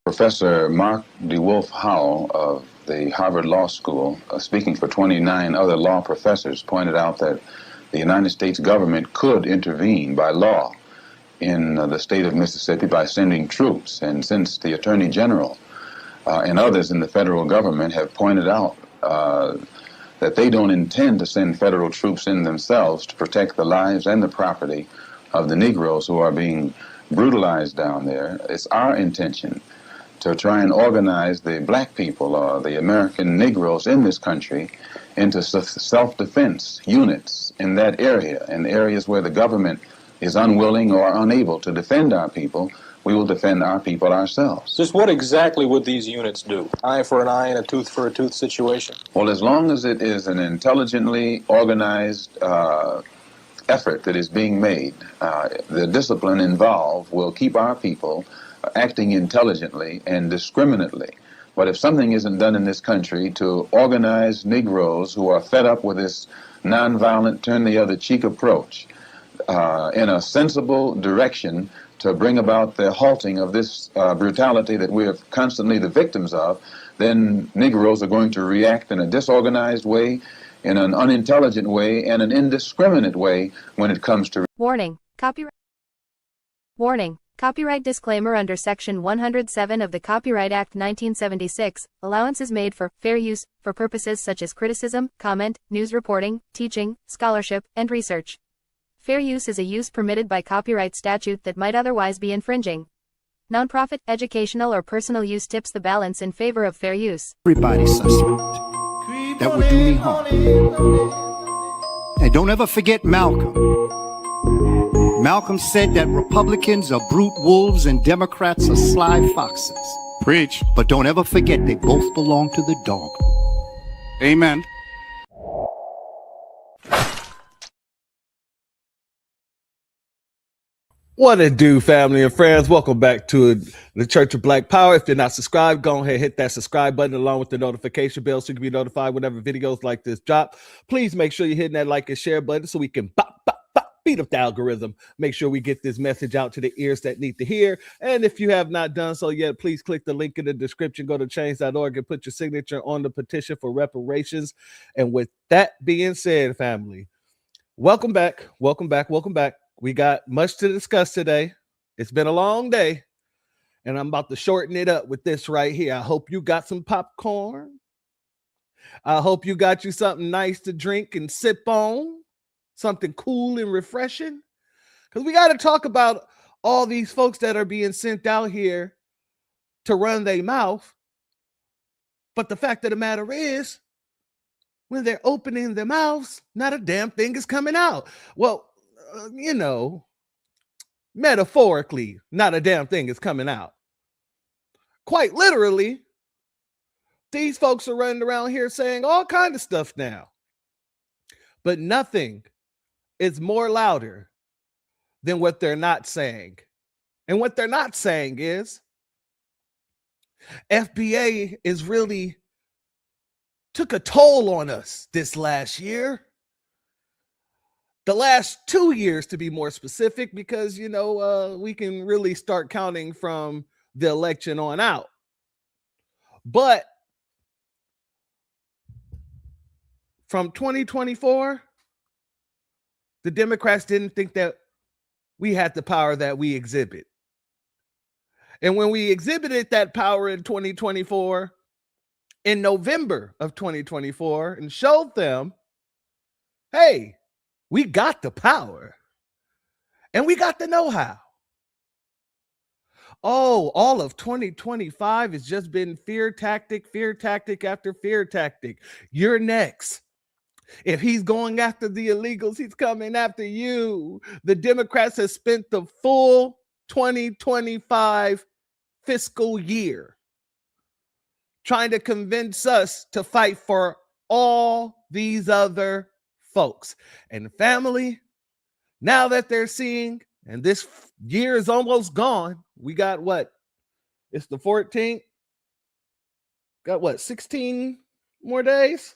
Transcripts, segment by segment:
Professor Mark DeWolf Howell of the Harvard Law School, speaking for 29 other law professors, pointed out that the United States government could intervene by law in the state of Mississippi by sending troops. And since the Attorney General and others in the federal government have pointed out that they don't intend to send federal troops in themselves to protect the lives and the property of the Negroes who are being brutalized down there, it's our intention to try and organize the black people or the American Negroes in this country into self-defense units in that area, in areas where the government is unwilling or unable to defend our people. We will defend our people ourselves. Just what exactly would these units do? Eye for an eye and a tooth for a tooth situation? Well, as long as it is an intelligently organized effort that is being made, the discipline involved will keep our people acting intelligently and discriminately. But if something isn't done in this country to organize Negroes who are fed up with this nonviolent, turn-the-other-cheek approach in a sensible direction to bring about the halting of this brutality that we are constantly the victims of, then Negroes are going to react in a disorganized way, in an unintelligent way, and an indiscriminate way when it comes to... Warning. Copyright disclaimer under Section 107 of the Copyright Act 1976, allowance is made for fair use, for purposes such as criticism, comment, news reporting, teaching, scholarship, and research. Fair use is a use permitted by copyright statute that might otherwise be infringing. Nonprofit, educational, or personal use tips the balance in favor of fair use. Everybody's suspect. That would do me harm. And don't ever forget Malcolm. Malcolm said that Republicans are brute wolves and Democrats are sly foxes. Preach. But don't ever forget they both belong to the dog. Amen. What it do, family and friends? Welcome back to the Church of Black Power. If you're not subscribed, go ahead and hit that subscribe button along with the notification bell so you can be notified whenever videos like this drop. Please make sure you're hitting that like and share button so we can beat up the algorithm. Make sure we get this message out to the ears that need to hear. And if you have not done so yet, please click the link in the description. Go to change.org and put your signature on the petition for reparations. And with that being said, family, welcome back. We got much to discuss today. It's been a long day, and I'm about to shorten it up with this right here. I hope you got some popcorn. I hope you got you something nice to drink and sip on, something cool and refreshing, because we got to talk about all these folks that are being sent out here to run their mouth. But the fact of the matter is, when they're opening their mouths, not a damn thing is coming out. Well, metaphorically, not a damn thing is coming out. Quite literally, these folks are running around here saying all kinds of stuff now. But nothing is more louder than what they're not saying. And what they're not saying is FBA is really took a toll on us this last year. The last 2 years, to be more specific, because, we can really start counting from the election on out. But from 2024, the Democrats didn't think that we had the power that we exhibit. And when we exhibited that power in 2024, in November of 2024, and showed them, hey, we got the power and we got the know-how. Oh, all of 2025 has just been fear tactic after fear tactic. You're next. If he's going after the illegals, he's coming after you. The Democrats have spent the full 2025 fiscal year, trying to convince us to fight for all these other folks. And family, now that they're seeing, and this year is almost gone, we got what? It's the 14th. Got what? 16 more days?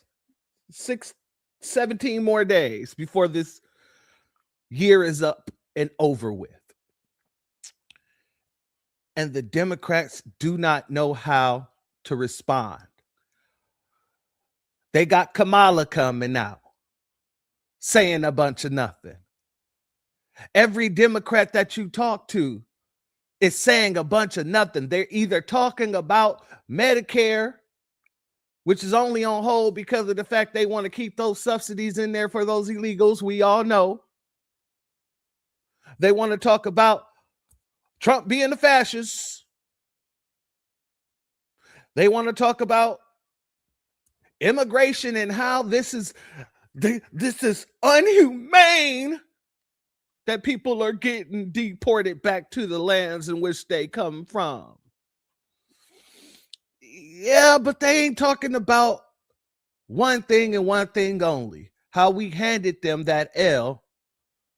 17 more days before this year is up and over with. And the Democrats do not know how to respond. They got Kamala coming out saying a bunch of nothing. Every Democrat that you talk to is saying a bunch of nothing. They're either talking about Medicare, which is only on hold because of the fact they want to keep those subsidies in there for those illegals. We all know. They want to talk about Trump being a fascist. They want to talk about immigration and how this is unhumane that people are getting deported back to the lands in which they come from. Yeah, but they ain't talking about one thing and one thing only: how we handed them that L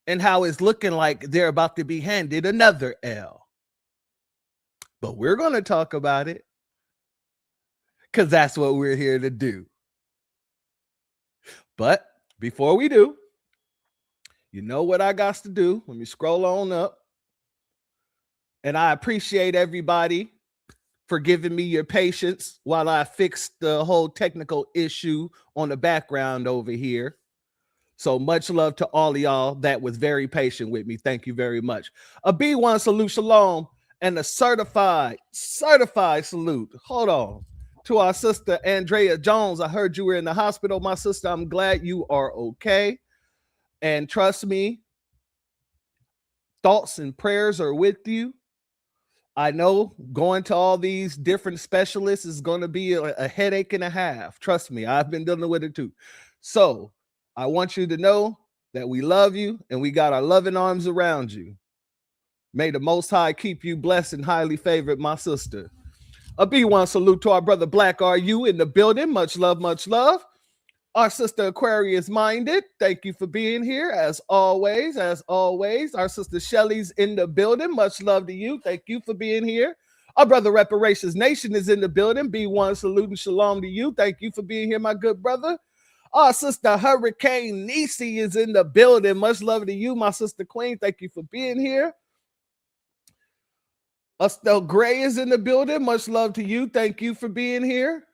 and how it's looking like they're about to be handed another L. But we're going to talk about it because that's what we're here to do. But before we do, you know what I got to do? Let me scroll on up. And I appreciate everybody for giving me your patience while I fix the whole technical issue on the background over here. So much love to all of y'all that was very patient with me. Thank you very much. A B1 salute, shalom, and a certified salute. Hold on. To our sister Andrea Jones. I heard you were in the hospital, my sister. I'm glad you are okay. And trust me, thoughts and prayers are with you. I know going to all these different specialists is going to be a headache and a half. Trust me, I've been dealing with it too. So I want you to know that we love you and we got our loving arms around you. May the Most High keep you blessed and highly favored, my sister. A B1 salute to our brother Black RU in the building. Much love, much love. Our sister Aquarius Minded, thank you for being here as always. Our sister Shelly's in the building. Much love to you. Thank you for being here. Our brother Reparations Nation is in the building. B1 salute and shalom to you. Thank you for being here, my good brother. Our sister Hurricane Nisi is in the building. Much love to you, my sister Queen. Thank you for being here. Estelle Gray is in the building. Much love to you. Thank you for being here.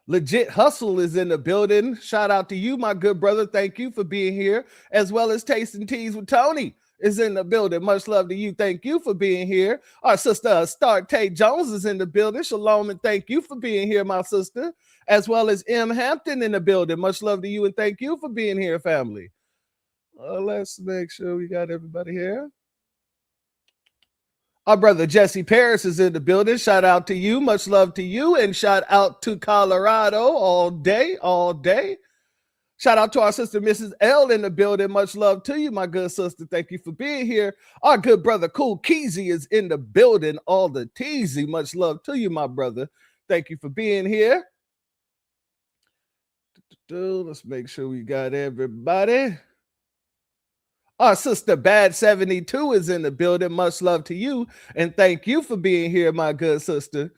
Legit Hustle is in the building. Shout out to you, my good brother. Thank you for being here. As well as Tasting Teas with Tony is in the building. Much love to you. Thank you for being here. Our sister Star Tay Jones is in the building. Shalom and thank you for being here, my sister. As well as M. Hampton in the building. Much love to you and thank you for being here, family. Let's make sure we got everybody here. Our brother Jesse Paris is in the building. Shout out to you. Much love to you. And shout out to Colorado all day. Shout out to our sister Mrs. L in the building. Much love to you, my good sister. Thank you for being here. Our good brother Cool Keezy is in the building. All the teasy. Much love to you, my brother. Thank you for being here. Let's make sure we got everybody. Our sister Bad 72 is in the building. Much love to you. And thank you for being here, my good sister.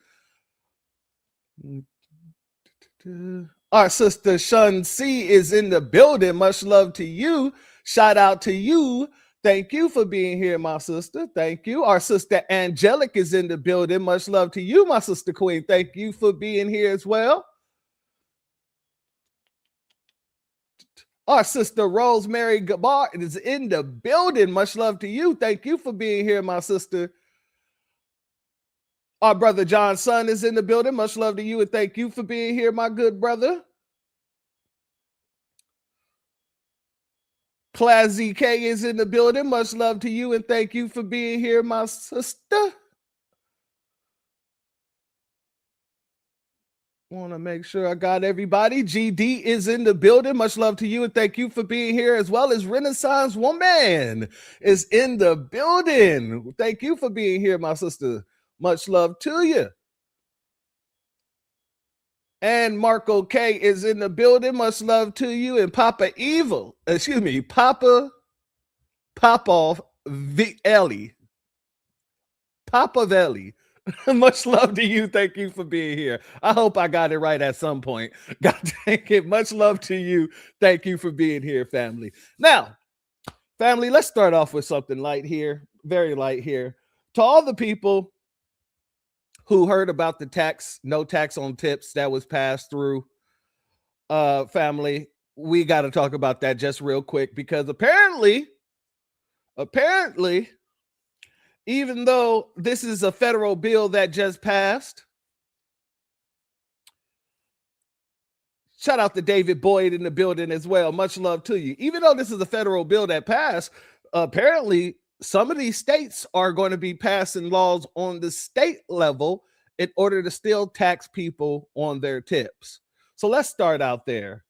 Our sister Shun C is in the building. Much love to you. Shout out to you. Thank you for being here, my sister. Thank you. Our sister Angelic is in the building. Much love to you, my sister Queen. Thank you for being here as well. Our sister Rosemary Gabar is in the building. Much love to you. Thank you for being here, my sister. Our brother John Son is in the building. Much love to you and thank you for being here, my good brother. Class ZK is in the building. Much love to you and thank you for being here, my sister. Want to make sure I got everybody. GD is in the building. Much love to you and thank you for being here, as well as Renaissance Woman is in the building. Thank you for being here, my sister. Much love to you. And Marco K is in the building. Much love to you. And Papa Popoff Ellie. Papa Velli. Much love to you. Thank you for being here. I hope I got it right at some point. God dang it. Much love to you. Thank you for being here, family. Now, family, let's start off with something light here. Very light here. To all the people who heard about the no tax on tips that was passed through, family, we got to talk about that just real quick, because apparently, even though this is a federal bill that just passed, shout out to David Boyd in the building as well. Much love to you. Even though this is a federal bill that passed, apparently some of these states are going to be passing laws on the state level in order to still tax people on their tips. So let's start out there.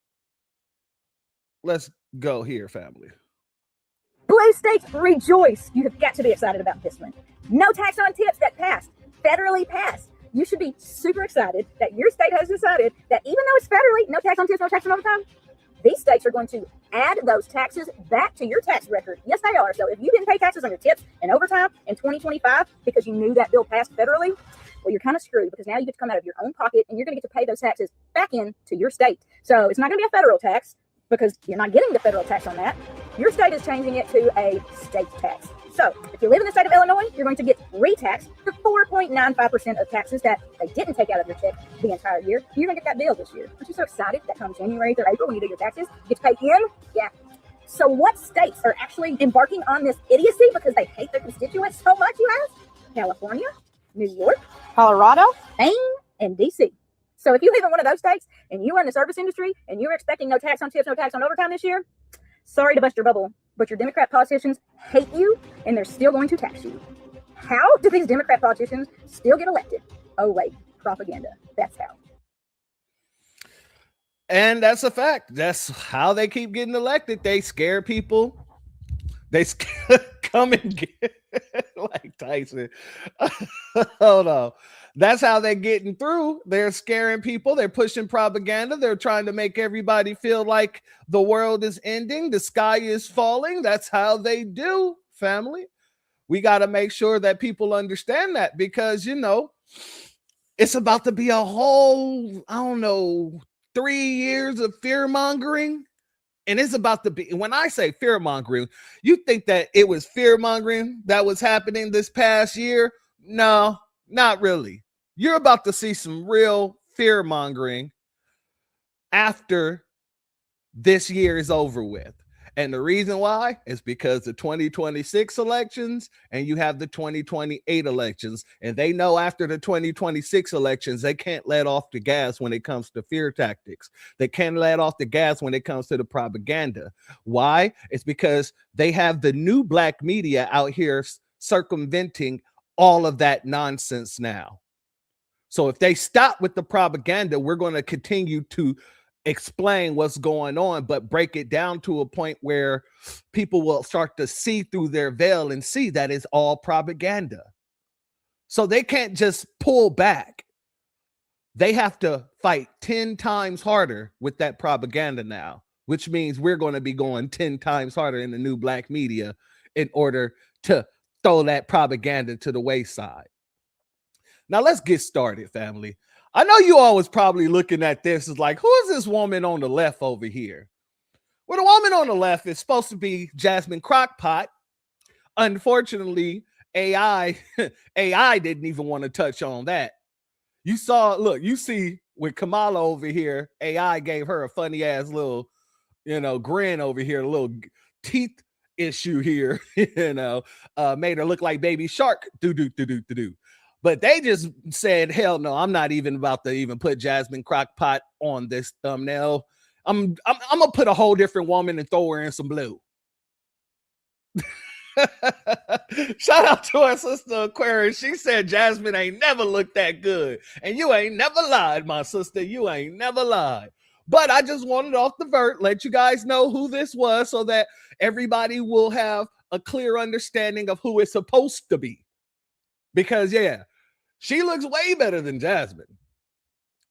Let's go here, family. Blue states, rejoice. You have got to be excited about this one. No tax on tips that passed, federally passed. You should be super excited that your state has decided that even though it's federally, no tax on tips, no tax on overtime, these states are going to add those taxes back to your tax record. Yes, they are. So if you didn't pay taxes on your tips and overtime in 2025 because you knew that bill passed federally, well, you're kind of screwed, because now you get to come out of your own pocket and you're going to get to pay those taxes back in to your state. So it's not going to be a federal tax, because you're not getting the federal tax on that. Your state is changing it to a state tax. So if you live in the state of Illinois, you're going to get re-taxed the 4.95% of taxes that they didn't take out of your check the entire year. You're going to get that bill this year. Aren't you so excited that come January through April, when you do your taxes, you get to pay in? Yeah. So what states are actually embarking on this idiocy because they hate their constituents so much, you ask? California, New York, Colorado, Maine, and DC. So if you live in one of those states and you are in the service industry and you're expecting no tax on tips, no tax on overtime this year, sorry to bust your bubble, but your Democrat politicians hate you and they're still going to tax you. How do these Democrat politicians still get elected? Oh, wait, propaganda. That's how. And that's a fact. That's how they keep getting elected. They scare people. They come and get like Tyson. Hold on. That's how they're getting through. They're scaring people. They're pushing propaganda. They're trying to make everybody feel like the world is ending. The sky is falling. That's how they do, family. We got to make sure that people understand that, because, you know, it's about to be a whole, 3 years of fear mongering. And it's about to be, when I say fear mongering, you think that it was fear mongering that was happening this past year? No, not really. You're about to see some real fear mongering after this year is over with. And the reason why is because the 2026 elections and you have the 2028 elections. And they know after the 2026 elections, they can't let off the gas when it comes to fear tactics. They can't let off the gas when it comes to the propaganda. Why? It's because they have the new black media out here circumventing all of that nonsense now. So if they stop with the propaganda, we're going to continue to explain what's going on, but break it down to a point where people will start to see through their veil and see that it's all propaganda. So they can't just pull back. They have to fight 10 times harder with that propaganda now, which means we're going to be going 10 times harder in the new black media in order to throw that propaganda to the wayside. Now let's get started, family. I know you all was probably looking at this as like, who is this woman on the left over here? Well, the woman on the left is supposed to be Jasmine Crockpot. Unfortunately, AI didn't even want to touch on that. You see with Kamala over here, AI gave her a funny ass little, grin over here, a little teeth issue here, made her look like Baby Shark. Do. But they just said, hell no, I'm not even about to even put Jasmine Crockpot on this thumbnail. I'm gonna put a whole different woman and throw her in some blue. Shout out to our sister Aquarius. She said Jasmine ain't never looked that good. And you ain't never lied, my sister. You ain't never lied. But I just wanted off the vert, let you guys know who this was so that everybody will have a clear understanding of who it's supposed to be. Because, yeah, she looks way better than Jasmine.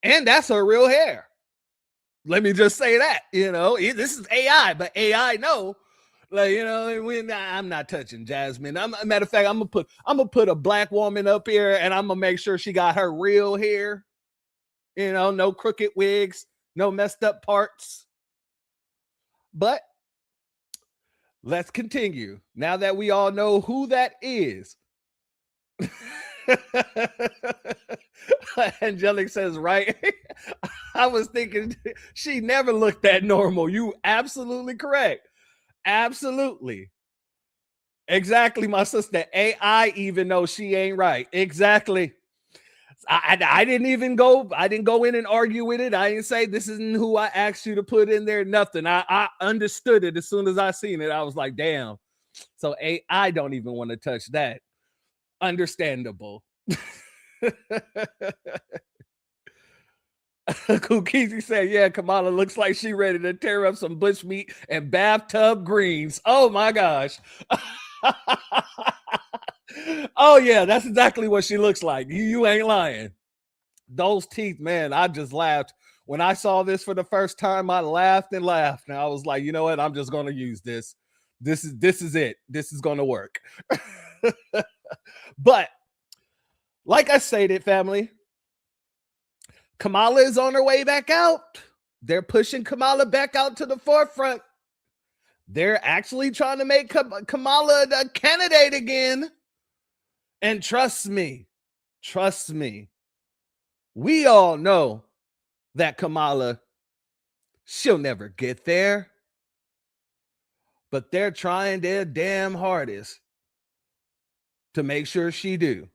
And that's her real hair. Let me just say that, this is AI, but AI know. Like, I'm not touching Jasmine. Matter of fact, I'm gonna put a black woman up here, and I'm gonna make sure she got her real hair. No crooked wigs, no messed up parts. But let's continue. Now that we all know who that is. Angelic says, right? I was thinking she never looked that normal. You absolutely correct. Absolutely. Exactly, my sister. AI even knows she ain't right. Exactly. I didn't go in and argue with it. I didn't say this isn't who I asked you to put in there. Nothing. I understood it as soon as I seen it. I was like, damn. So AI don't even want to touch that. Understandable. Kukisi said, yeah, Kamala looks like she ready to tear up some bushmeat and bathtub greens. Oh my gosh. Oh yeah, that's exactly what she looks like. You ain't lying. Those teeth, man, I just laughed. When I saw this for the first time, I laughed and laughed. And I was like, you know what? I'm just gonna use this. This is it. This is gonna work. But like I stated, family, Kamala is on her way back out. They're pushing Kamala back out to the forefront. They're actually trying to make Kamala a candidate again. And trust me, we all know that Kamala, she'll never get there. But they're trying their damn hardest to make sure she do.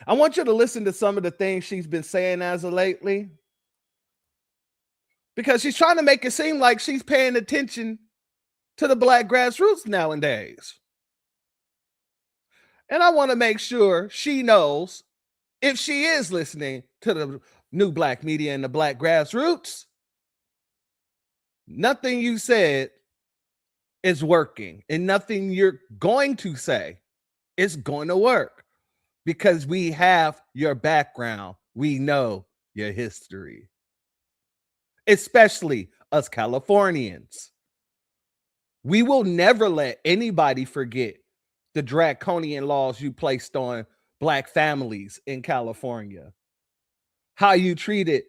I want you to listen to some of the things she's been saying as of lately, because she's trying to make it seem like she's paying attention to the black grassroots nowadays. And I want to make sure she knows, if she is listening to the new black media and the black grassroots, nothing you said is working, and nothing you're going to say is going to work, because we have your background. We know your history, especially us Californians. We will never let anybody forget the draconian laws you placed on black families in California, how you treated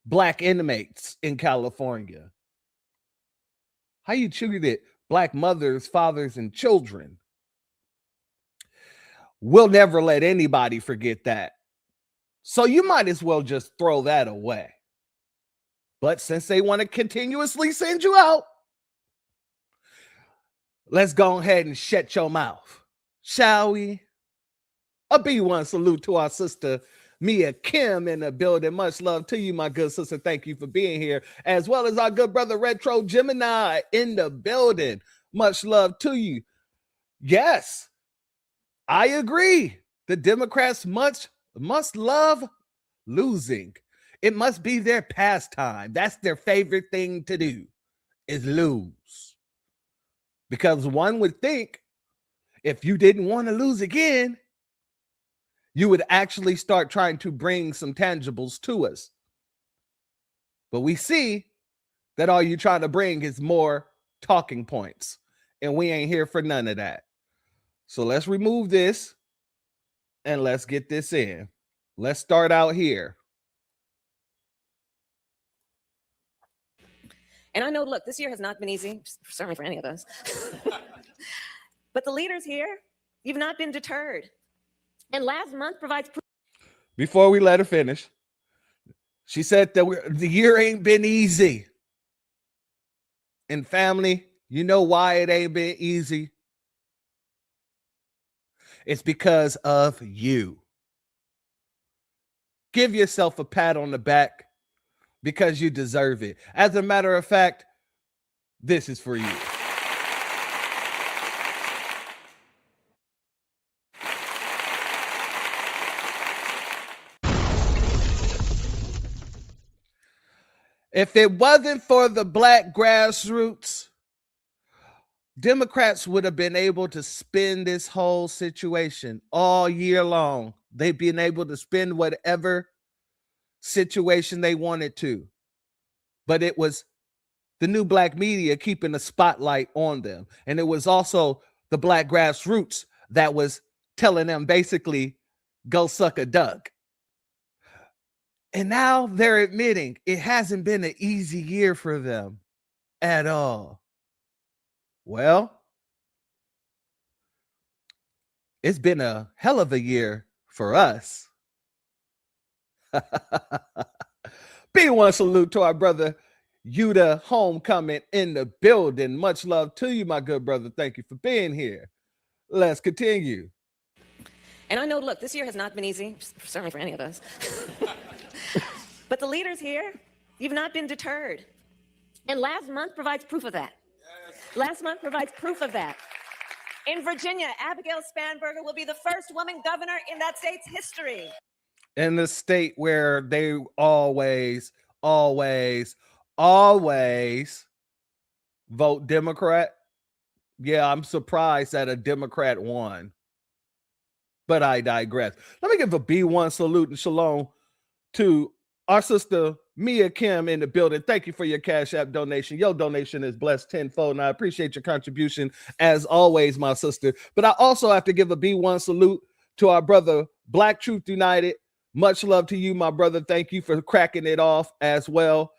black inmates in California, how you treated black mothers, fathers, and children. We'll never let anybody forget that. So you might as well just throw that away. But since they want to continuously send you out, let's go ahead and shut your mouth, shall we? A B1 salute to our sister Mia Kim in the building. Much love to you, my good sister. Thank you for being here. As well as our good brother Retro Gemini in the building. Much love to you. Yes, I agree. The Democrats must love losing. It must be their pastime. That's their favorite thing to do, is lose. Because one would think if you didn't want to lose again, you would actually start trying to bring some tangibles to us. But we see that all you're trying to bring is more talking points, and we ain't here for none of that. So let's remove this and let's get this in. Let's start out here. And I know, look, this year has not been easy, certainly for any of us. But the leaders here, you've not been deterred. And last month provides proof. Before we let her finish, she said that the year ain't been easy. And family, you know why it ain't been easy? It's because of you. Give yourself a pat on the back, because you deserve it. As a matter of fact, this is for you. If it wasn't for the black grassroots, Democrats would have been able to spin this whole situation all year long. They've been able to spin whatever situation they wanted to. But it was the new black media keeping the spotlight on them. And it was also the black grassroots that was telling them basically, go suck a duck. And now they're admitting it hasn't been an easy year for them at all. Well, it's been a hell of a year for us. B1 salute to our brother Yuta Homecoming in the building. Much love to you, my good brother. Thank you for being here. Let's continue. And I know, look, this year has not been easy, certainly for any of us. But the leaders here, you've not been deterred. And last month provides proof of that. Last month provides proof of that. In Virginia, Abigail Spanberger will be the first woman governor in that state's history. In the state where they always vote Democrat. Yeah, I'm surprised that a Democrat won. But I digress. Let me give a B1 salute and shalom to our sister Mia Kim in the building. Thank you for your Cash App donation. Your donation is blessed tenfold, and I appreciate your contribution as always, my sister. But I also have to give a B1 salute to our brother Black Truth United. Much love to you, my brother. Thank you for cracking it off as well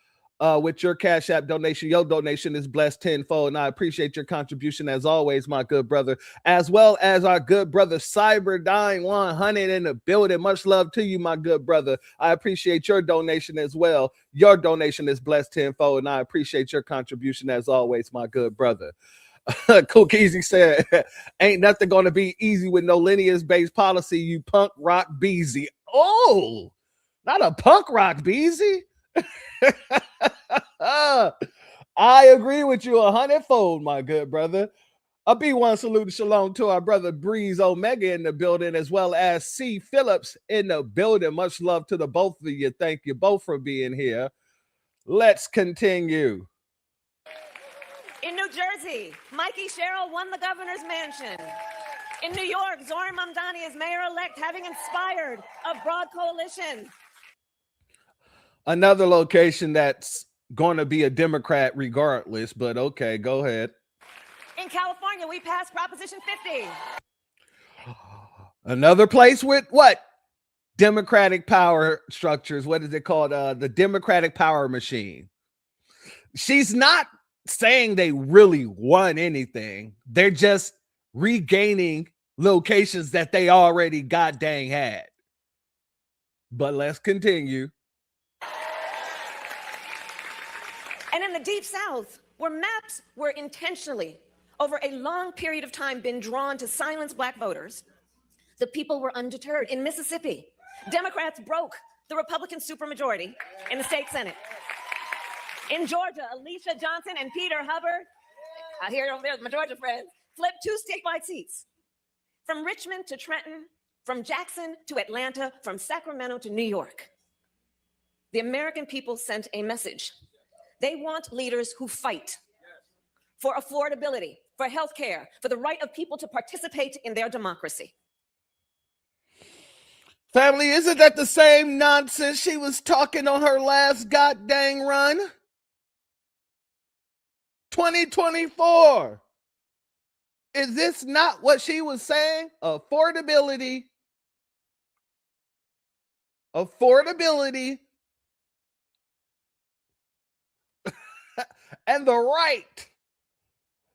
with your Cash App donation. Your donation is blessed tenfold, and I appreciate your contribution as always, my good brother, as well as our good brother Cyberdyne 100 in the building. Much love to you, my good brother. I appreciate your donation as well. Your donation is blessed tenfold, and I appreciate your contribution as always, my good brother. Cook Easy said, ain't nothing going to be easy with no lineage-based policy, you punk rock beezy. Oh, not a punk rock beezy. I agree with you 100-fold, my good brother. A B1 salute and shalom to our brother Breeze Omega in the building, as well as C. Phillips in the building. Much love to the both of you. Thank you both for being here. Let's continue. In New Jersey, Mikey Sherrill won the governor's mansion. In New York, Zohran Mamdani is mayor-elect, having inspired a broad coalition. Another location that's going to be a Democrat regardless, but okay, go ahead. In California, we passed Proposition 50. Another place with what? Democratic power structures. What is it called? The Democratic power machine. She's not saying they really won anything. They're just regaining locations that they already god dang had. But let's continue. And in the Deep South, where maps were intentionally, over a long period of time, been drawn to silence black voters, the people were undeterred. In Mississippi, Democrats broke the Republican supermajority in the state Senate. In Georgia, Alicia Johnson and Peter Hubbard, I hear over there, my Georgia friends, flipped 2 statewide seats. From Richmond to Trenton, from Jackson to Atlanta, from Sacramento to New York. The American people sent a message. They want leaders who fight for affordability, for health care, for the right of people to participate in their democracy. Family, isn't that the same nonsense she was talking on her last goddamn run? 2024. Is this not what she was saying? Affordability. And the right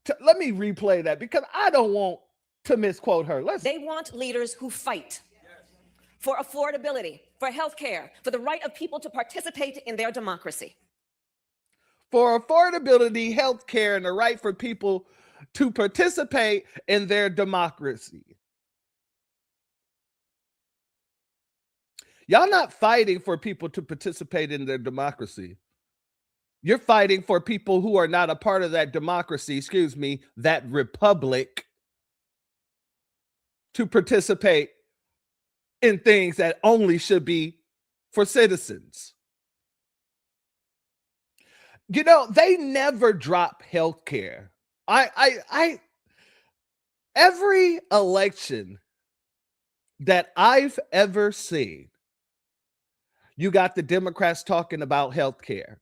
to, let me replay that because I don't want to misquote her. They want leaders who fight for affordability, for health care, for the right of people to participate in their democracy. For affordability, health care, and the right for people to participate in their democracy. Y'all not fighting for people to participate in their democracy. You're fighting for people who are not a part of that democracy, that republic, to participate in things that only should be for citizens. You know, they never drop health care. I every election that I've ever seen, you got the Democrats talking about health care.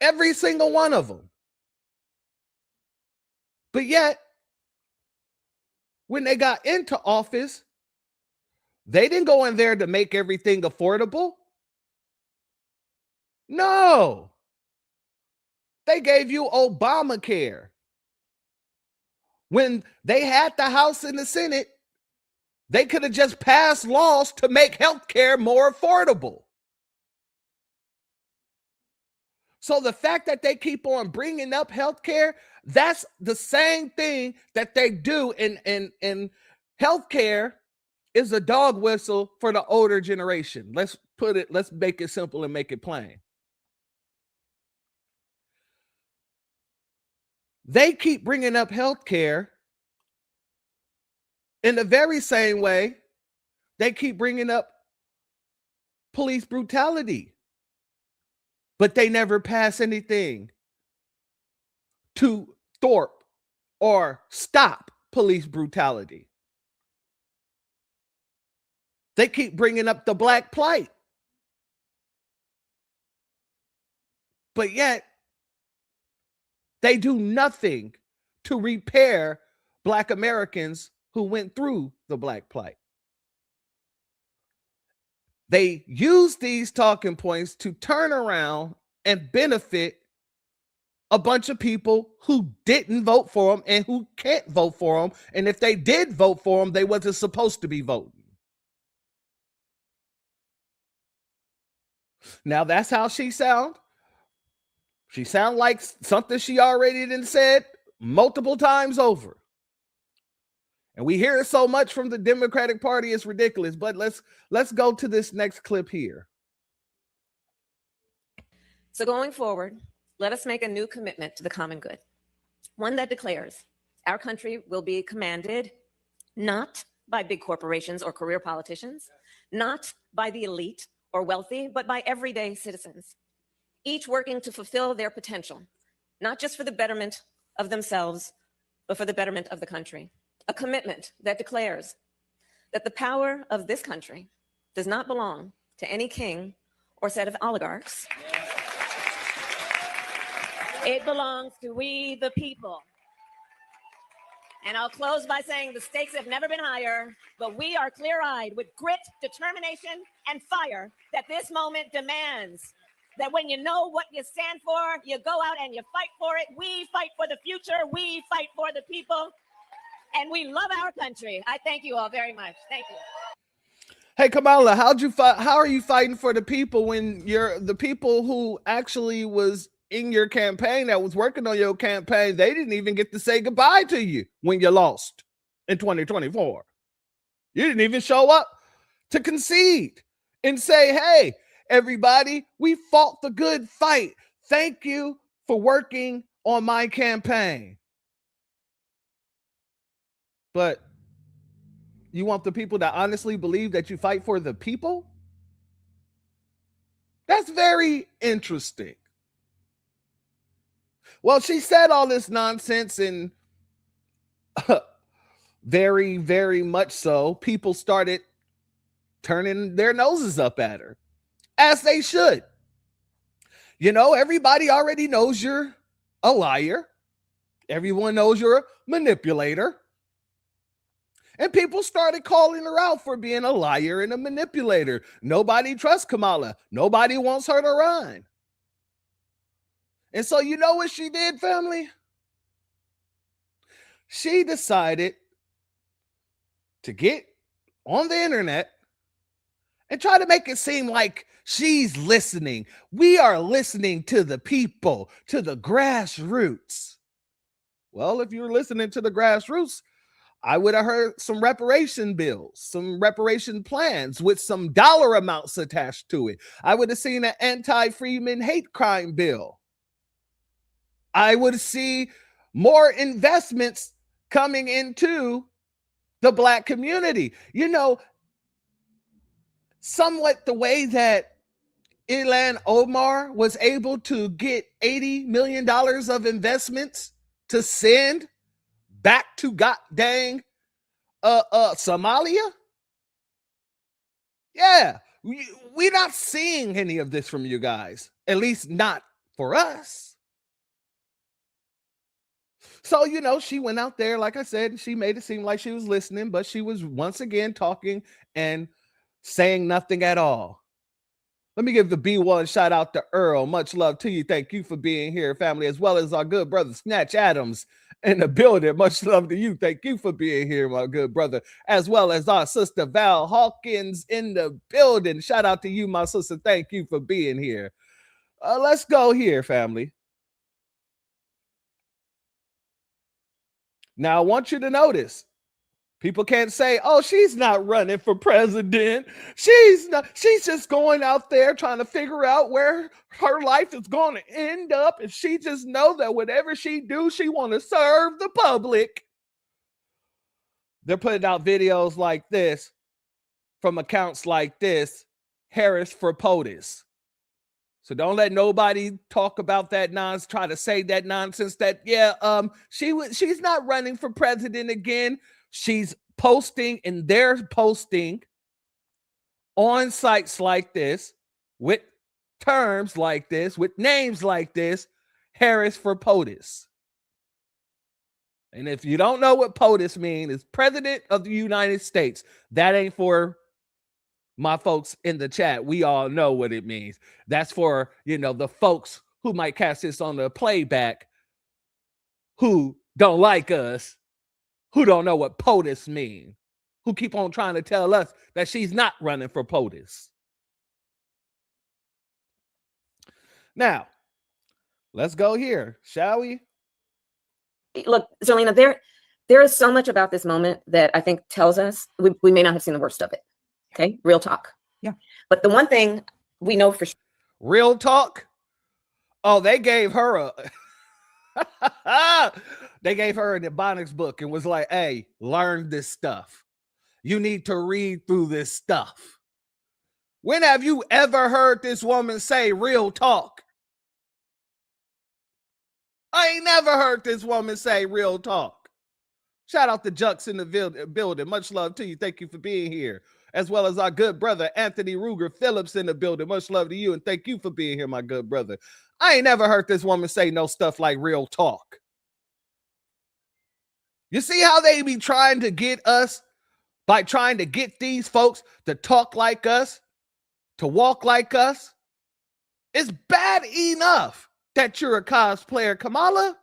Every single one of them. But yet, when they got into office, they didn't go in there to make everything affordable. No. They gave you Obamacare. When they had the House and the Senate, they could have just passed laws to make health care more affordable. So the fact that they keep on bringing up health care, that's the same thing that they do in health care is a dog whistle for the older generation. Let's make it simple and make it plain. They keep bringing up health care in the very same way they keep bringing up police brutality, but they never pass anything to thwart or stop police brutality. They keep bringing up the black plight, but yet they do nothing to repair Black Americans who went through the black plight. They use these talking points to turn around and benefit a bunch of people who didn't vote for them and who can't vote for them. And if they did vote for them, they wasn't supposed to be voting. Now that's how she sound. She sound like something she already done said multiple times over. And we hear it so much from the Democratic Party, it's ridiculous. But let's go to this next clip here. So going forward, let us make a new commitment to the common good, one that declares our country will be commanded not by big corporations or career politicians, not by the elite or wealthy, but by everyday citizens, each working to fulfill their potential, not just for the betterment of themselves, but for the betterment of the country. A commitment that declares that the power of this country does not belong to any king or set of oligarchs. It belongs to we, the people. And I'll close by saying the stakes have never been higher, but we are clear-eyed with grit, determination, and fire that this moment demands. That when you know what you stand for, you go out and you fight for it. We fight for the future. We fight for the people. And we love our country. I thank you all very much. Thank you. Hey, Kamala, how are you fighting for the people when you're the people who actually was in your campaign, that was working on your campaign, they didn't even get to say goodbye to you when you lost in 2024. You didn't even show up to concede and say, hey, everybody, we fought the good fight. Thank you for working on my campaign. But you want the people to honestly believe that you fight for the people? That's very interesting. Well, she said all this nonsense, and very, very much so, people started turning their noses up at her, as they should. You know, everybody already knows you're a liar. Everyone knows you're a manipulator. And people started calling her out for being a liar and a manipulator. Nobody trusts Kamala. Nobody wants her to run. And so you know what she did, family? She decided to get on the internet and try to make it seem like she's listening. We are listening to the people, to the grassroots. Well, if you were listening to the grassroots, I would have heard some reparation bills, some reparation plans with some dollar amounts attached to it. I would have seen an anti-Freeman hate crime bill. I would see more investments coming into the Black community. You know, somewhat the way that Ilhan Omar was able to get $80 million of investments to send back to goddamn Somalia? Yeah, we're not seeing any of this from you guys, at least not for us. So, you know, she went out there, like I said, she made it seem like she was listening, but she was once again talking and saying nothing at all. Let me give the B1 shout out to Earl. Much love to you. Thank you for being here, family, as well as our good brother Snatch Adams in the building. Much love to you. Thank you for being here, my good brother, as well as our sister Val Hawkins in the building. Shout out to you, my sister. Thank you for being here. Let's go here, family. Now, I want you to notice, people can't say, oh, she's not running for president. She's just going out there trying to figure out where her life is going to end up. And she just know that whatever she do, she want to serve the public. They're putting out videos like this from accounts like this, Harris for POTUS. So don't let nobody talk about that nonsense, try to say that nonsense that, she's not running for president again. She's posting, and they're posting on sites like this with terms like this, with names like this, Harris for POTUS. And if you don't know what POTUS means, it's President of the United States. That ain't for my folks in the chat. We all know what it means. That's for, the folks who might catch this on the playback who don't like us, who don't know what POTUS means, who keep on trying to tell us that she's not running for POTUS. Now, let's go here, shall we? Look, Zelina, there is so much about this moment that I think tells us we may not have seen the worst of it. Okay, real talk. Yeah. But the one thing we know for sure. Real talk? Oh, they gave her they gave her an Ebonics book and was like, hey, learn this stuff. You need to read through this stuff. When have you ever heard this woman say real talk? I ain't never heard this woman say real talk. Shout out to Jux in the building. Much love to you. Thank you for being here. As well as our good brother, Anthony Ruger Phillips in the building. Much love to you, and thank you for being here, my good brother. I ain't never heard this woman say no stuff like real talk. You see how they be trying to get us by trying to get these folks to talk like us, to walk like us? It's bad enough that you're a cosplayer, Kamala.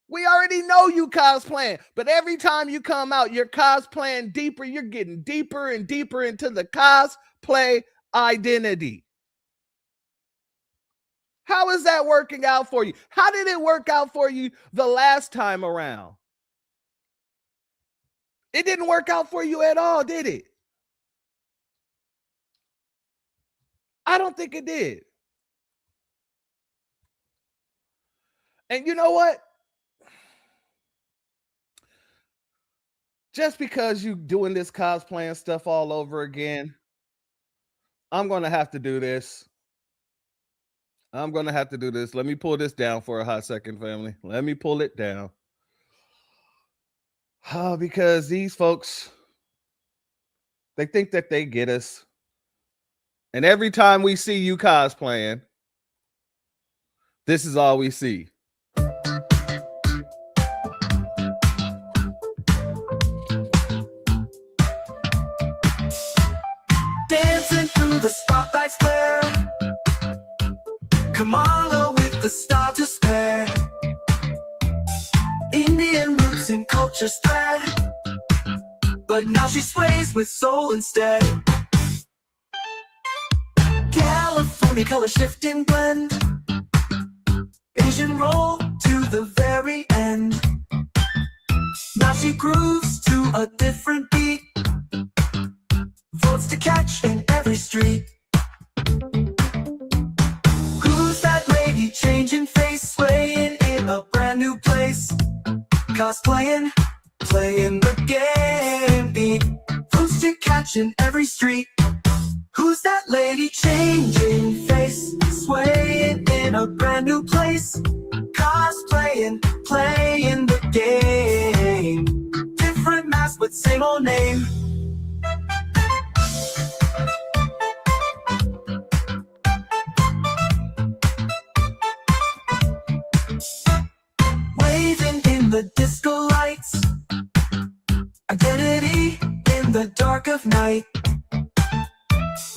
We already know you cosplaying, but every time you come out, you're cosplaying deeper. You're getting deeper and deeper into the cosplay identity. How is that working out for you? How did it work out for you the last time around? It didn't work out for you at all, did it? I don't think it did. And you know what? Just because you doing this cosplaying stuff all over again, I'm going to have to do this. Let me pull this down for a hot second, family. Let me pull it down. Because these folks, they think that they get us. And every time we see you cosplaying, this is all we see. Dancing through the spotlight's flare, Kamala with the star to spare. Indian roots and culture spread, but now she sways with soul instead. California color shifting blend, Asian roll to the very end. Now she grooves to a different beat, votes to catch in every street. Who's that lady changing face, swaying in a brand new place? Cosplaying, playing the game beat, votes to catch in every street. Who's that lady changing face, swaying in a brand new place? Cosplaying, playing the game. Different mask but same old name. Waving in the disco lights, identity in the dark of night.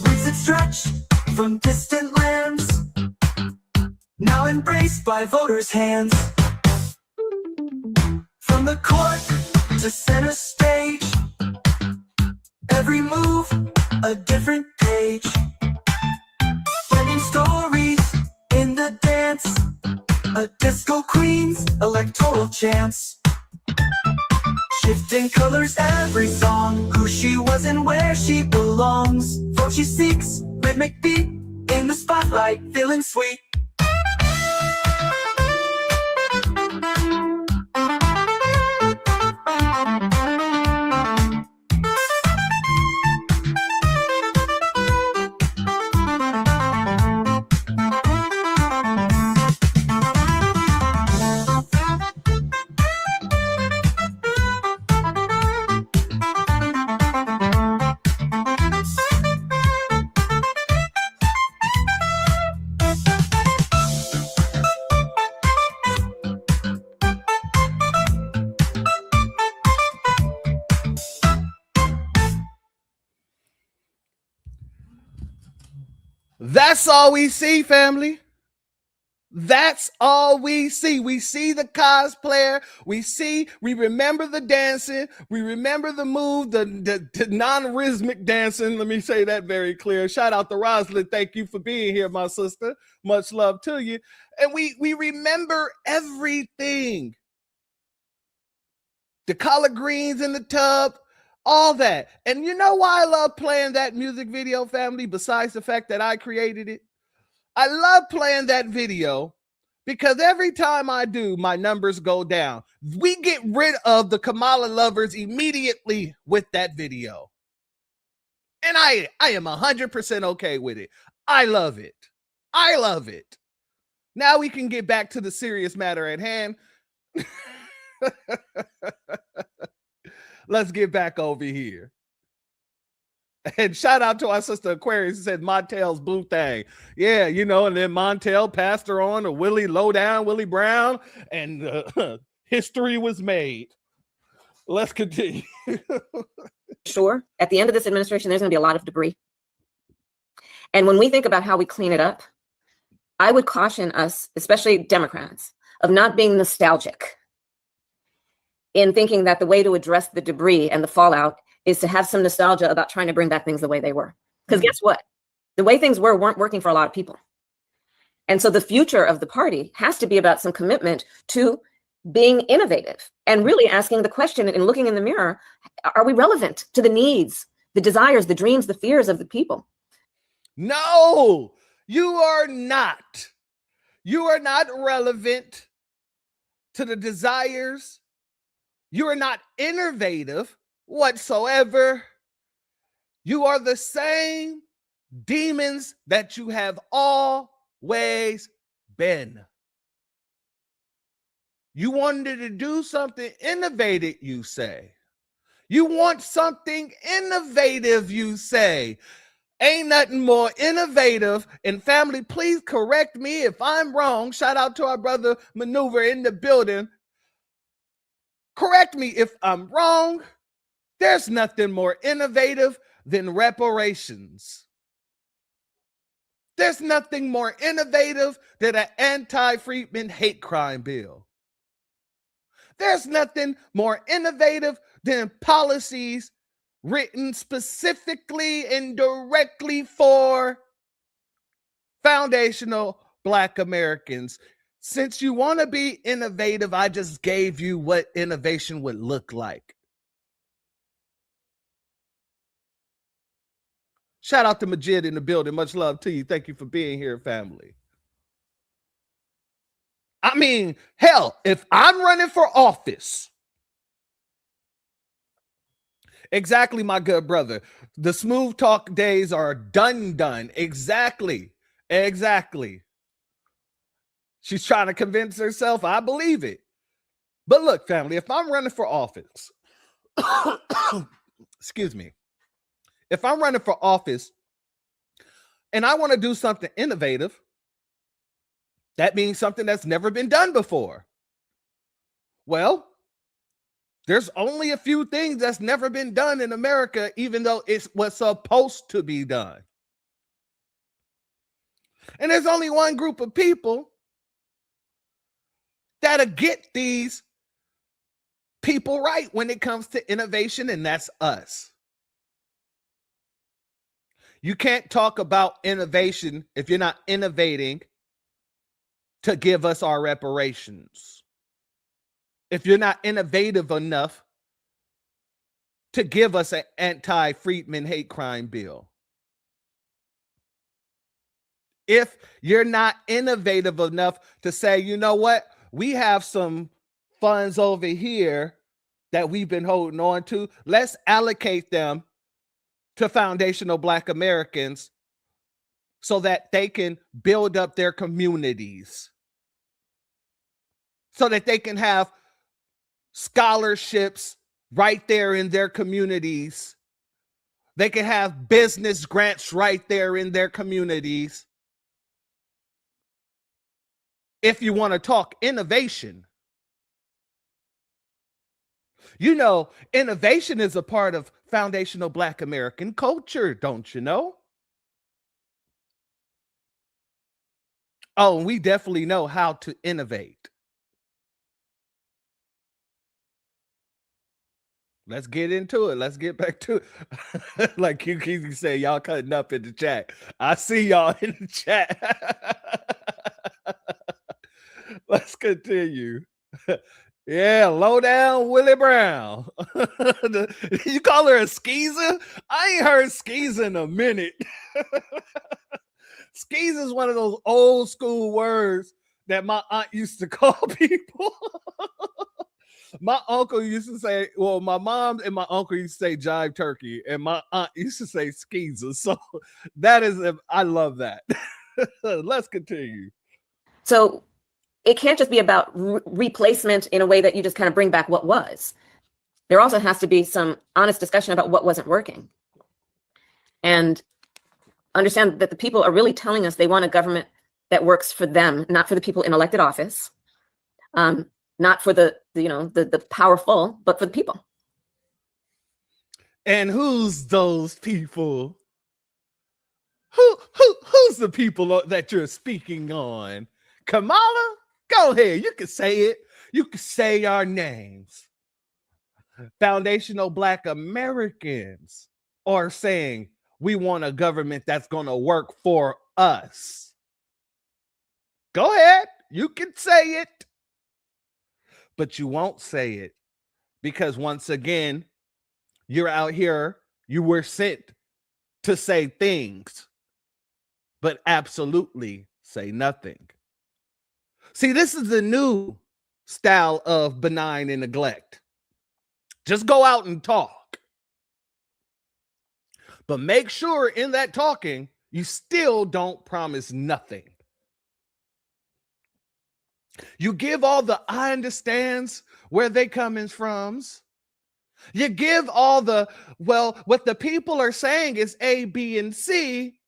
Roots that stretch from distant lands, now embraced by voters' hands. From the court to center stage, every move a different page. Blending stories in the dance, a disco queen's electoral chance. Shifting colors every song, who she was and where she belongs. Vote she seeks, rhythmic beat in the spotlight, feeling sweet. That's all we see, family. That's all we see. We see the cosplayer. We remember the dancing. We remember the move, the non-rhythmic dancing. Let me say that very clear. Shout out to Rosalind. Thank you for being here, my sister. Much love to you. And we remember everything. The collard greens in the tub, all that. And you know why I love playing that music video, family, besides the fact that I created it? I love playing that video because every time I do, my numbers go down. We get rid of the Kamala lovers immediately with that video. And I am 100% okay with it. I love it. I love it. Now we can get back to the serious matter at hand. Let's get back over here. And shout out to our sister Aquarius who said Montel's blue thing. Yeah, you know, and then Montel passed her on to Willie Lowdown, Willie Brown, and history was made. Let's continue. Sure, at the end of this administration, there's going to be a lot of debris. And when we think about how we clean it up, I would caution us, especially Democrats, of not being nostalgic in thinking that the way to address the debris and the fallout is to have some nostalgia about trying to bring back things the way they were. Because guess what? The way things weren't working for a lot of people. And so the future of the party has to be about some commitment to being innovative and really asking the question and looking in the mirror, are we relevant to the needs, the desires, the dreams, the fears of the people? No, you are not. You are not relevant to the desires. You are not innovative whatsoever. You are the same demons that you have always been. You wanted to do something innovative, you say. You want something innovative, you say. Ain't nothing more innovative. And family, please correct me if I'm wrong. Shout out to our brother Maneuver in the building. Correct me if I'm wrong. There's nothing more innovative than reparations. There's nothing more innovative than an anti-Freedmen hate crime bill. There's nothing more innovative than policies written specifically and directly for foundational Black Americans. Since you want to be innovative, I just gave you what innovation would look like. Shout out to Majid in the building. Much love to you. Thank you for being here, family. I mean, hell, if I'm running for office Exactly, my good brother. The smooth talk days are done. Exactly. She's trying to convince herself. I believe it. But look, family, if I'm running for office, excuse me, if I'm running for office and I want to do something innovative, that means something that's never been done before. Well, there's only a few things that's never been done in America, even though it's what's supposed to be done. And there's only one group of people that'll get these people right when it comes to innovation, and that's us. You can't talk about innovation if you're not innovating to give us our reparations. If you're not innovative enough to give us an anti-Freedmen hate crime bill. If you're not innovative enough to say, you know what, we have some funds over here that we've been holding on to, let's allocate them to foundational Black Americans so that they can build up their communities, so that they can have scholarships right there in their communities. They can have business grants right there in their communities. If you want to talk innovation, you know, innovation is a part of foundational Black American culture, don't you know? Oh, we definitely know how to innovate. Let's get into it. Let's get back to it. Like you say, y'all cutting up in the chat. I see y'all in the chat. Let's continue. Yeah, low down Willie Brown. You call her a skeezer? I ain't heard skeezer in a minute. Skeezer is one of those old school words that my aunt used to call people. My uncle used to say, well, my mom and my uncle used to say jive turkey, and my aunt used to say skeezer. So that is, I love that. Let's continue. So it can't just be about replacement in a way that you just kind of bring back what was. There also has to be some honest discussion about what wasn't working. And understand that the people are really telling us they want a government that works for them, not for the people in elected office, not for the powerful, but for the people. And who's those people? Who's the people that you're speaking on? Kamala? Go ahead. You can say it. You can say our names. Foundational Black Americans are saying we want a government that's going to work for us. Go ahead. You can say it. But you won't say it because once again, you're out here, you were sent to say things, but absolutely say nothing. See, this is the new style of benign and neglect. Just go out and talk. But make sure in that talking, you still don't promise nothing. You give all the I understands where they coming from. You give all the, well, what the people are saying is A, B, and C,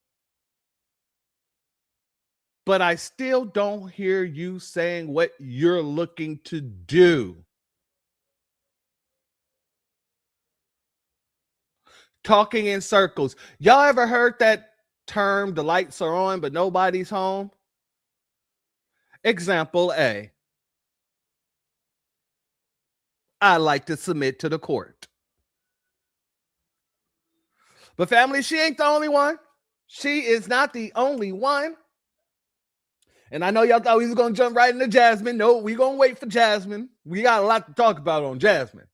but I still don't hear you saying what you're looking to do. Talking in circles. Y'all ever heard that term, the lights are on, but nobody's home? Example A. I like to submit to the court. But family, she ain't the only one. She is not the only one. And I know y'all thought we was going to jump right into Jasmine. No, we going to wait for Jasmine. We got a lot to talk about on Jasmine.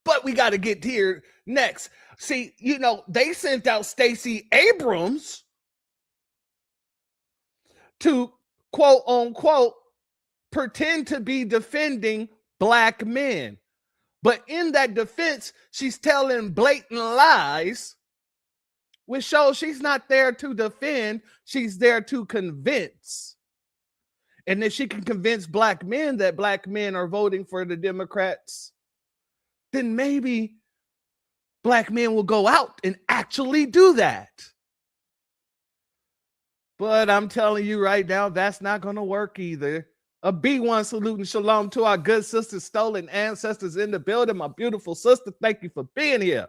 But we got to get here next. See, you know, they sent out Stacey Abrams to, quote unquote, pretend to be defending Black men. But in that defense, she's telling blatant lies, which shows she's not there to defend, she's there to convince. And if she can convince black men that black men are voting for the Democrats, then maybe black men will go out and actually do that. But I'm telling you right now, that's not going to work either. A B1 salute and shalom to our good sisters, stolen ancestors in the building. My beautiful sister, thank you for being here.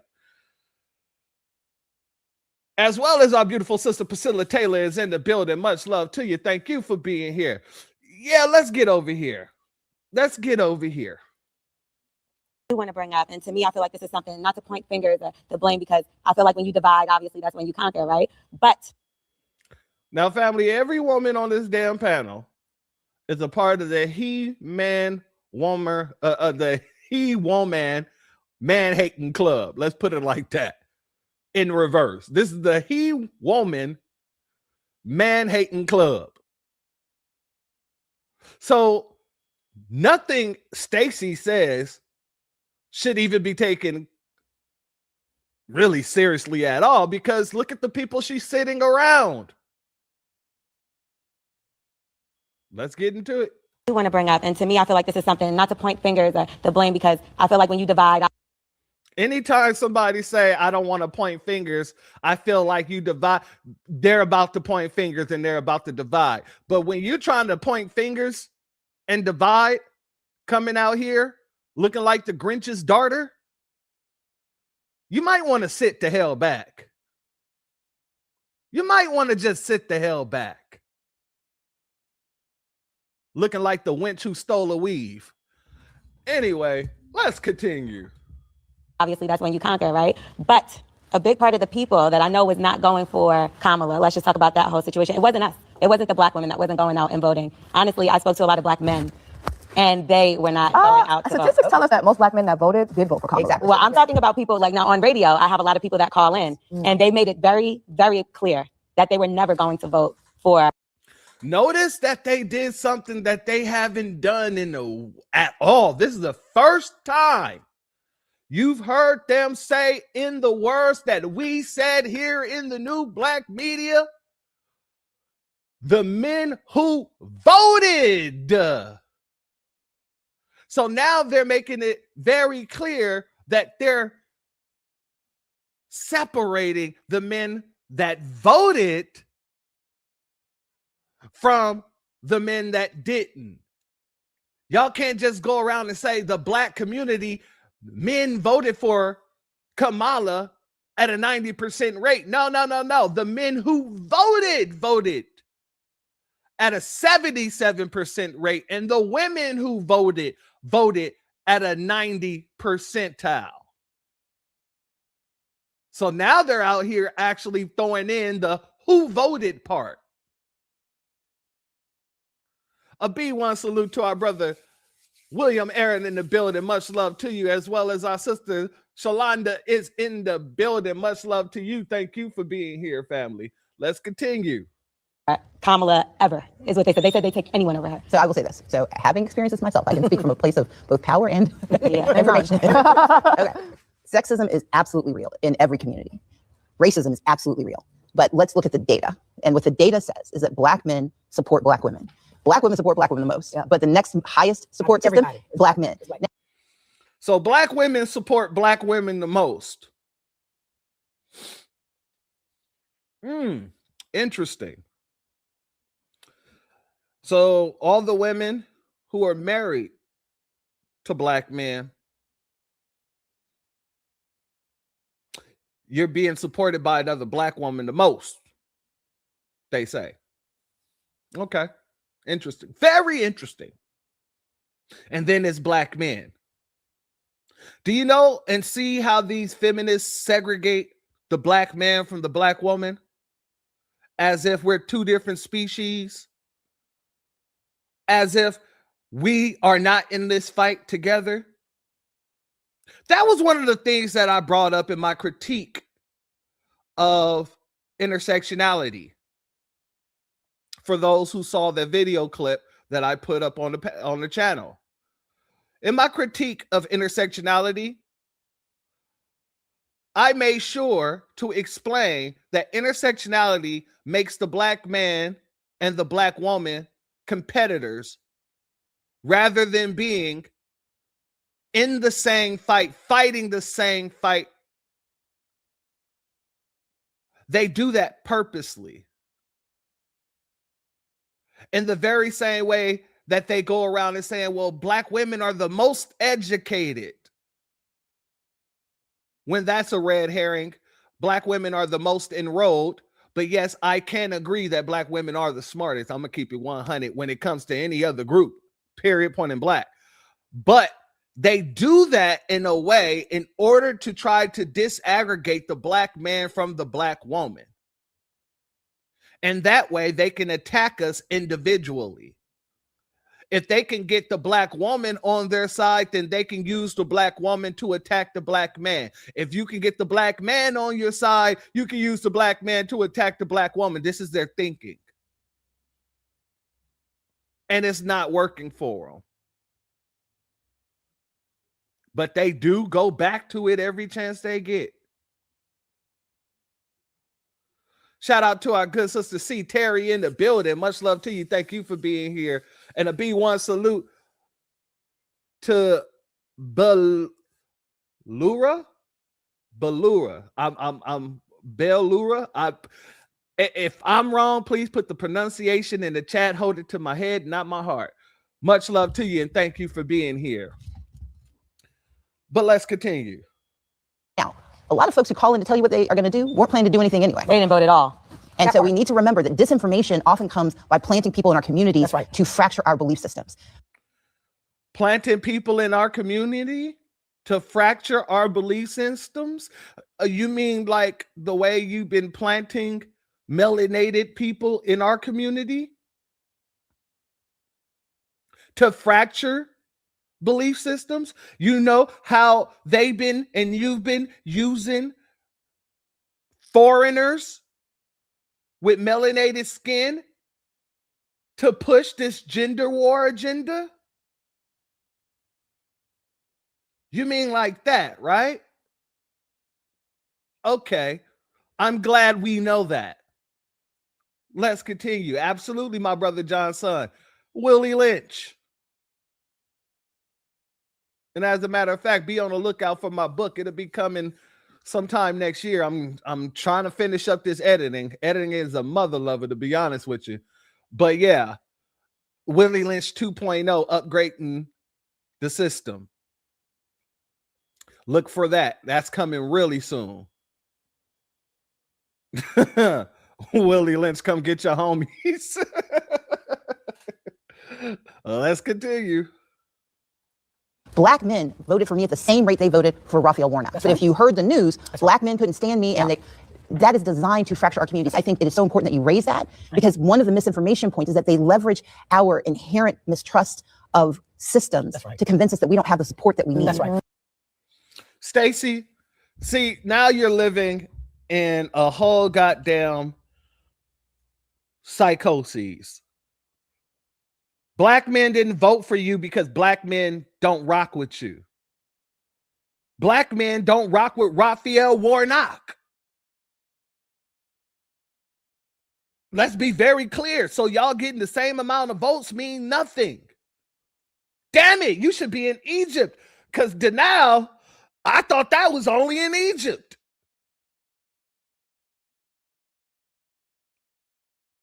As well as our beautiful sister, Priscilla Taylor, is in the building. Much love to you. Thank you for being here. Yeah, let's get over here. Let's get over here. I want to bring up, and to me, I feel like this is something not to point fingers or to blame, because I feel like when you divide, obviously that's when you conquer, right? But now, family, every woman on this damn panel is a part of the he-man woman, the he-woman man-hating club. Let's put it like that. In reverse, this is the he-woman man-hating club. So nothing Stacey says should even be taken really seriously at all, because look at the people she's sitting around. Let's get into it. I want to bring up, and to me, I feel like this is something not to point fingers or to blame, because I feel like when you divide. Anytime somebody say, I don't want to point fingers, I feel like you divide, they're about to point fingers and they're about to divide. But when you're trying to point fingers and divide, coming out here looking like the Grinch's daughter, you might want to sit the hell back. You might want to just sit the hell back. Looking like the wench who stole a weave. Anyway, let's continue. Obviously, that's when you conquer, right? But a big part of the people that I know was not going for Kamala, let's just talk about that whole situation. It wasn't us. It wasn't the black women that wasn't going out and voting. Honestly, I spoke to a lot of black men, and they were not going out to statistics vote. tell us that most black men that voted did vote for Kamala. Exactly. Well, I'm talking about people like now on radio, I have a lot of people that call in, and they made it very, very clear that they were never going to vote for. Notice that they did something that they haven't done at all. This is the first time you've heard them say in the words that we said here in the new black media, the men who voted. So now they're making it very clear that they're separating the men that voted from the men that didn't. Y'all can't just go around and say the black community, men voted for Kamala at a 90% rate. No. The men who voted at a 77% rate. And the women who voted at a 90 percentile. So now they're out here actually throwing in the who voted part. A B1 salute to our brother William Aaron in the building. Much love to you, as well as our sister Shalonda is in the building. Much love to you. Thank you for being here, family. Let's continue. Kamala ever is what they said. They said they take anyone over her. So I will say this. So having experienced this myself, I can speak from a place of both power and information. Okay. Sexism is absolutely real in every community. Racism is absolutely real. But let's look at the data. And what the data says is that black men support black women. Black women support black women the most, but the next highest support system, black men. So black women support black women the most. Interesting. So all the women who are married to black men, you're being supported by another black woman the most, they say. Okay. Interesting. Very interesting. And then it's black men. Do you know and see how these feminists segregate the black man from the black woman? As if we're two different species. As if we are not in this fight together. That was one of the things that I brought up in my critique of intersectionality. For those who saw the video clip that I put up on the channel. In my critique of intersectionality, I made sure to explain that intersectionality makes the black man and the black woman competitors rather than being in the same fight, fighting the same fight. They do that purposely. In the very same way that they go around and saying, well, black women are the most educated. When that's a red herring, black women are the most enrolled. But yes, I can agree that black women are the smartest. I'm going to keep it 100 when it comes to any other group, period, point in black. But they do that in a way in order to try to disaggregate the black man from the black woman. And that way they can attack us individually. If they can get the black woman on their side, then they can use the black woman to attack the black man. If you can get the black man on your side, you can use the black man to attack the black woman. This is their thinking. And it's not working for them. But they do go back to it every chance they get. Shout out to our good sister C. Terry in the building. Much love to you. Thank you for being here. And a B1 salute to Belura. I'm Belura. If I'm wrong, please put the pronunciation in the chat. Hold it to my head, not my heart. Much love to you and thank you for being here. But let's continue. Now, a lot of folks who call in to tell you what they are going to do weren't planning to do anything anyway. They didn't vote at all. And so we need to remember that disinformation often comes by planting people in our communities to fracture our belief systems. Planting people in our community to fracture our belief systems? You mean like the way you've been planting melanated people in our community? To fracture belief systems? You know how they've been and you've been using foreigners with melanated skin to push this gender war agenda? You mean like that, right? Okay. I'm glad we know that. Let's continue. Absolutely, my brother John's son, Willie Lynch. And as a matter of fact, be on the lookout for my book. It'll be coming sometime next year. I'm trying to finish up this editing. Editing is a mother lover, to be honest with you. But yeah, Willie Lynch 2.0, upgrading the system. Look for that. That's coming really soon. Willie Lynch, come get your homies. Let's continue. Black men voted for me at the same rate they voted for Raphael Warnock. But if you heard the news, black men couldn't stand me, and that is designed to fracture our communities. I think it is so important that you raise that, because one of the misinformation points is that they leverage our inherent mistrust of systems to convince us that we don't have the support that we need. That's right. Stacey, see, now you're living in a whole goddamn psychoses. Black men didn't vote for you because black men don't rock with you. Black men don't rock with Raphael Warnock. Let's be very clear. So y'all getting the same amount of votes mean nothing. Damn it, you should be in Egypt, because denial, I thought that was only in Egypt.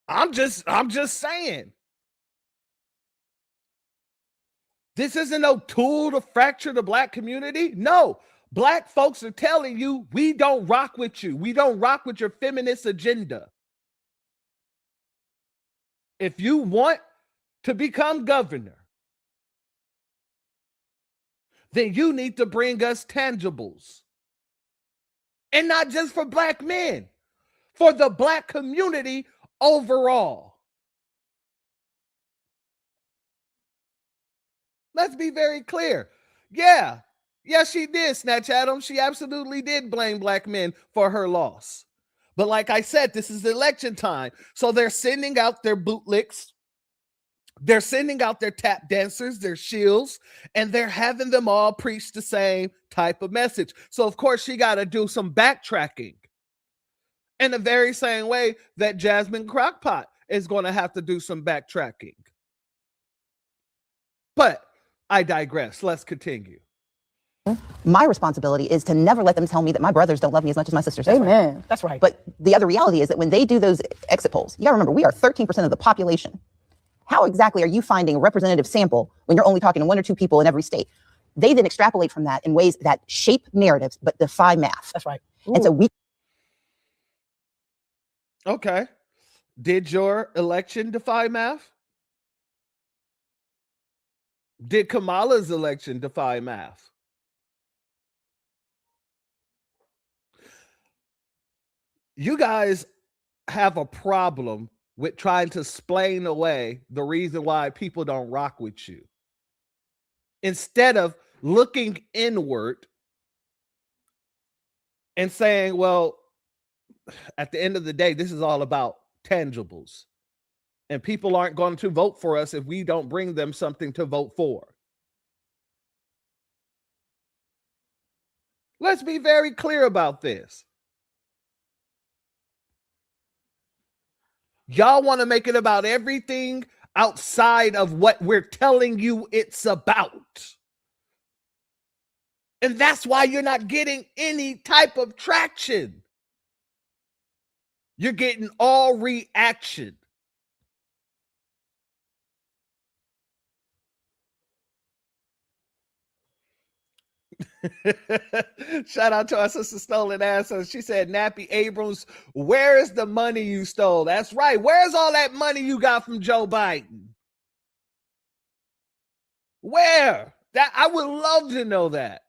I'm just saying. This isn't no tool to fracture the black community. No, black folks are telling you, we don't rock with you. We don't rock with your feminist agenda. If you want to become governor, then you need to bring us tangibles. And not just for black men, for the black community overall. Let's be very clear. Yeah, she did, Snatch Adam. She absolutely did blame black men for her loss. But like I said, this is election time. So they're sending out their bootlicks They're sending out their tap dancers, their shills, and they're having them all preach the same type of message. So, of course, she got to do some backtracking in the very same way that Jasmine Crockpot is going to have to do some backtracking. But I digress. Let's continue. My responsibility is to never let them tell me that my brothers don't love me as much as my sisters. Amen. That's right. But the other reality is that when they do those exit polls, you gotta remember, we are 13% of the population. How exactly are you finding a representative sample when you're only talking to 1 or 2 people in every state? They then extrapolate from that in ways that shape narratives but defy math. That's right. And so we. Okay. Did your election defy math? Did Kamala's election defy math? You guys have a problem with trying to explain away the reason why people don't rock with you. Instead of looking inward and saying, well, at the end of the day, this is all about tangibles. And people aren't going to vote for us if we don't bring them something to vote for. Let's be very clear about this. Y'all want to make it about everything outside of what we're telling you it's about. And that's why you're not getting any type of traction. You're getting all reaction. Shout out to our sister Stolen Answers. She said, Nappy Abrams, where is the money you stole? That's right. Where's all that money you got from Joe Biden? Where? That I would love to know that.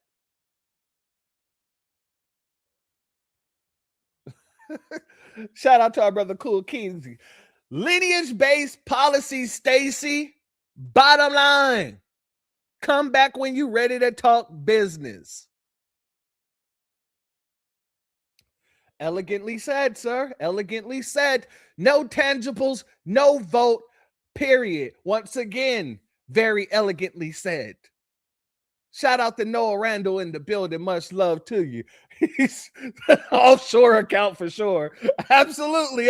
Shout out to our brother Cool Keys. Lineage-based policy, Stacy. Bottom line. Come back when you're ready to talk business. Elegantly said, sir. Elegantly said. No tangibles, no vote, period. Once again, very elegantly said. Shout out to Noah Randall in the building. Much love to you. He's offshore account for sure. Absolutely.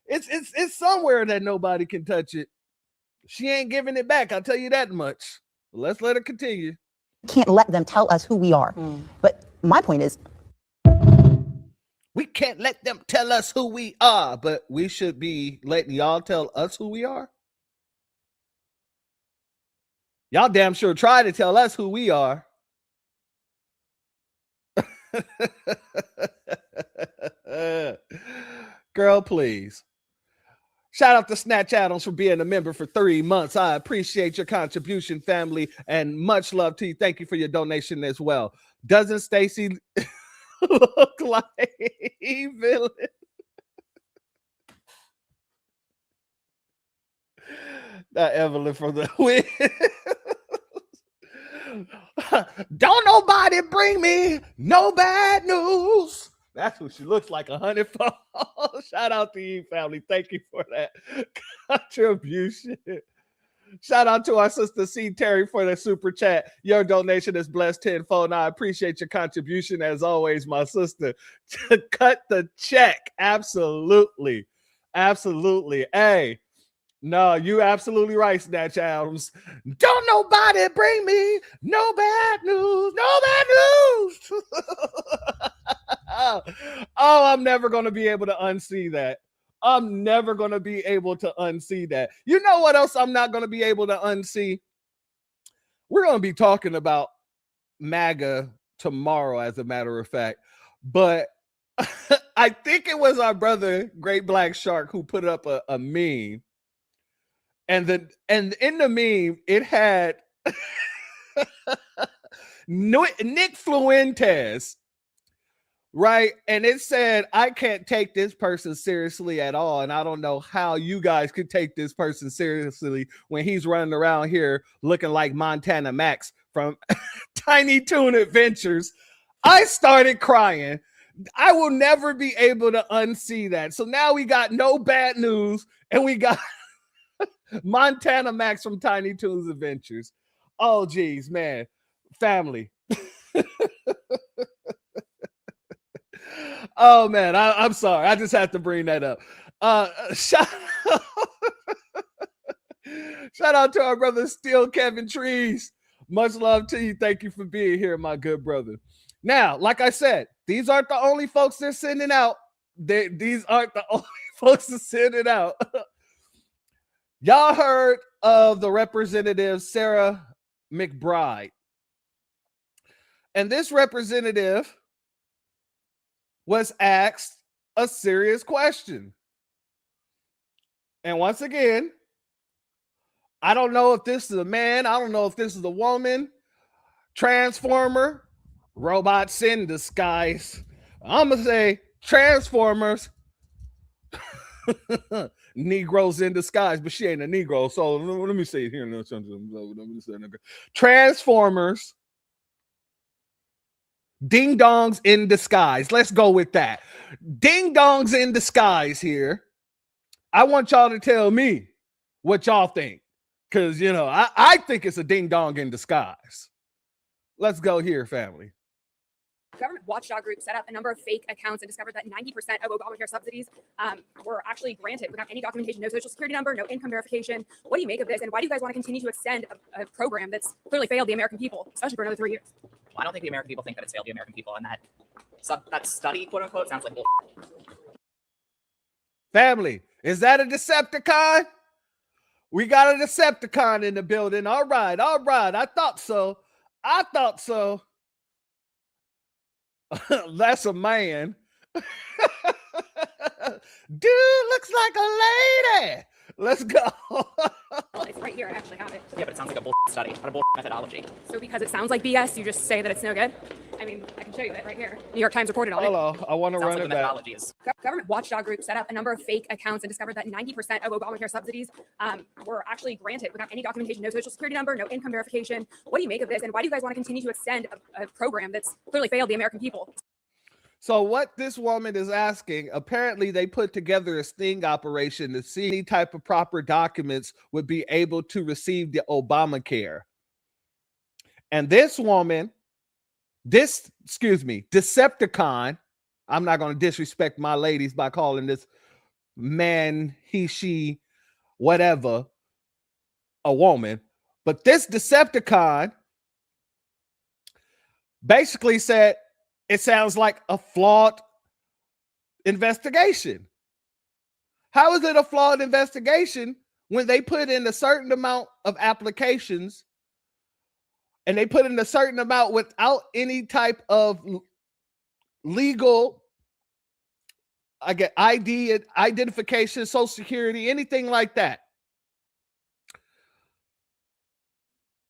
It's somewhere that nobody can touch it. She ain't giving it back. I'll tell you that much. Let's let her continue. Can't let them tell us who we are. But my point is, we can't let them tell us who we are, but we should be letting y'all tell us who we are. Y'all damn sure try to tell us who we are. Girl, please. Shout out to Snatch Adams for being a member for 3 months. I appreciate your contribution, family, and much love to you. Thank you for your donation as well. Doesn't Stacy look like a villain? That Evelyn from the win. Don't nobody bring me no bad news. That's what she looks like 100-fold. Shout out to you, family. Thank you for that contribution. Shout out to our sister C. Terry for the super chat. Your donation is blessed tenfold, and I appreciate your contribution as always, my sister. To cut the check. Absolutely. Absolutely. Hey, no, you absolutely right, Snatch Adams. Don't nobody bring me no bad news. No bad news. Oh, I'm never going to be able to unsee that. I'm never going to be able to unsee that. You know what else I'm not going to be able to unsee? We're going to be talking about MAGA tomorrow, as a matter of fact. But I think it was our brother, Great Black Shark, who put up a meme. And in the meme, it had Nick Fuentes, right? And it said, I can't take this person seriously at all. And I don't know how you guys could take this person seriously when he's running around here looking like Montana Max from Tiny Toon Adventures. I started crying. I will never be able to unsee that. So now we got no bad news, and we got Montana Max from Tiny Toons Adventures. Oh, geez, man. Family. Oh, man. I'm sorry. I just have to bring that up. Shout out to our brother, Still Kevin Trees. Much love to you. Thank you for being here, my good brother. Now, like I said, these aren't the only folks they're sending out. These aren't the only folks to send it out. Y'all heard of the representative Sarah McBride. And this representative was asked a serious question. And once again, I don't know if this is a man. I don't know if this is a woman, transformer, robots in disguise. I'm going to say transformers, Negroes in disguise, but she ain't a Negro. So let me say it here. Transformers, ding dongs in disguise. Let's go with that. Ding dongs in disguise here. I want y'all to tell me what y'all think. Because, you know, I think it's a ding dong in disguise. Let's go here, family. Government watchdog group set up a number of fake accounts and discovered that 90% of Obamacare subsidies were actually granted without any documentation, no social security number, no income verification. What do you make of this? And why do you guys want to continue to extend a program that's clearly failed the American people, especially for another 3 years? Well, I don't think the American people think that it's failed the American people, and that study, quote unquote, sounds like bull. Family, is that a Decepticon? We got a Decepticon in the building. All right. I thought so. That's a man. Dude looks like a lady. Let's go. Well, it's right here. I actually have it. Yeah, but it sounds like a bull study, not a bull methodology. So because it sounds like BS, you just say that it's no good? I mean, I can show you it right here. New York Times reported on it. Hello, I want to run it back. Government watchdog group set up a number of fake accounts and discovered that 90% of Obamacare subsidies were actually granted without any documentation, no social security number, no income verification. What do you make of this? And why do you guys want to continue to extend a program that's clearly failed the American people? So what this woman is asking, apparently they put together a sting operation to see any type of proper documents would be able to receive the Obamacare. And this woman, Decepticon, I'm not going to disrespect my ladies by calling this man, he, she, whatever, a woman, but this Decepticon basically said, it sounds like a flawed investigation. How is it a flawed investigation when they put in a certain amount of applications and they put in a certain amount without any type of legal, I get ID, identification, social security, anything like that?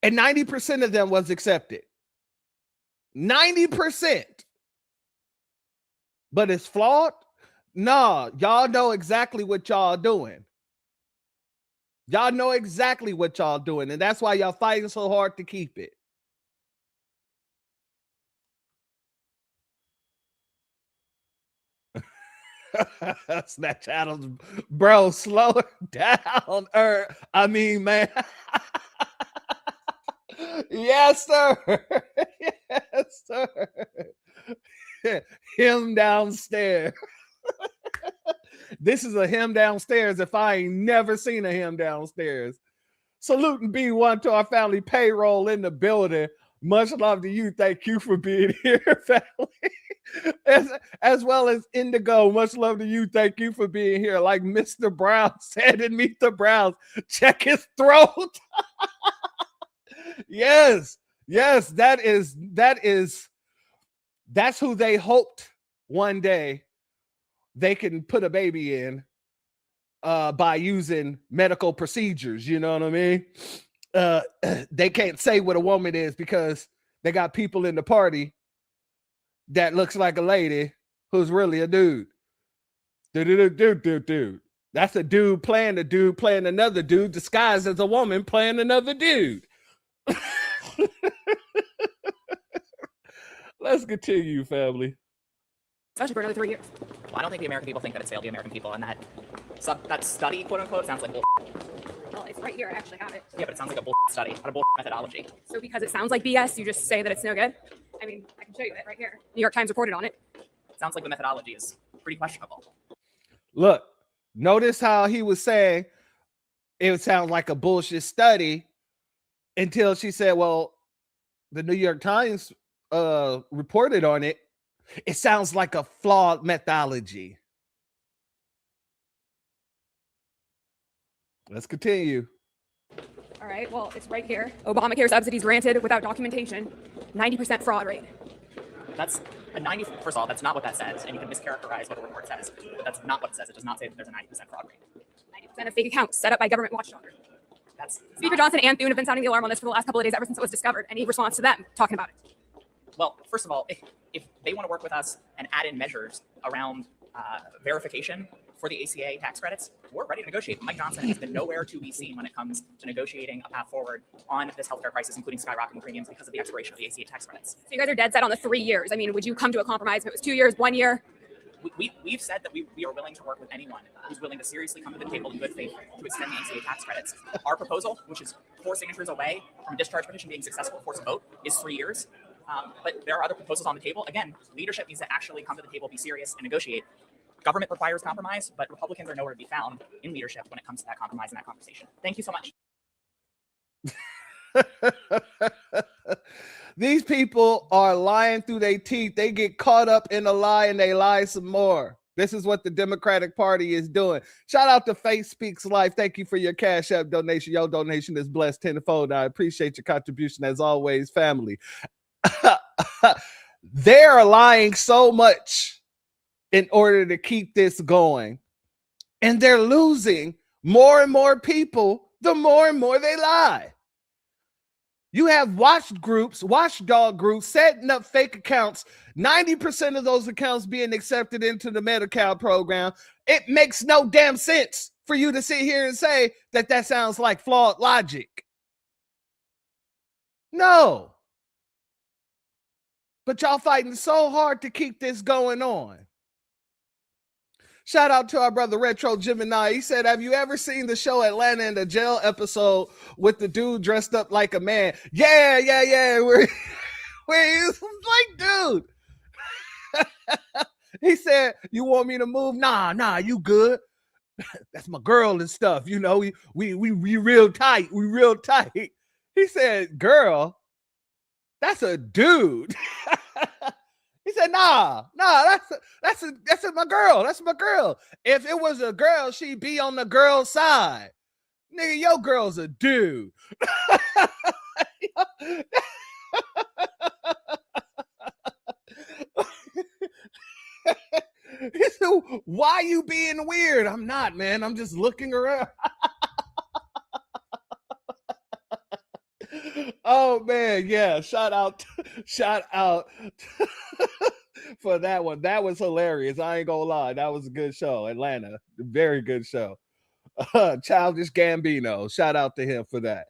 And 90% of them was accepted. 90%. But it's flawed? No, y'all know exactly what y'all doing. Y'all know exactly what y'all doing, and that's why y'all fighting so hard to keep it. Snapchat, bro, slow down. I mean, man. Yes, sir. Yes, sir. Him downstairs. This is a him downstairs if I ain't never seen a him downstairs. Saluting B1 to our family payroll in the building. Much love to you. Thank you for being here, family. As well as Indigo. Much love to you. Thank you for being here. Like Mr. Brown said in Meet the Browns, check his throat. Yes, that's who they hoped one day they can put a baby in by using medical procedures. You know what I mean? They can't say what a woman is because they got people in the party that looks like a lady who's really a dude. Dude. That's a dude playing another dude disguised as a woman playing another dude. Let's continue, family. Especially for another 3 years. Well, I don't think the American people think that it's failed the American people, and that study, quote unquote, sounds like bull. Well, Well, it's right here. I actually have it. Yeah, but it sounds like a bullshit study, not a bullshit methodology. So because it sounds like BS, you just say that it's no good? I mean, I can show you it right here. New York Times reported on it. It sounds like the methodology is pretty questionable. Look, notice how he was saying it sounds like a bullshit study until she said, well, the New York Times reported on it. It sounds like a flawed methodology. Let's continue. All right, well, it's right here. Obamacare subsidies granted without documentation, 90% fraud rate. That's a 90. First of all, that's not what that says, and you can mischaracterize what the report says. But that's not what it says. It does not say that there's a 90% fraud rate. 90% of fake accounts set up by government watchdog. Speaker Johnson and Thune have been sounding the alarm on this for the last couple of days, ever since it was discovered. Any response to them talking about it? Well, first of all, if they want to work with us and add in measures around verification for the ACA tax credits, we're ready to negotiate. Mike Johnson has been nowhere to be seen when it comes to negotiating a path forward on this healthcare crisis, including skyrocketing premiums because of the expiration of the ACA tax credits. So you guys are dead set on the 3 years. I mean, would you come to a compromise if it was 2 years, 1 year? We've said that we are willing to work with anyone who's willing to seriously come to the table in good faith to extend the ACA tax credits. Our proposal, which is 4 signatures away from a discharge petition being successful, force a vote, is 3 years. But there are other proposals on the table. Again, leadership needs to actually come to the table, be serious, and negotiate. Government requires compromise, but Republicans are nowhere to be found in leadership when it comes to that compromise and that conversation. Thank you so much. These people are lying through their teeth. They get caught up in a lie and they lie some more. This is what the Democratic Party is doing. Shout out to Faith Speaks Life. Thank you for your Cash App donation. Your donation is blessed tenfold. I appreciate your contribution as always, family. They're lying so much in order to keep this going. And they're losing more and more people the more and more they lie. You have watchdog groups setting up fake accounts, 90% of those accounts being accepted into the Medi-Cal program. It makes no damn sense for you to sit here and say that that sounds like flawed logic. No. But y'all fighting so hard to keep this going on. Shout out to our brother Retro Gemini. He said, have you ever seen the show Atlanta in the jail episode with the dude dressed up like a man? Yeah. Where he's like, dude. He said, you want me to move? Nah, you good. That's my girl and stuff. You know, we real tight. We real tight. He said, girl, that's a dude. He said, nah, that's my girl. That's my girl. If it was a girl, she'd be on the girl's side. Nigga, your girl's a dude. He said, why you being weird? I'm not, man. I'm just looking around. Oh man, yeah. Shout out for that one. That was hilarious. I ain't gonna lie. That was a good show. Atlanta, very good show. Childish Gambino. Shout out to him for that.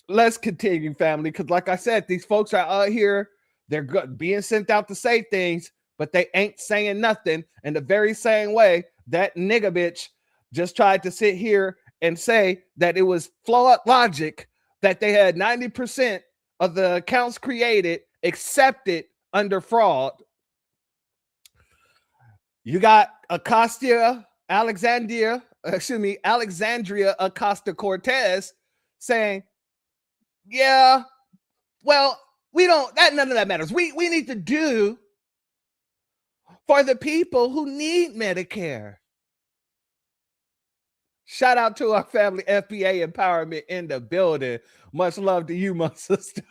Let's continue, family, because like I said, these folks are out here. They're being sent out to say things, but they ain't saying nothing. In the very same way that nigga bitch just tried to sit here and say that it was flawed logic that they had 90% of the accounts created accepted under fraud. You got Alexandria Ocasio-Cortez saying, yeah, well, none of that matters. We need to do for the people who need Medicare. Shout out to our family FBA empowerment in the building. Much love to you, my sister.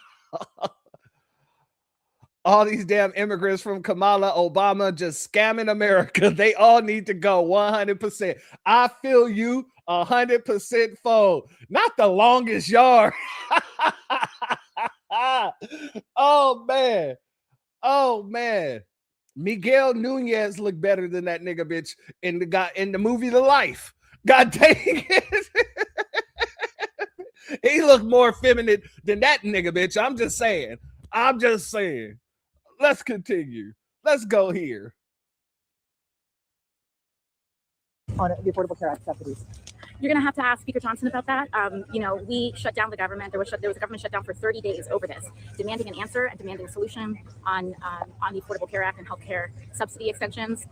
All these damn immigrants from Kamala, Obama, just scamming America. They all need to go 100%. I feel you 100% fold. Not the longest yard. Oh, man. Miguel Nunez looked better than that nigga bitch in the movie The Life. God dang it. He looked more feminine than that nigga bitch. I'm just saying. Let's continue. Let's go here. On the Affordable Care Act subsidies. You're going to have to ask Speaker Johnson about that. We shut down the government. There was a government shutdown for 30 days over this, demanding an answer and demanding a solution on the Affordable Care Act and healthcare subsidy extensions.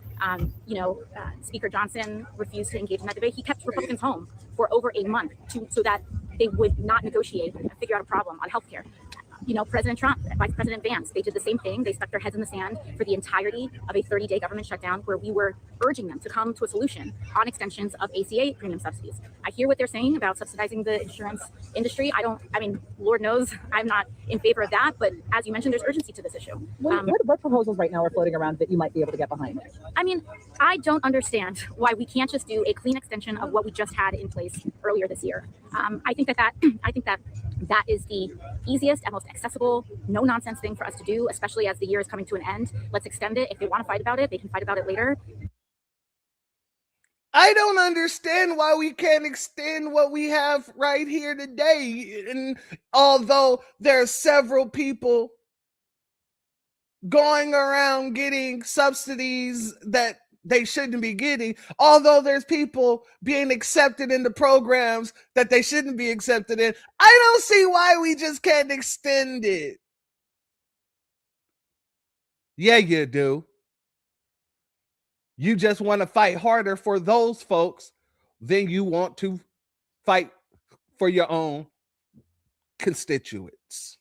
Speaker Johnson refused to engage in that debate. He kept Republicans home for over a month so that they would not negotiate and figure out a problem on healthcare. President Trump, Vice President Vance, they did the same thing. They stuck their heads in the sand for the entirety of a 30-day government shutdown where we were urging them to come to a solution on extensions of ACA premium subsidies. I hear what they're saying about subsidizing the insurance industry. Lord knows I'm not in favor of that, but as you mentioned, there's urgency to this issue. What proposals right now are floating around that you might be able to get behind? I don't understand why we can't just do a clean extension of what we just had in place earlier this year. I think that is the easiest and most accessible, no-nonsense thing for us to do, especially as the year is coming to an end. Let's extend it. If they want to fight about it, they can fight about it later. I don't understand why we can't extend what we have right here today. And although there are several people going around getting subsidies that they shouldn't be getting, although there's people being accepted into programs that they shouldn't be accepted in, I don't see why we just can't extend it. Yeah, you do. You just want to fight harder for those folks than you want to fight for your own constituents.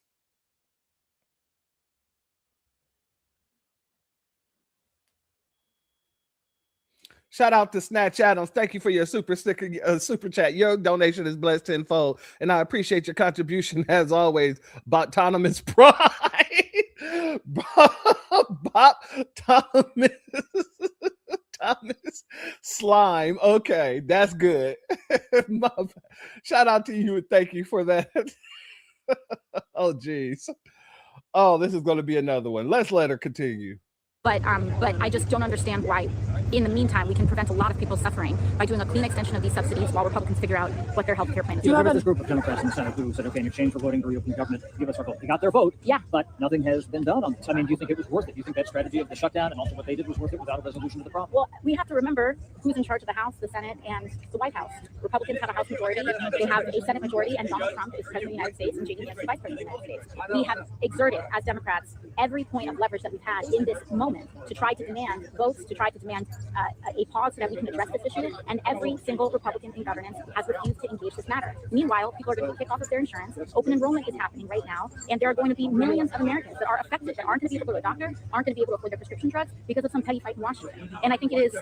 Shout out to Snatch Adams. Thank you for your super chat. Your donation is blessed tenfold, and I appreciate your contribution as always. Autonomous pride, Bob Thomas Slime. Okay, that's good. Shout out to you and thank you for that. Oh, geez. Oh, this is going to be another one. Let's let her continue. But I just don't understand why, in the meantime, we can prevent a lot of people suffering by doing a clean extension of these subsidies while Republicans figure out what their health care plan is. There was this group of Democrats in the Senate who said, okay, in exchange for voting to reopen the government, give us our vote. They got their vote, yeah, but nothing has been done on this. Do you think it was worth it? Do you think that strategy of the shutdown and also what they did was worth it without a resolution to the problem? Well, we have to remember who's in charge of the House, the Senate, and the White House. Republicans have a House majority. They have a Senate majority, and Donald Trump is President of the United States, and JD Vance is Vice President of the United States. We have exerted, as Democrats, every point of leverage that we've had in this moment to try to demand votes, to try to demand a pause so that we can address this issue, and every single Republican in governance has refused to engage this matter. Meanwhile, people are going to be kicked off of their insurance. Open enrollment is happening right now, and there are going to be millions of Americans that are affected, that aren't going to be able to go to a doctor, aren't going to be able to afford their prescription drugs because of some petty fight in Washington. And I think it is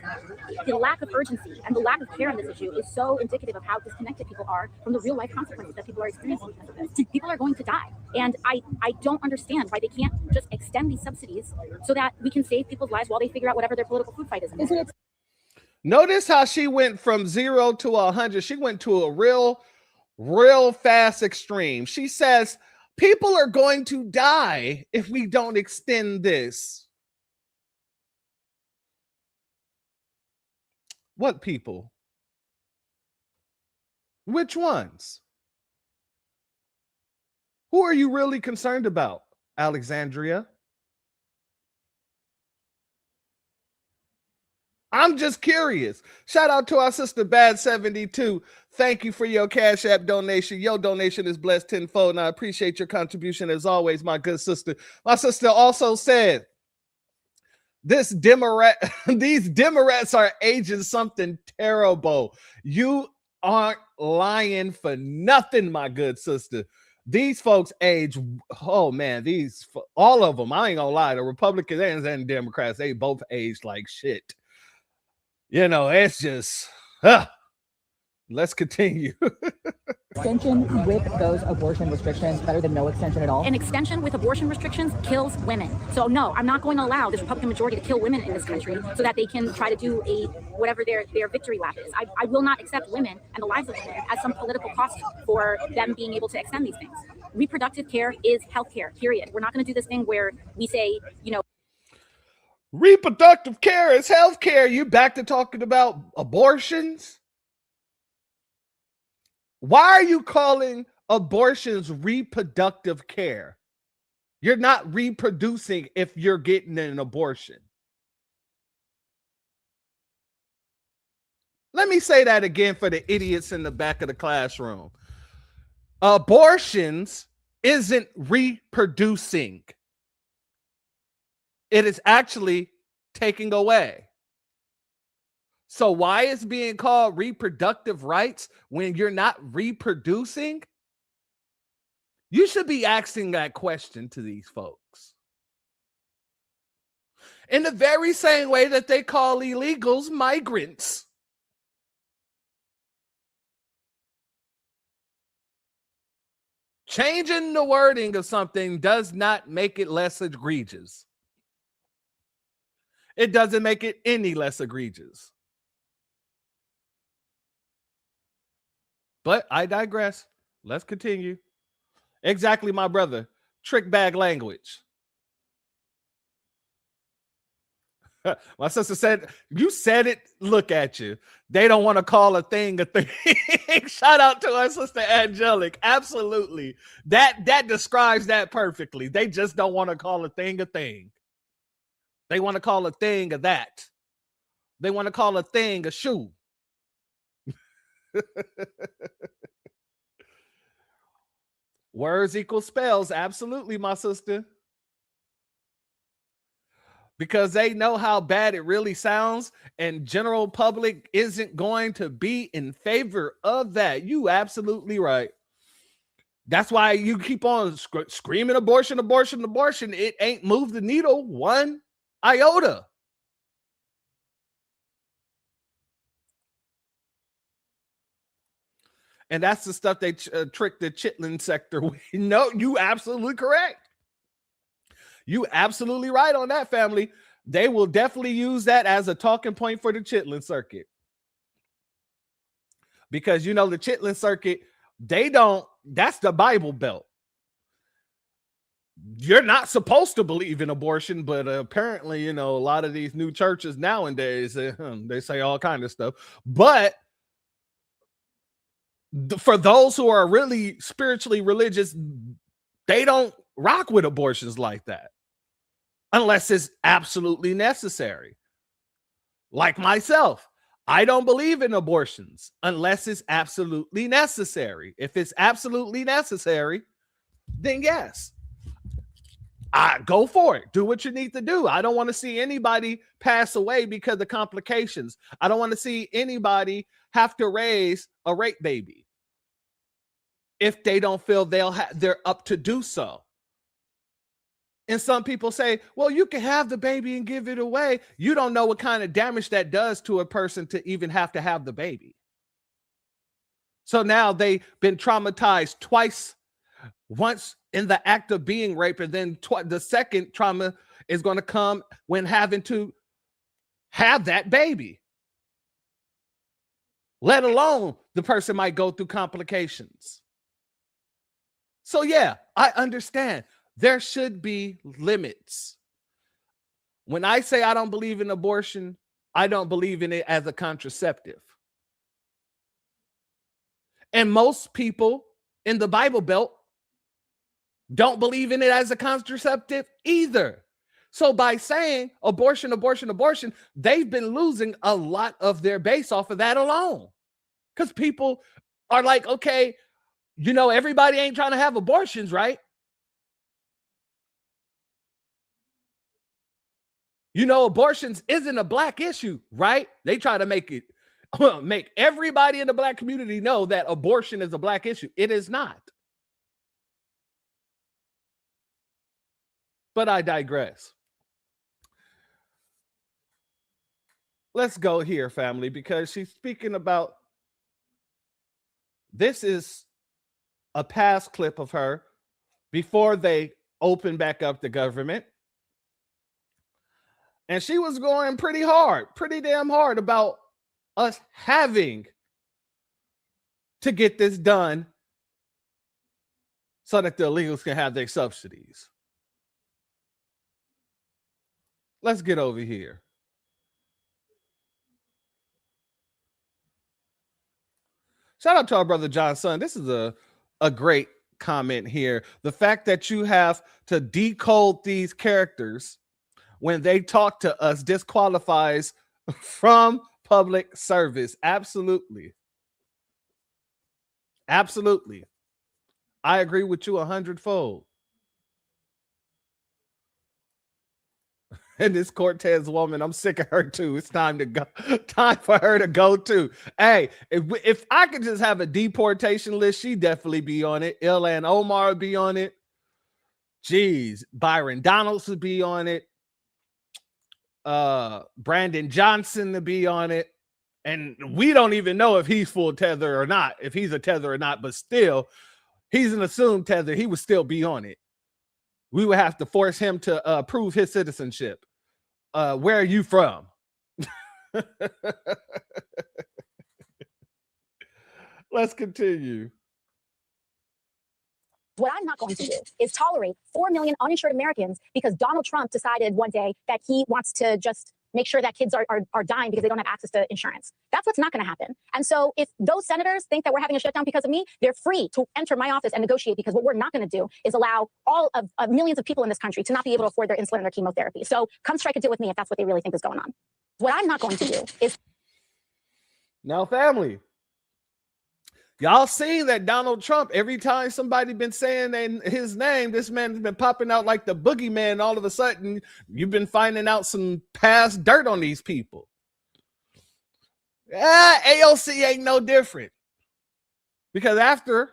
the lack of urgency and the lack of care on this issue is so indicative of how disconnected people are from the real life consequences that people are experiencing because of this. People are going to die, and I don't understand why they can't just extend these subsidies so that we can save people's lives while they figure out whatever their political food fight is. Notice how she went from 0 to 100. She went to a real fast extreme. She says people are going to die if we don't extend this. What people? Which ones? Who are you really concerned about, Alexandria? I'm just curious. Shout out to our sister Bad72. Thank you for your Cash App donation. Your donation is blessed tenfold, and I appreciate your contribution as always, my good sister. My sister also said, these Democrats are aging something terrible. You aren't lying for nothing, my good sister. These folks age, oh man, all of them, I ain't gonna lie, the Republicans and Democrats, they both aged like shit. You know, it's just, let's continue. Extension with those abortion restrictions better than no extension at all? An extension with abortion restrictions kills women. So no, I'm not going to allow this Republican majority to kill women in this country so that they can try to do whatever their victory lap is. I will not accept women and the lives of women as some political cost for them being able to extend these things. Reproductive care is health care, period. We're not going to do this thing where we say, reproductive care is health care. You back to talking about abortions? Why are you calling abortions reproductive care? You're not reproducing if you're getting an abortion. Let me say that again for the idiots in the back of the classroom. Abortions isn't reproducing. It is actually taking away. So why is being called reproductive rights when you're not reproducing? You should be asking that question to these folks. In the very same way that they call illegals migrants. Changing the wording of something does not make it less egregious. It doesn't make it any less egregious. But I digress. Let's continue. Exactly, my brother. Trick bag language. My sister said, you said it, look at you. They don't want to call a thing a thing. Shout out to our sister Angelic. Absolutely. That describes that perfectly. They just don't want to call a thing a thing. They want to call a thing a that. They want to call a thing a shoe. Words equal spells. Absolutely, my sister. Because they know how bad it really sounds, and general public isn't going to be in favor of that. You absolutely right. That's why you keep on screaming abortion, abortion, abortion. It ain't moved the needle one iota. And that's the stuff they trick the chitlin sector with. No, you absolutely correct. You absolutely right on that, family. They will definitely use that as a talking point for the chitlin circuit. Because, you know, the chitlin circuit, that's the Bible Belt. You're not supposed to believe in abortion, but apparently, you know, a lot of these new churches nowadays, they say all kind of stuff. But for those who are really spiritually religious, they don't rock with abortions like that unless it's absolutely necessary. Like myself, I don't believe in abortions unless it's absolutely necessary. If it's absolutely necessary, then yes, go for it. Do what you need to do. I don't want to see anybody pass away because of complications. I don't want to see anybody have to raise a rape baby if they don't feel they're up to do so. And some people say, well, you can have the baby and give it away. You don't know what kind of damage that does to a person to even have to have the baby. So now they've been traumatized twice, once in the act of being raped, and then the second trauma is going to come when having to have that baby. Let alone the person might go through complications. So yeah, I understand. There should be limits. When I say I don't believe in abortion, I don't believe in it as a contraceptive. And most people in the Bible Belt don't believe in it as a contraceptive either. So by saying abortion, abortion, abortion, they've been losing a lot of their base off of that alone. Because people are like, okay, you know, everybody ain't trying to have abortions, right? You know, abortions isn't a black issue, right? They try to make everybody in the black community know that abortion is a black issue. It is not. But I digress. Let's go here, family, because she's speaking about, this is a past clip of her before they opened back up the government. And she was going pretty damn hard about us having to get this done so that the illegals can have their subsidies. Let's get over here. Shout out to our brother John Son. This is a great comment here. The fact that you have to decode these characters when they talk to us disqualifies from public service. Absolutely. Absolutely. I agree with you 100-fold. And this Cortez woman, I'm sick of her too. It's time to go. Time for her to go too. Hey, if I could just have a deportation list, she'd definitely be on it. Ilhan Omar would be on it. Jeez, Byron Donalds would be on it. Brandon Johnson to be on it. And we don't even know if he's full tether or not, if he's a tether or not, but still, he's an assumed tether. He would still be on it. We would have to force him to prove his citizenship. Where are you from? Let's continue. What I'm not going to do is tolerate 4 million uninsured Americans because Donald Trump decided one day that he wants to just make sure that kids are dying because they don't have access to insurance. That's what's not going to happen. And so if those senators think that we're having a shutdown because of me, they're free to enter my office and negotiate, because what we're not going to do is allow all of millions of people in this country to not be able to afford their insulin and their chemotherapy. So come strike a deal with me if that's what they really think is going on. What I'm not going to do is... Now, family, y'all see that Donald Trump, every time somebody been saying his name, this man's been popping out like the boogeyman. All of a sudden, you've been finding out some past dirt on these people. AOC ain't no different. Because after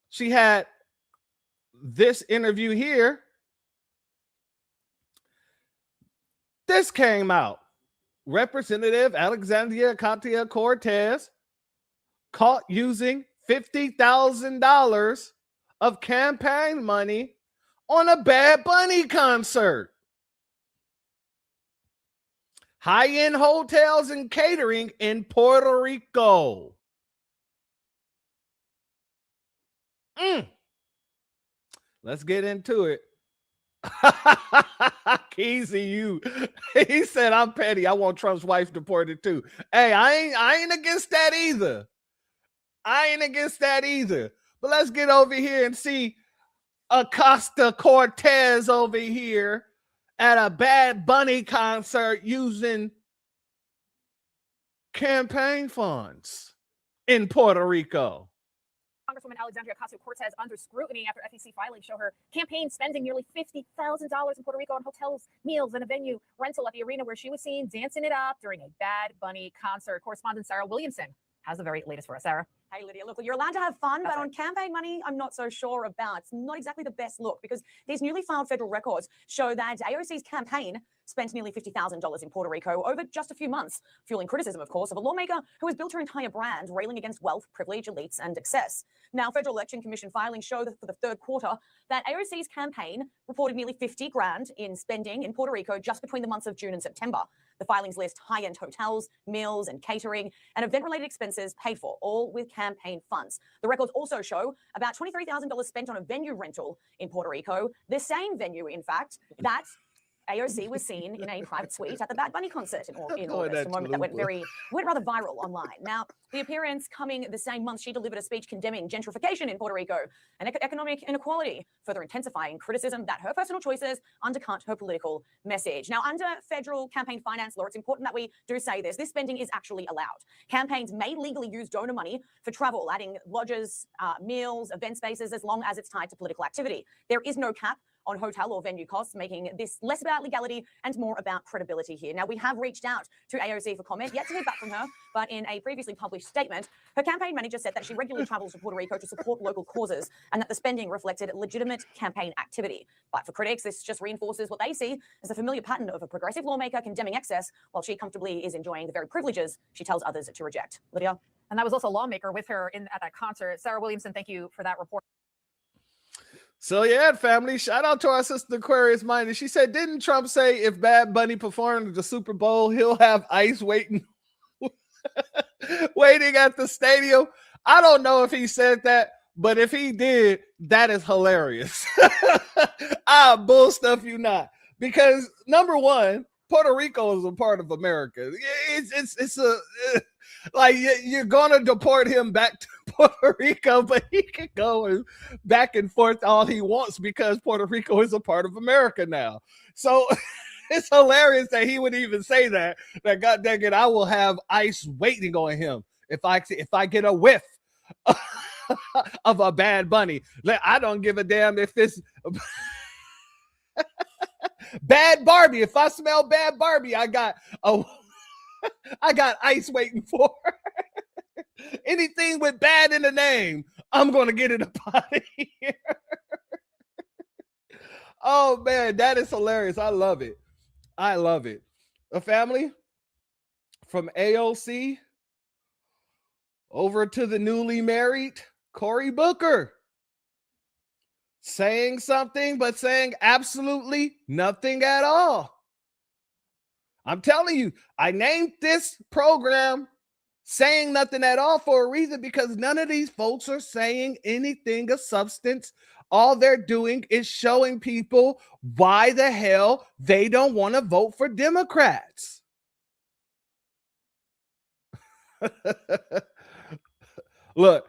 she had this interview here, this came out. Representative Alexandria Ocasio-Cortez caught using $50,000 of campaign money on a Bad Bunny concert. High-end hotels and catering in Puerto Rico. Let's get into it. Keezy, you. He said, I'm petty. I want Trump's wife deported too. Hey, I ain't against that either. But let's get over here and see Acosta Cortez over here at a Bad Bunny concert using campaign funds in Puerto Rico. Congresswoman Alexandria Ocasio-Cortez under scrutiny after FEC filings show her campaign spending nearly $50,000 in Puerto Rico on hotels, meals, and a venue rental at the arena where she was seen dancing it up during a Bad Bunny concert. Correspondent Sarah Williamson has the very latest for us. Sarah. Hey, Lydia, look, you're allowed to have fun, but on campaign money, I'm not so sure about. It's not exactly the best look, because these newly filed federal records show that AOC's campaign spent nearly $50,000 in Puerto Rico over just a few months, fueling criticism, of course, of a lawmaker who has built her entire brand railing against wealth, privilege, elites, and excess. Now, Federal Election Commission filings show that for the third quarter, that AOC's campaign reported nearly $50,000 in spending in Puerto Rico just between the months of June and September. The filings list high-end hotels, meals, and catering, and event-related expenses paid for, all with campaign funds. The records also show about $23,000 spent on a venue rental in Puerto Rico, the same venue, in fact, that AOC was seen in a private suite at the Bad Bunny concert in August, a moment that went rather viral online. Now, the appearance coming the same month, she delivered a speech condemning gentrification in Puerto Rico and economic inequality, further intensifying criticism that her personal choices undercut her political message. Now, under federal campaign finance law, it's important that we do say this. This spending is actually allowed. Campaigns may legally use donor money for travel, adding lodges, meals, event spaces, as long as it's tied to political activity. There is no cap on hotel or venue costs, making this less about legality and more about credibility here. Now, we have reached out to AOC for comment, yet to hear back from her, but in a previously published statement, her campaign manager said that she regularly travels to Puerto Rico to support local causes and that the spending reflected legitimate campaign activity. But for critics, this just reinforces what they see as a familiar pattern of a progressive lawmaker condemning excess while she comfortably is enjoying the very privileges she tells others to reject. Lydia? And that was also a lawmaker with her at that concert. Sarah Williamson, thank you for that report. So yeah, family, shout out to our sister Aquarius Minded. She said, didn't Trump say if Bad Bunny performed at the Super Bowl, he'll have ICE waiting at the stadium? I don't know if he said that, but if he did, that is hilarious. I bull stuff you not. Because number one, Puerto Rico is a part of America. It's a like you're gonna deport him back to Puerto Rico, but he can go back and forth all he wants because Puerto Rico is a part of America now. So It's hilarious that he would even say that. That God dang it, I will have ICE waiting on him if I get a whiff of a Bad Bunny. I don't give a damn if it's Bad Barbie. If I smell Bad Barbie, I got ICE waiting for her. Anything with bad in the name, I'm gonna get it up out of here. Oh man, that is hilarious. I love it. I love it. A family from AOC over to the newly married Cory Booker, saying something but saying absolutely nothing at all. I'm telling you, I named this program Saying Nothing at All for a reason, because none of these folks are saying anything of substance. All they're doing is showing people why the hell they don't want to vote for Democrats. Look,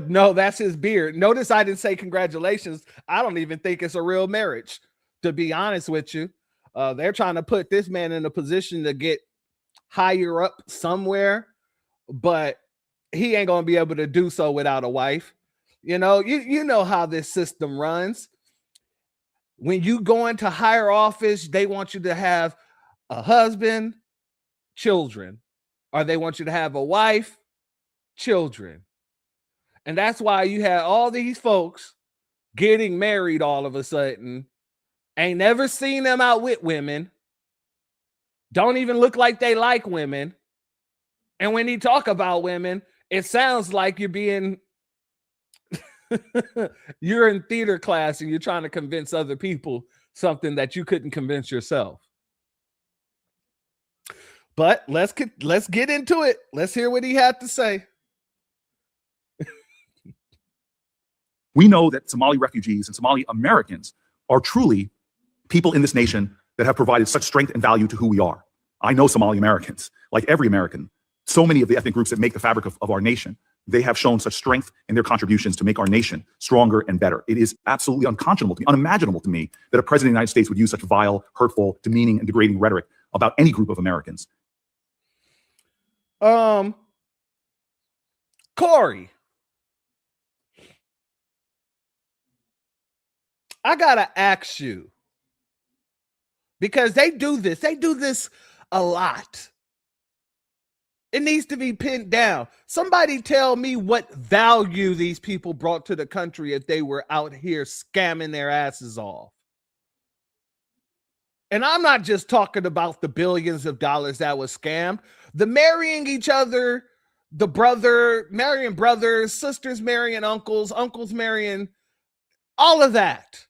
no, that's his beard. Notice I didn't say congratulations. I don't even think it's a real marriage, to be honest with you. They're trying to put this man in a position to get higher up somewhere, but he ain't going to be able to do so without a wife. You know how this system runs. When you go into higher office, they want you to have a husband, children, or they want you to have a wife, children. And that's why you had all these folks getting married all of a sudden, ain't never seen them out with women, don't even look like they like women. And when you talk about women, it sounds like you're being you're in theater class and you're trying to convince other people something that you couldn't convince yourself. But let's get into it. Let's hear what he had to say. We know that Somali refugees and Somali Americans are truly people in this nation that have provided such strength and value to who we are. I know Somali Americans, like every American, so many of the ethnic groups that make the fabric of our nation, they have shown such strength in their contributions to make our nation stronger and better. It is absolutely unconscionable to me, unimaginable to me, that a president of the United States would use such vile, hurtful, demeaning, and degrading rhetoric about any group of Americans. Cory, I gotta ask you, because they do this a lot. It needs to be pinned down. Somebody tell me what value these people brought to the country if they were out here scamming their asses off. And I'm not just talking about the billions of dollars that was scammed. The marrying each other, marrying brothers, sisters marrying uncles, uncles marrying, all of that.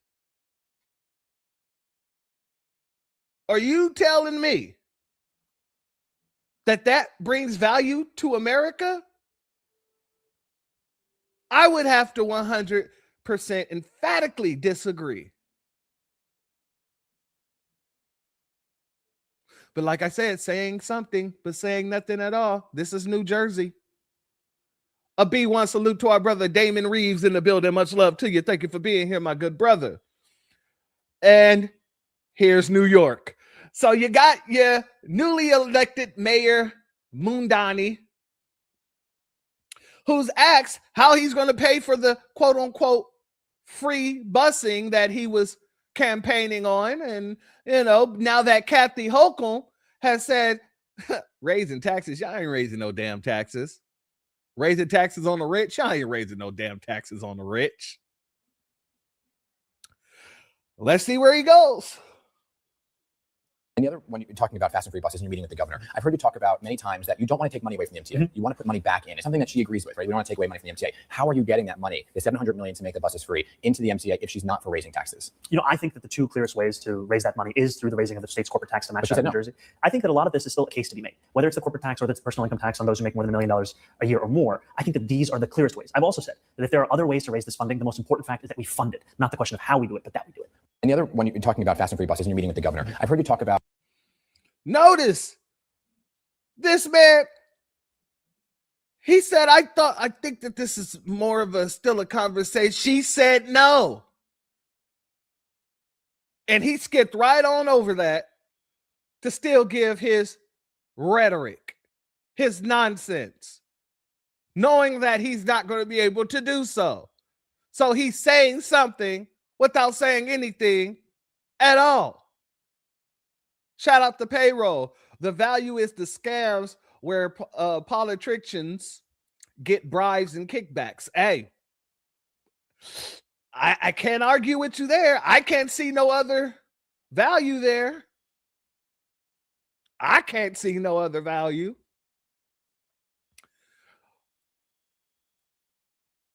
Are you telling me that brings value to America? I would have to 100% emphatically disagree. But like I said, saying something, but saying nothing at all. This is New Jersey. A B1 salute to our brother Damon Reeves in the building. Much love to you. Thank you for being here, my good brother. And here's New York. So you got your newly elected mayor, Mundani, who's asked how he's going to pay for the quote unquote free busing that he was campaigning on. And, now that Kathy Hochul has said, raising taxes, y'all ain't raising no damn taxes. Raising taxes on the rich, y'all ain't raising no damn taxes on the rich. Let's see where he goes. And the other, when you're talking about fast and free buses and you're meeting with the governor, I've heard you talk about many times that you don't want to take money away from the MTA. You want to put money back in. It's something that she agrees with, right? We don't want to take away money from the MTA. How are you getting that money, the $700 million to make the buses free, into the MTA if she's not for raising taxes? I think that the two clearest ways to raise that money is through the raising of the state's corporate tax to match that in New Jersey. I think that a lot of this is still a case to be made, whether it's the corporate tax or that's personal income tax on those who make more than $1 million a year or more. I think that these are the clearest ways. I've also said that if there are other ways to raise this funding, the most important fact is that we fund it, not the question of how we do it, but that we do it. And the other, when you're talking about fast and free buses and you're meeting with the governor, I've heard you talk about. Notice this man, he said, I think that this is more of still a conversation. She said no. And he skipped right on over that to still give his rhetoric, his nonsense, knowing that he's not going to be able to do so. So he's saying something without saying anything at all. Shout out to payroll. The value is the scams where politicians get bribes and kickbacks. Hey, I can't argue with you there. I can't see no other value there. I can't see no other value.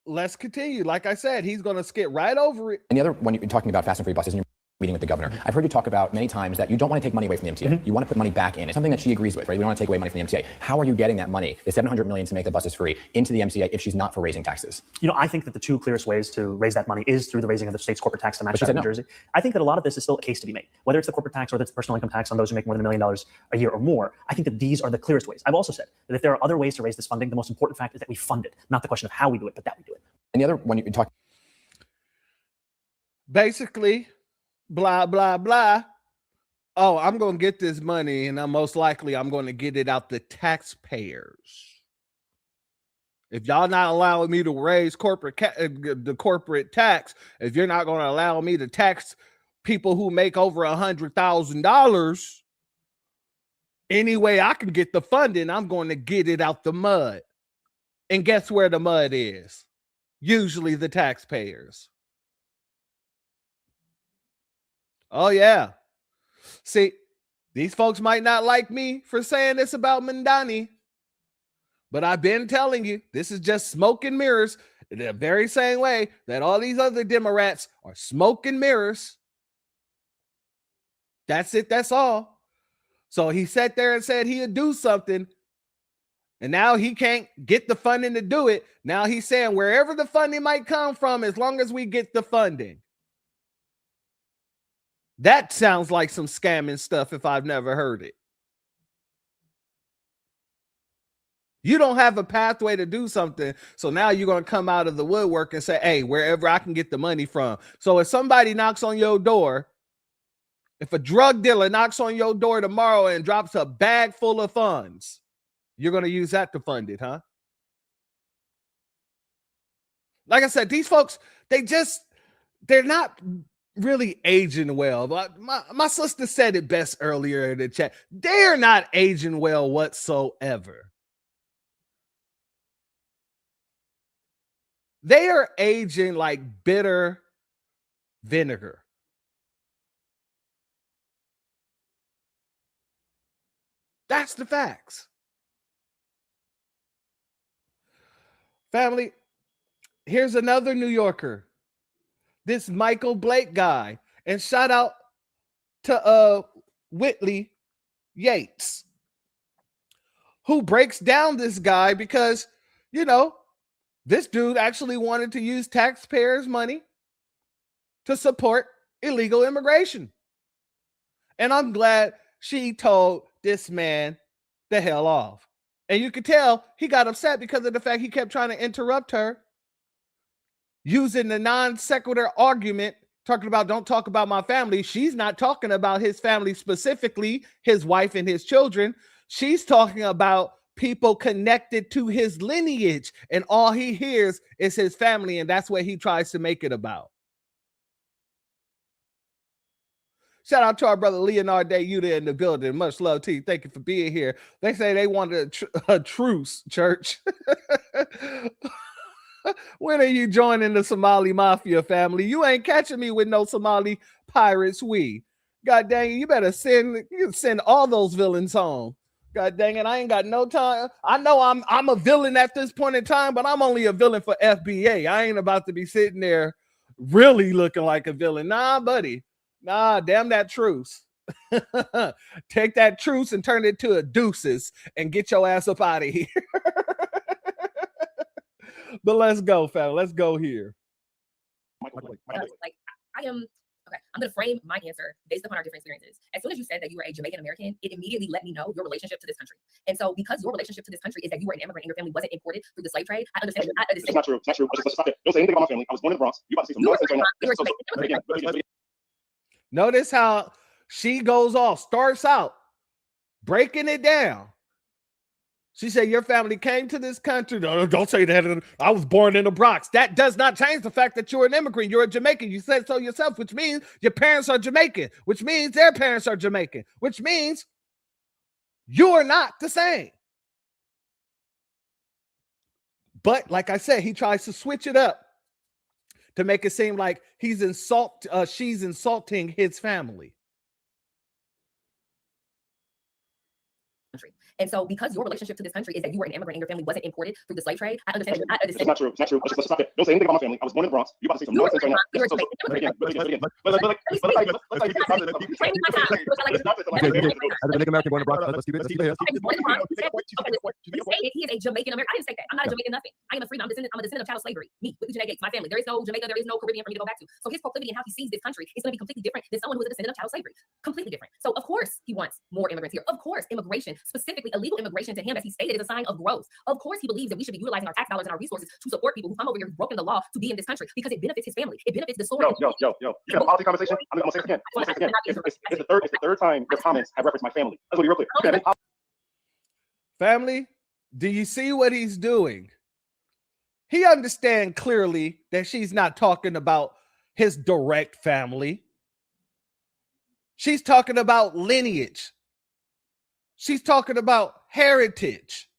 Let's continue. Like I said, he's going to skip right over it. And the other, when you're talking about fast and free buses and you're meeting with the governor, I've heard you talk about many times that you don't want to take money away from the MTA. You want to put money back in. It's something that she agrees with, right? We don't want to take away money from the MTA. How are you getting that money, the $700 million to make the buses free, into the MTA if she's not for raising taxes? You know, I think that the two clearest ways to raise that money is through the raising of the state's corporate tax to match that in New Jersey. I think that a lot of this is still a case to be made, whether it's the corporate tax or it's personal income tax on those who make more than $1 million a year or more. I think that these are the clearest ways. I've also said that if there are other ways to raise this funding, the most important fact is that we fund it, not the question of how we do it, but that we do it. And the other, when you talk, basically, blah, blah, blah. Oh, I'm going to get this money, and most likely I'm going to get it out the taxpayers. If y'all not allowing me to raise the corporate tax, if you're not going to allow me to tax people who make over $100,000, any way I can get the funding, I'm going to get it out the mud. And guess where the mud is? Usually the taxpayers. Oh, yeah. See, these folks might not like me for saying this about Mandani, but I've been telling you, this is just smoke and mirrors in the very same way that all these other Democrats are smoke and mirrors. That's it. That's all. So he sat there and said he'd do something, and now he can't get the funding to do it. Now he's saying wherever the funding might come from, as long as we get the funding. That sounds like some scamming stuff if I've never heard it. You don't have a pathway to do something, so now you're going to come out of the woodwork and say, hey, wherever I can get the money from. So if somebody knocks on your door, if a drug dealer knocks on your door tomorrow and drops a bag full of funds, you're going to use that to fund it, huh? Like I said, these folks, they're not really aging well. But my sister said it best earlier in the chat. They're not aging well whatsoever. They are aging like bitter vinegar. That's the facts. Family, here's another New Yorker. This Michael Blake guy. And shout out to Whitley Yates, who breaks down this guy because, you know, this dude actually wanted to use taxpayers' money to support illegal immigration. And I'm glad she told this man the hell off. And you could tell he got upset because of the fact he kept trying to interrupt her, using the non sequitur argument, talking about don't talk about my family. She's not talking about his family specifically, his wife and his children. She's talking about people connected to his lineage, and all he hears is his family, and that's what he tries to make it about. Shout out to our brother Leonard Day Yuta in the building. Much love to you. Thank you for being here. They say they wanted a truce, church. When are you joining the Somali Mafia family? You ain't catching me with no Somali pirates. God dang it, you better send all those villains home. God dang it, I ain't got no time. I know I'm a villain at this point in time, but I'm only a villain for FBA. I ain't about to be sitting there really looking like a villain. Nah, buddy. Nah, damn that truce. Take that truce and turn it to a deuces and get your ass up out of here. But let's go, fella. Let's go here. Like, I'm going to frame my answer based upon our different experiences. As soon as you said that you were a Jamaican American, it immediately let me know your relationship to this country. And so because your relationship to this country is that you were an immigrant and your family wasn't imported through the slave trade, I understand. It's not true. It's not true. Let's stop it. Don't say anything about my family. I was born in the Bronx. You about to see some nonsense right now. Notice how she goes off, starts out breaking it down. She said, your family came to this country. No, don't say that. I was born in the Bronx. That does not change the fact that you're an immigrant. You're a Jamaican. You said so yourself, which means your parents are Jamaican, which means their parents are Jamaican, which means you are not the same. But like I said, he tries to switch it up to make it seem like she's insulting his family. And so because your relationship to this country is that you were an immigrant and your family wasn't imported through the slave trade, I understand. It's not true. It's not true. Let's stop it. Don't say anything about my family. I was born in the Bronx. You're about to say some nonsense right now. He is a Jamaican American. I didn't say that. I'm not a Jamaican nothing. I am a freedom. I'm a descendant of chattel slavery. Me, with Eugene Gates, my family. There is no Jamaica. There is no Caribbean for me to go back to. So his proclivity and how he sees this country is going to be completely different than someone who is a descendant of chattel slavery. Completely different. So of course he wants more immigrants here. Of course, immigration, specifically illegal immigration to him, as he stated, is a sign of growth. Of course, he believes that we should be utilizing our tax dollars and our resources to support people who come over here who've broken the law to be in this country because it benefits his family. It benefits the soil. Yo. You have a policy conversation? I'm gonna say it again. It's the third time your comments have referenced my family. That's gonna be real clear. Family, do you see what he's doing? He understands clearly that she's not talking about his direct family. She's talking about lineage. She's talking about heritage.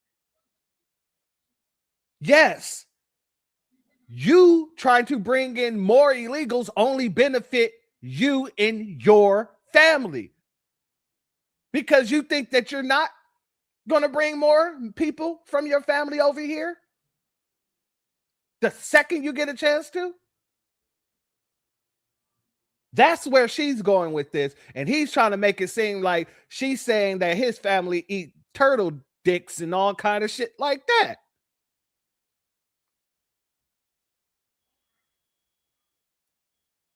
Yes, you trying to bring in more illegals only benefit you and your family because you think that you're not going to bring more people from your family over here the second you get a chance to. That's where she's going with this. And he's trying to make it seem like she's saying that his family eat turtle dicks and all kind of shit like that.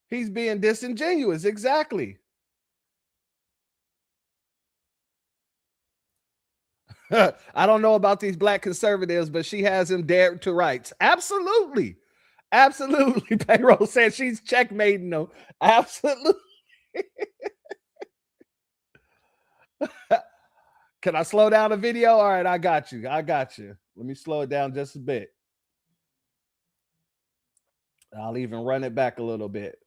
He's being disingenuous. Exactly. I don't know about these black conservatives, but she has him dead to rights. Absolutely. Absolutely. Payroll said she's checkmating them. Absolutely. Can I slow down the video? All right, I got you. Let me slow it down just a bit. I'll even run it back a little bit.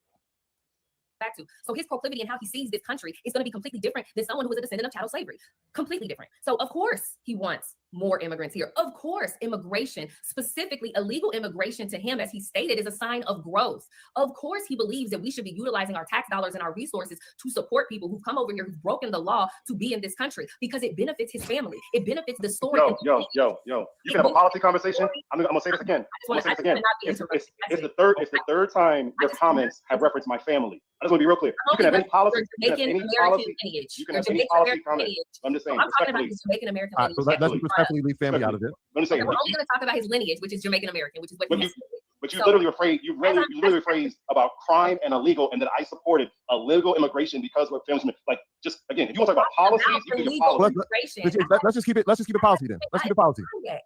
Back to. So his proclivity and how he sees this country is going to be completely different than someone who is a descendant of chattel slavery. Completely different. So of course he wants more immigrants here. Of course, immigration, specifically illegal immigration to him, as he stated, is a sign of growth. Of course, he believes that we should be utilizing our tax dollars and our resources to support people who've come over here, who've broken the law to be in this country because it benefits his family. It benefits the story. Yo. You can have a policy conversation. I'm gonna say this again. It's the third time your comments have referenced my family. I just want to be real clear. You can have any policy. You can have any policy. You can have any policy comment. I'm just saying. I'm talking about his Jamaican American lineage. So let's respectfully leave family out of it. We're only going to talk about his lineage, which is Jamaican American, which is what he But you literally rephrased about crime and illegal, and that I supported illegal immigration because we're family. Like, just again, if you want to talk about policies, you can do policy. Let's just keep it policy then. Let's keep it policy.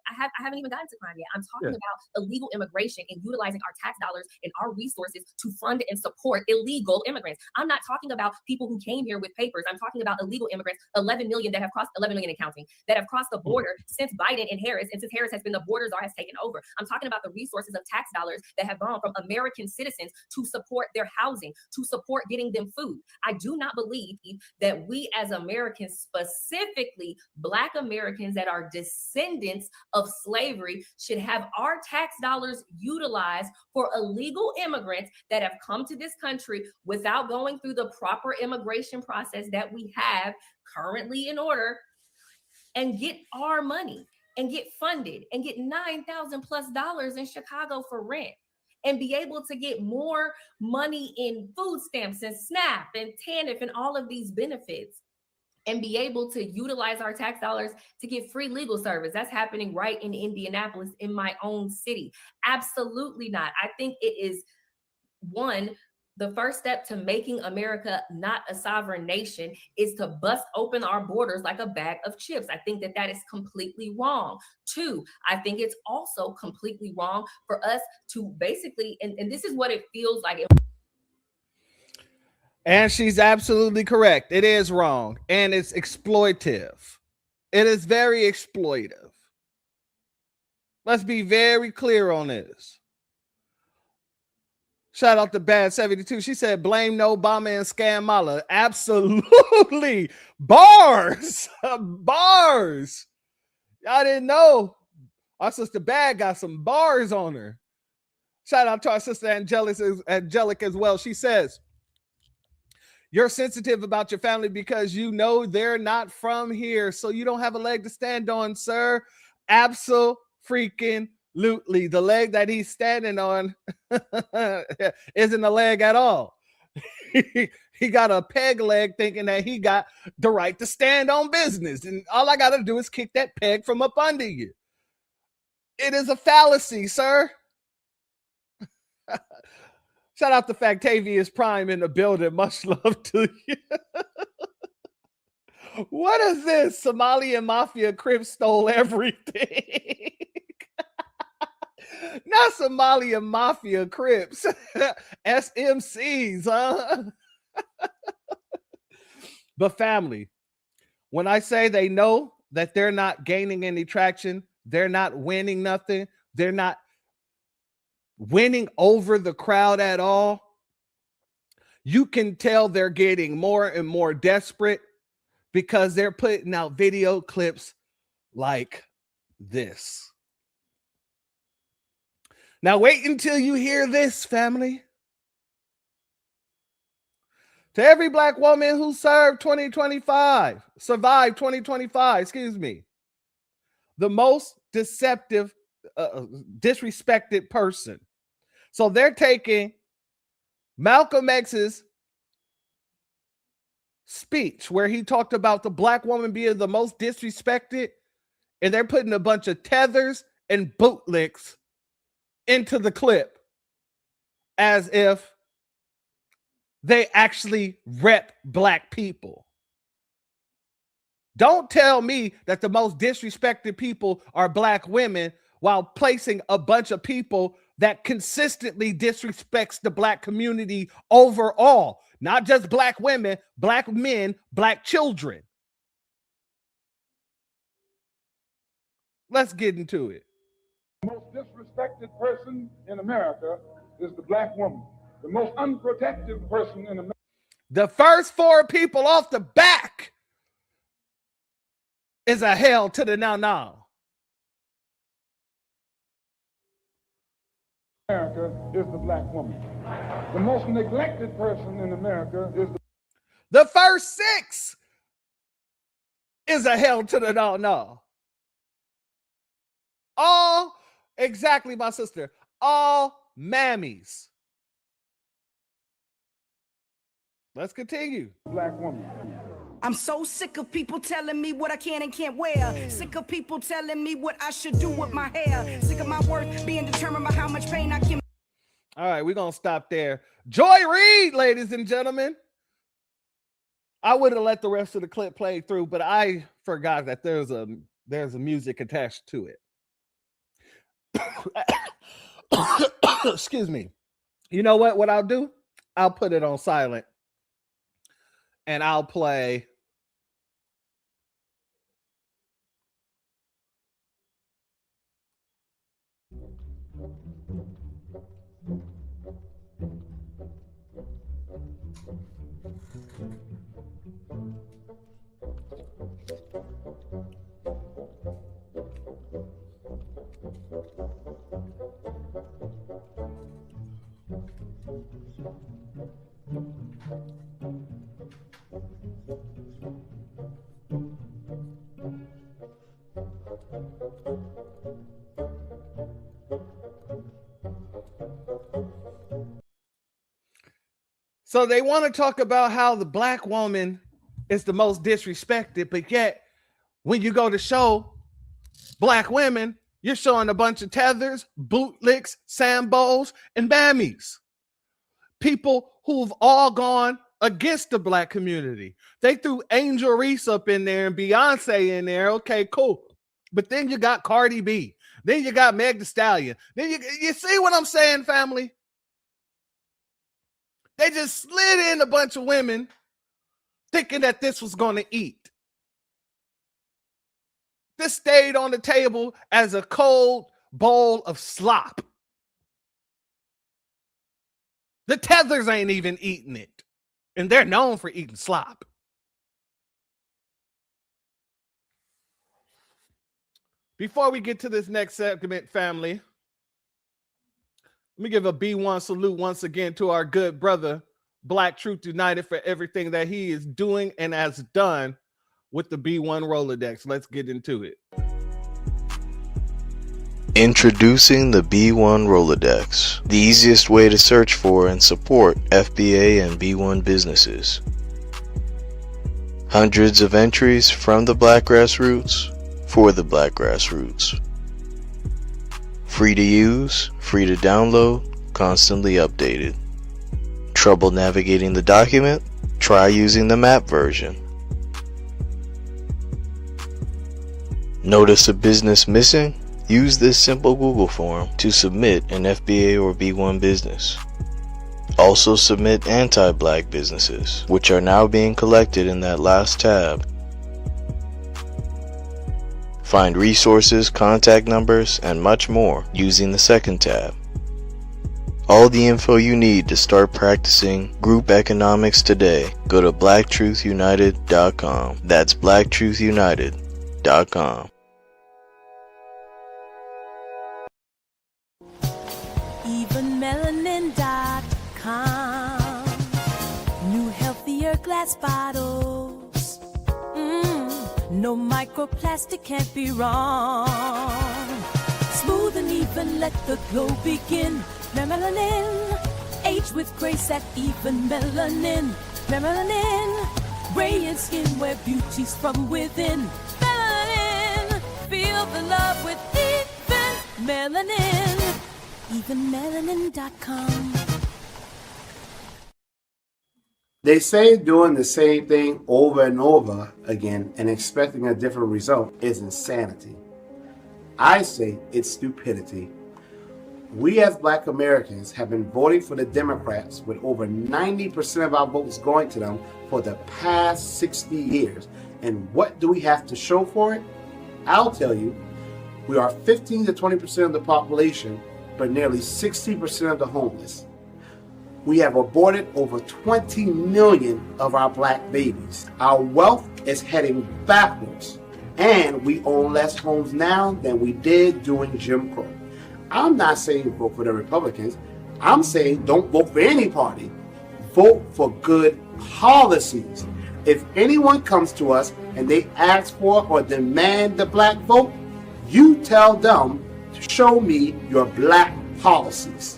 I haven't even gotten to crime yet. I'm talking about illegal immigration and utilizing our tax dollars and our resources to fund and support illegal immigrants. I'm not talking about people who came here with papers. I'm talking about illegal immigrants, 11 million that have crossed 11 million and counting that have crossed the border since Biden and Harris, and since Harris has been the border czar, has taken over. I'm talking about the resources of tax dollars that have gone from American citizens to support their housing, to support getting them food. I do not believe that we as Americans, specifically Black Americans that are descendants of slavery, should have our tax dollars utilized for illegal immigrants that have come to this country without going through the proper immigration process that we have currently in order, and get our money and get funded and get $9,000+ in Chicago for rent, and be able to get more money in food stamps and SNAP and TANF and all of these benefits, and be able to utilize our tax dollars to get free legal service. That's happening right in Indianapolis, in my own city. Absolutely not. I think it is the first step to making America not a sovereign nation is to bust open our borders like a bag of chips. I think that that is completely wrong. 2, I think it's also completely wrong for us to basically, and this is what it feels like. And she's absolutely correct. It is wrong. And it's exploitive. It is very exploitive. Let's be very clear on this. Shout out to Bad 72. She said, blame no Obama and scam Mala. Absolutely. Bars. Bars. Y'all didn't know. Our sister Bad got some bars on her. Shout out to our sister Angelic as well. She says, you're sensitive about your family because you know they're not from here, so you don't have a leg to stand on, sir. Absolutely. The leg that he's standing on isn't a leg at all. He got a peg leg thinking that he got the right to stand on business, and all I got to do is kick that peg from up under you. It is a fallacy, sir. Shout out to Factavius Prime in the building. Much love to you. What is this? Somalian Mafia Crips stole everything. Not Somalian Mafia Crips. SMCs, huh? But family, when I say they know that they're not gaining any traction, they're not winning nothing, they're not winning over the crowd at all, you can tell they're getting more and more desperate because they're putting out video clips like this. Now wait until you hear this, family. To every black woman who survived 2025, the most deceptive, disrespected person. So they're taking Malcolm X's speech where he talked about the black woman being the most disrespected, and they're putting a bunch of tethers and bootlicks into the clip as if they actually rep black people. Don't tell me that the most disrespected people are black women while placing a bunch of people that consistently disrespects the black community overall. Not just black women, black men, black children. Let's get into it. The most disrespected person in America is the black woman. The most unprotected person in America. The first four people off the back is a hell to the now. America is the black woman. The most neglected person in America is the first six is a hell to the no. All, exactly, my sister, all mammies. Let's continue. Black woman. I'm so sick of people telling me what I can and can't wear. Sick of people telling me what I should do with my hair. Sick of my worth being determined by how much pain I can. All right, we're going to stop there. Joy Reid, ladies and gentlemen. I would have let the rest of the clip play through, but I forgot that there's a music attached to it. Excuse me. You know what I'll do? I'll put it on silent. And I'll play So they want to talk about how the black woman is the most disrespected, but yet when you go to show black women, you're showing a bunch of tethers, bootlicks, sambos, and mammies. People who've all gone against the black community. They threw Angel Reese up in there and Beyonce in there. Okay, cool. But then you got Cardi B. Then you got Meg Thee Stallion. Then you see what I'm saying, family? They just slid in a bunch of women thinking that this was going to eat. This stayed on the table as a cold bowl of slop. The Tethers ain't even eating it, and they're known for eating slop. Before we get to this next segment, family, let me give a B1 salute once again to our good brother, Black Truth United, for everything that he is doing and has done with the B1 Rolodex. Let's get into it. Introducing the B1 Rolodex, the easiest way to search for and support FBA and B1 businesses. Hundreds of entries from the Black grassroots for the Black grassroots. Free to use, free to download, constantly updated. Trouble navigating the document? Try using the map version. Notice a business missing? Use this simple Google form to submit an FBA or B1 business. Also submit anti-Black businesses, which are now being collected in that last tab. Find resources, contact numbers, and much more using the second tab. All the info you need to start practicing group economics today. Go to blacktruthunited.com. That's blacktruthunited.com. Evenmelanin.com. New healthier glass bottles. No microplastic, can't be wrong. Smooth and even, let the glow begin. Melanin, age with grace at Even Melanin. Melanin, radiant skin where beauty's from within. Melanin, feel the love with Even Melanin. Evenmelanin.com. They say doing the same thing over and over again and expecting a different result is insanity. I say it's stupidity. We as Black Americans have been voting for the Democrats with over 90% of our votes going to them for the past 60 years. And what do we have to show for it? I'll tell you, we are 15 to 20% of the population, but nearly 60% of the homeless. We have aborted over 20 million of our Black babies. Our wealth is heading backwards, and we own less homes now than we did during Jim Crow. I'm not saying vote for the Republicans. I'm saying don't vote for any party. Vote for good policies. If anyone comes to us and they ask for or demand the Black vote, you tell them to show me your Black policies.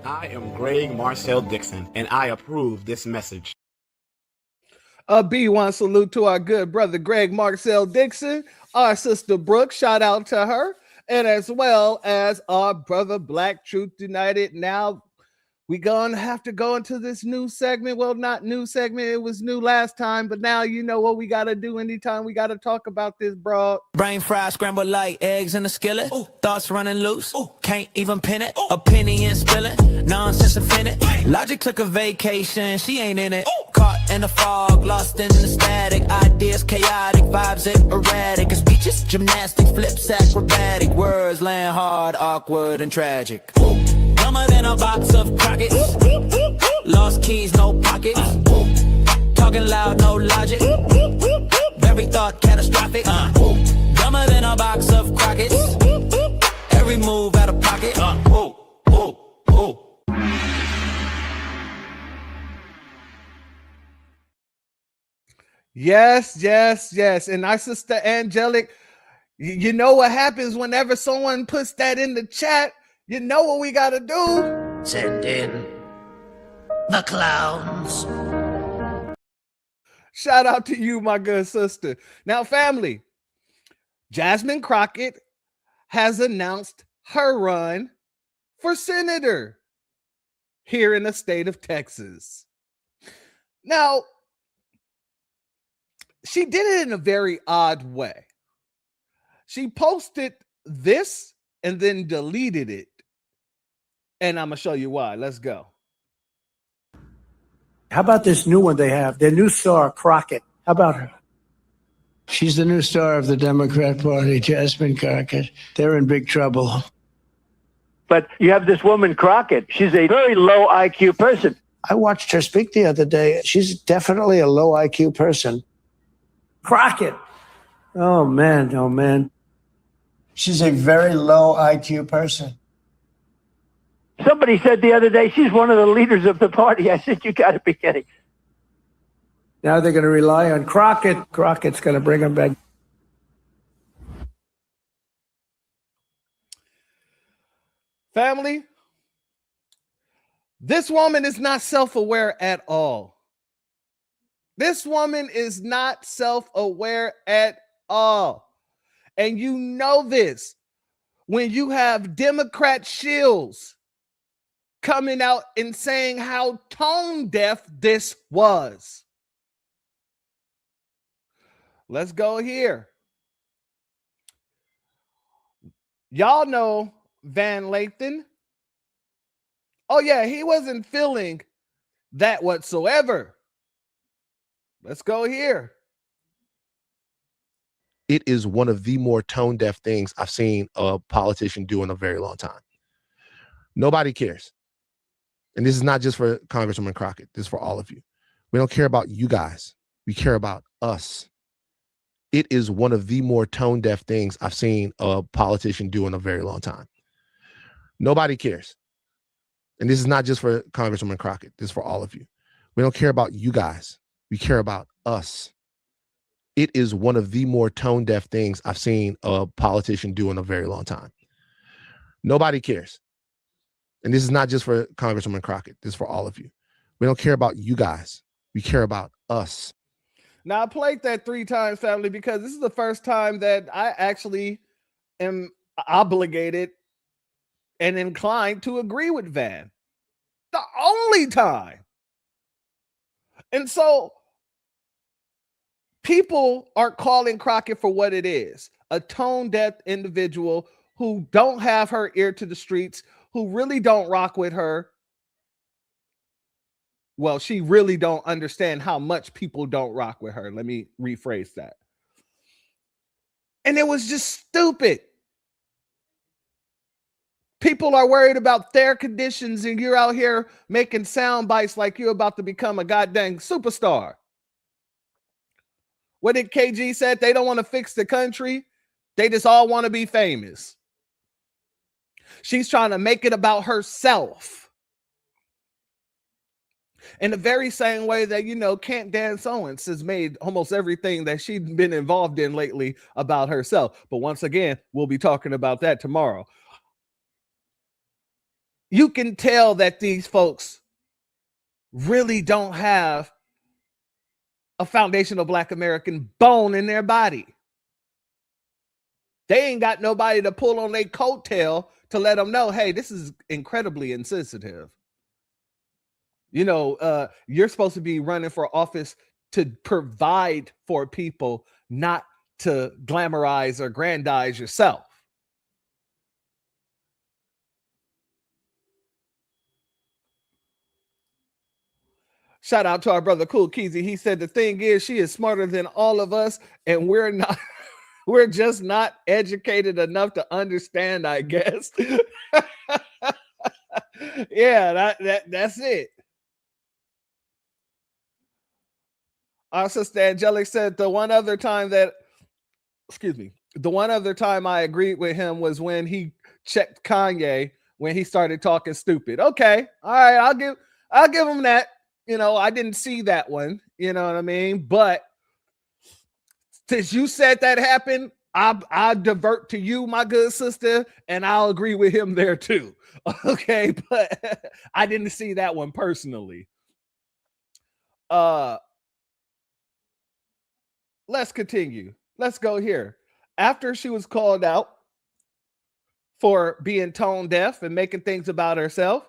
I am Greg Marcel Dixon, and I approve this message. A B1 salute to our good brother Greg Marcel Dixon, our sister Brooke, shout out to her, and as well as our brother Black Truth United. Now we gonna have to go into this new segment. Well, not new segment, it was new last time, but now you know what we gotta do anytime we gotta talk about this, bro. Brain fried, scrambled like eggs in a skillet. Ooh. Thoughts running loose. Ooh. Can't even pin it. Ooh. Opinion spilling. Nonsense offended. Logic took a vacation. She ain't in it. Ooh. Caught in the fog, lost in the static. Ideas chaotic, vibes erratic. Speeches, gymnastics, flips, acrobatic. Words land hard, awkward, and tragic. Ooh. Dumber than a box of Crockets. Lost keys, no pockets. Talking loud, no logic. Every thought catastrophic. Dumber than a box of Crockets. Every move out of pocket. Yes. And our sister Angelic, you know what happens whenever someone puts that in the chat. You know what we gotta do? Send in the clowns. Shout out to you, my good sister. Now, family, Jasmine Crockett has announced her run for senator here in the state of Texas. Now, she did it in a very odd way. She posted this and then deleted it. And I'm going to show you why. Let's go. How about this new one they have? Their new star, Crockett. How about her? She's the new star of the Democrat Party, Jasmine Crockett. They're in big trouble. But you have this woman, Crockett. She's a very low IQ person. I watched her speak the other day. She's definitely a low IQ person. Crockett. Oh, man. Oh, man. She's a very low IQ person. Somebody said the other day she's one of the leaders of the party. I said, you got to be kidding. Now they're going to rely on Crockett. Crockett's going to bring them back. Family, this woman is not self-aware at all. This woman is not self-aware at all. And you know this when you have Democrat shills coming out and saying how tone deaf this was. Let's go here. Y'all know Van Lathan. Oh yeah, he wasn't feeling that whatsoever. Let's go here. It is one of the more tone deaf things I've seen a politician do in a very long time. Nobody cares. And this is not just for Congresswoman Crockett. This is for all of you. We don't care about you guys. We care about us. It is one of the more tone deaf things I've seen a politician do in a very long time. Nobody cares. And this is not just for Congresswoman Crockett. This is for all of you. We don't care about you guys. We care about us. It is one of the more tone deaf things I've seen a politician do in a very long time. Nobody cares. And this is not just for Congresswoman Crockett. This is for all of you. We don't care about you guys. We care about us. Now, I played that 3 times, family, because this is the first time that I actually am obligated and inclined to agree with Van. The only time. And so people are calling Crockett for what it is, a tone-deaf individual who don't have her ear to the streets, who really don't rock with her. Well, she really don't understand how much people don't rock with her. Let me rephrase that. And it was just stupid. People are worried about their conditions, and you're out here making sound bites like you're about to become a goddamn superstar. What did KG said? They don't want to fix the country. They just all want to be famous. She's trying to make it about herself. In the very same way that, you know, Can't Dance Owens has made almost everything that she's been involved in lately about herself. But once again, we'll be talking about that tomorrow. You can tell that these folks really don't have a foundational Black American bone in their body. They ain't got nobody to pull on their coattail to let them know, hey, this is incredibly insensitive. You know, you're supposed to be running for office to provide for people, not to glamorize or grandize yourself. Shout out to our brother Cool Keezy. He said the thing is she is smarter than all of us, and we're not. We're just not educated enough to understand, I guess. Yeah, that's it. Our sister Angelic said the one other time I agreed with him was when he checked Kanye when he started talking stupid. Okay, all right, I'll give him that. You know, I didn't see that one. You know what I mean? But since you said that happened, I divert to you, my good sister, and I'll agree with him there too. Okay, but I didn't see that one personally. Let's continue. Let's go here. After she was called out for being tone deaf and making things about herself,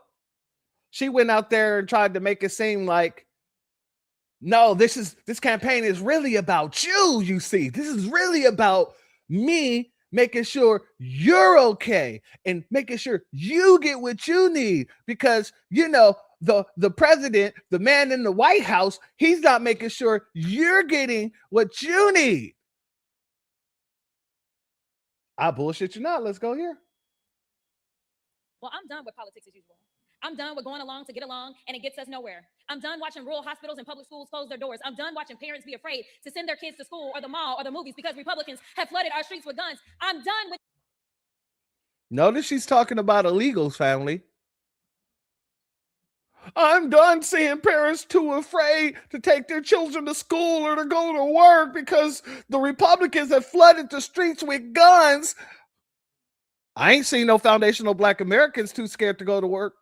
she went out there and tried to make it seem like, no, this campaign is really about you, you see. This is really about me making sure you're okay and making sure you get what you need because, you know, the president, the man in the White House, he's not making sure you're getting what you need. I bullshit you not. Let's go here. Well, I'm done with politics as usual. I'm done with going along to get along, and it gets us nowhere. I'm done watching rural hospitals and public schools close their doors. I'm done watching parents be afraid to send their kids to school or the mall or the movies because Republicans have flooded our streets with guns. I'm done with... Notice she's talking about illegals, family. I'm done seeing parents too afraid to take their children to school or to go to work because the Republicans have flooded the streets with guns. I ain't seen no foundational Black Americans too scared to go to work.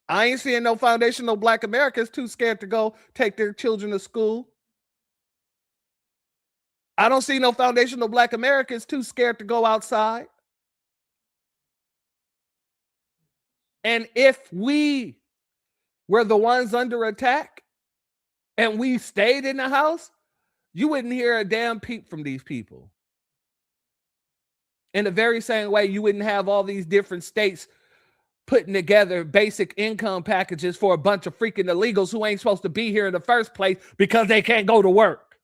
I ain't seeing no foundational Black Americans too scared to go take their children to school. I don't see no foundational Black Americans too scared to go outside. And if we were the ones under attack and we stayed in the house, you wouldn't hear a damn peep from these people. In the very same way, you wouldn't have all these different states putting together basic income packages for a bunch of freaking illegals who ain't supposed to be here in the first place because they can't go to work.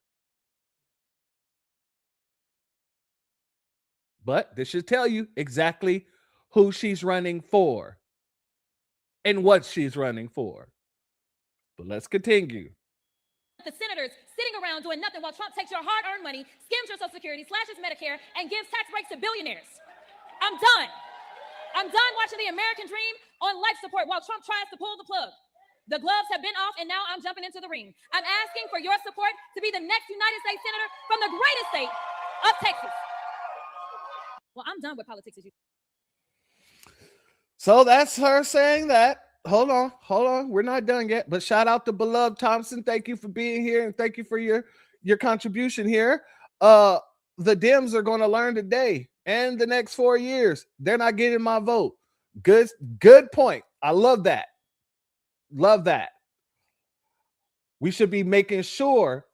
But this should tell you exactly who she's running for and what she's running for. But let's continue. The senators sitting around doing nothing while Trump takes your hard-earned money, skims your Social Security, slashes Medicare, and gives tax breaks to billionaires. I'm done. I'm done watching the American dream on life support while Trump tries to pull the plug. The gloves have been off, and now I'm jumping into the ring. I'm asking for your support to be the next United States Senator from the greatest state of Texas. Well, I'm done with politics as usual. So that's her saying that. Hold on. We're not done yet. But shout out to Beloved Thompson. Thank you for being here, and thank you for your contribution here. The Dems are going to learn today and the next 4 years. They're not getting my vote. Good point. I love that. Love that. We should be making sure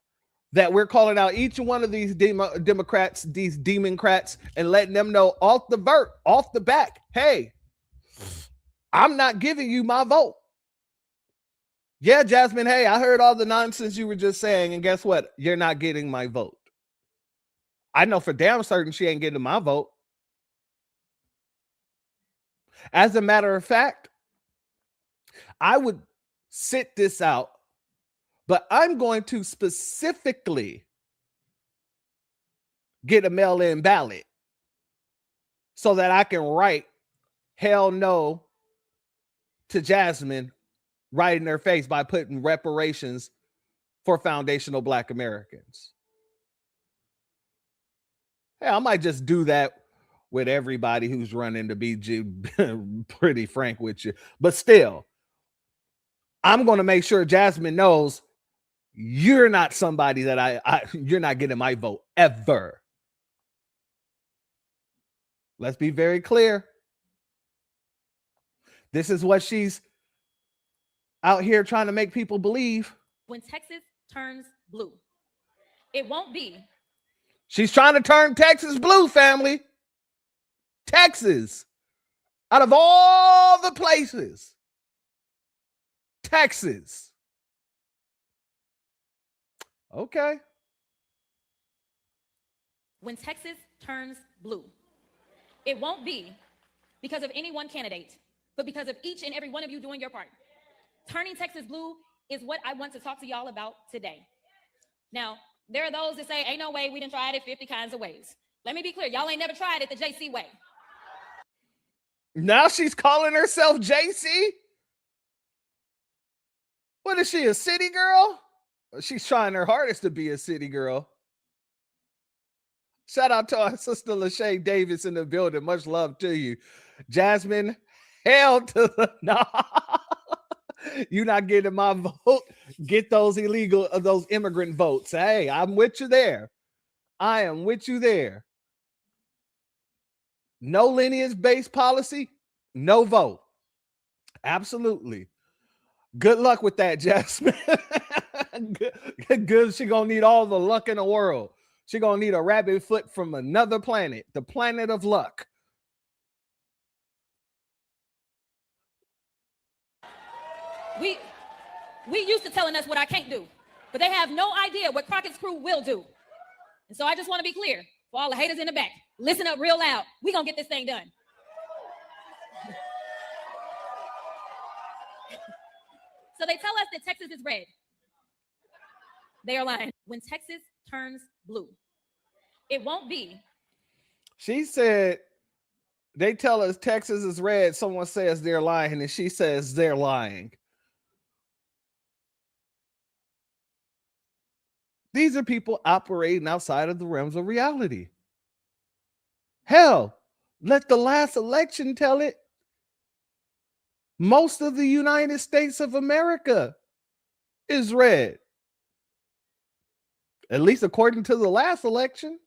that we're calling out each one of these Democrats, these Democrats, and letting them know off the back, hey, I'm not giving you my vote. Yeah, Jasmine, hey, I heard all the nonsense you were just saying, and guess what? You're not getting my vote. I know for damn certain she ain't getting my vote. As a matter of fact, I would sit this out, but I'm going to specifically get a mail-in ballot so that I can write hell no to Jasmine right in their face by putting reparations for foundational Black Americans. Hey, I might just do that with everybody who's running to be pretty frank with you. But still, I'm going to make sure Jasmine knows you're not somebody that you're not getting my vote ever. Let's be very clear. This is what she's out here trying to make people believe. When Texas turns blue, it won't be. She's trying to turn Texas blue, family. Texas. Out of all the places. Texas. Okay. When Texas turns blue, it won't be because of any one candidate, but because of each and every one of you doing your part. Turning Texas blue is what I want to talk to y'all about today. Now, there are those that say, ain't no way, we done tried it 50 kinds of ways. Let me be clear, y'all ain't never tried it the JC way. Now she's calling herself JC? What is she, a city girl? She's trying her hardest to be a city girl. Shout out to our sister Lachey Davis in the building. Much love to you. Jasmine, hell to the no. You're not getting my vote. Get those those immigrant votes. Hey, I'm with you there. I am with you there. No lineage-based policy, no vote. Absolutely. Good luck with that, Jasmine. Good. She gonna need all the luck in the world. She gonna need a rabbit foot from another planet, the planet of luck. We used to telling us what I can't do, but they have no idea what Crockett's crew will do. And so I just want to be clear for all the haters in the back. Listen up real loud. We're going to get this thing done. So they tell us that Texas is red. They are lying. When Texas turns blue, it won't be. She said, they tell us Texas is red. Someone says they're lying, and she says they're lying. These are people operating outside of the realms of reality. Hell, let the last election tell it. Most of the United States of America is red. At least according to the last election.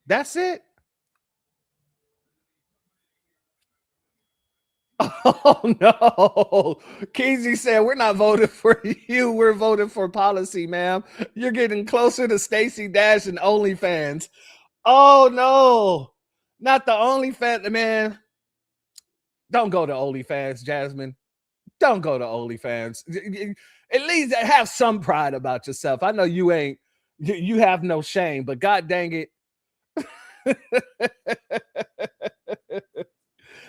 That's it. Oh no. Keezy said, we're not voting for you. We're voting for policy, ma'am. You're getting closer to Stacey Dash and OnlyFans. Oh no. Not the OnlyFans, man. Don't go to OnlyFans, Jasmine. Don't go to OnlyFans. At least have some pride about yourself. I know you ain't, you have no shame, but God dang it.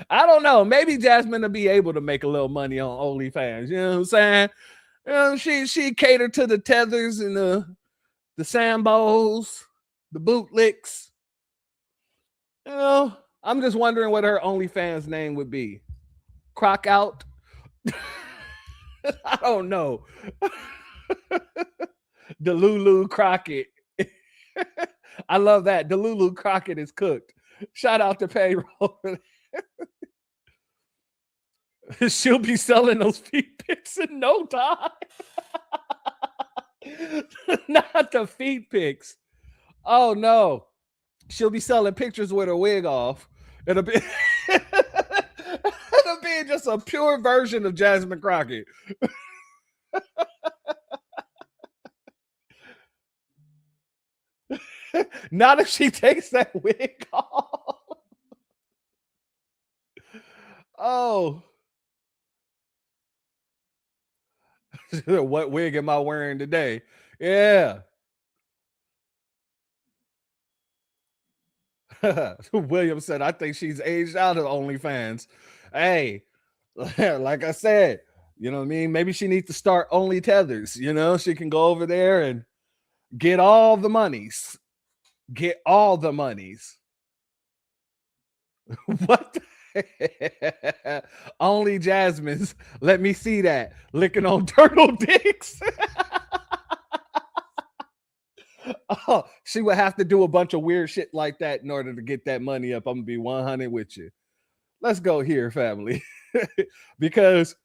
I don't know. Maybe Jasmine will be able to make a little money on OnlyFans. You know what I'm saying? You know, she catered to the tethers and the Sambos, the bootlicks. You know, I'm just wondering what her OnlyFans name would be. Crock out. I don't know. Delulu Crockett. I love that. Delulu Crockett is cooked. Shout out to payroll. She'll be selling those feet pics in no time. Not the feet pics. Oh no. She'll be selling pictures with her wig off. It'll be it'll be just a pure version of Jasmine Crockett. Not if she takes that wig off. Oh. What wig am I wearing today? Yeah. William said, I think she's aged out of OnlyFans. Hey, like I said, you know what I mean? Maybe she needs to start Only Tethers. You know, she can go over there and get all the monies. Get all the monies. What? Only Jasmine's. Let me see that. Licking on turtle dicks. Oh, she would have to do a bunch of weird shit like that in order to get that money up. I'm gonna be 100 with you. Let's go here, family. Because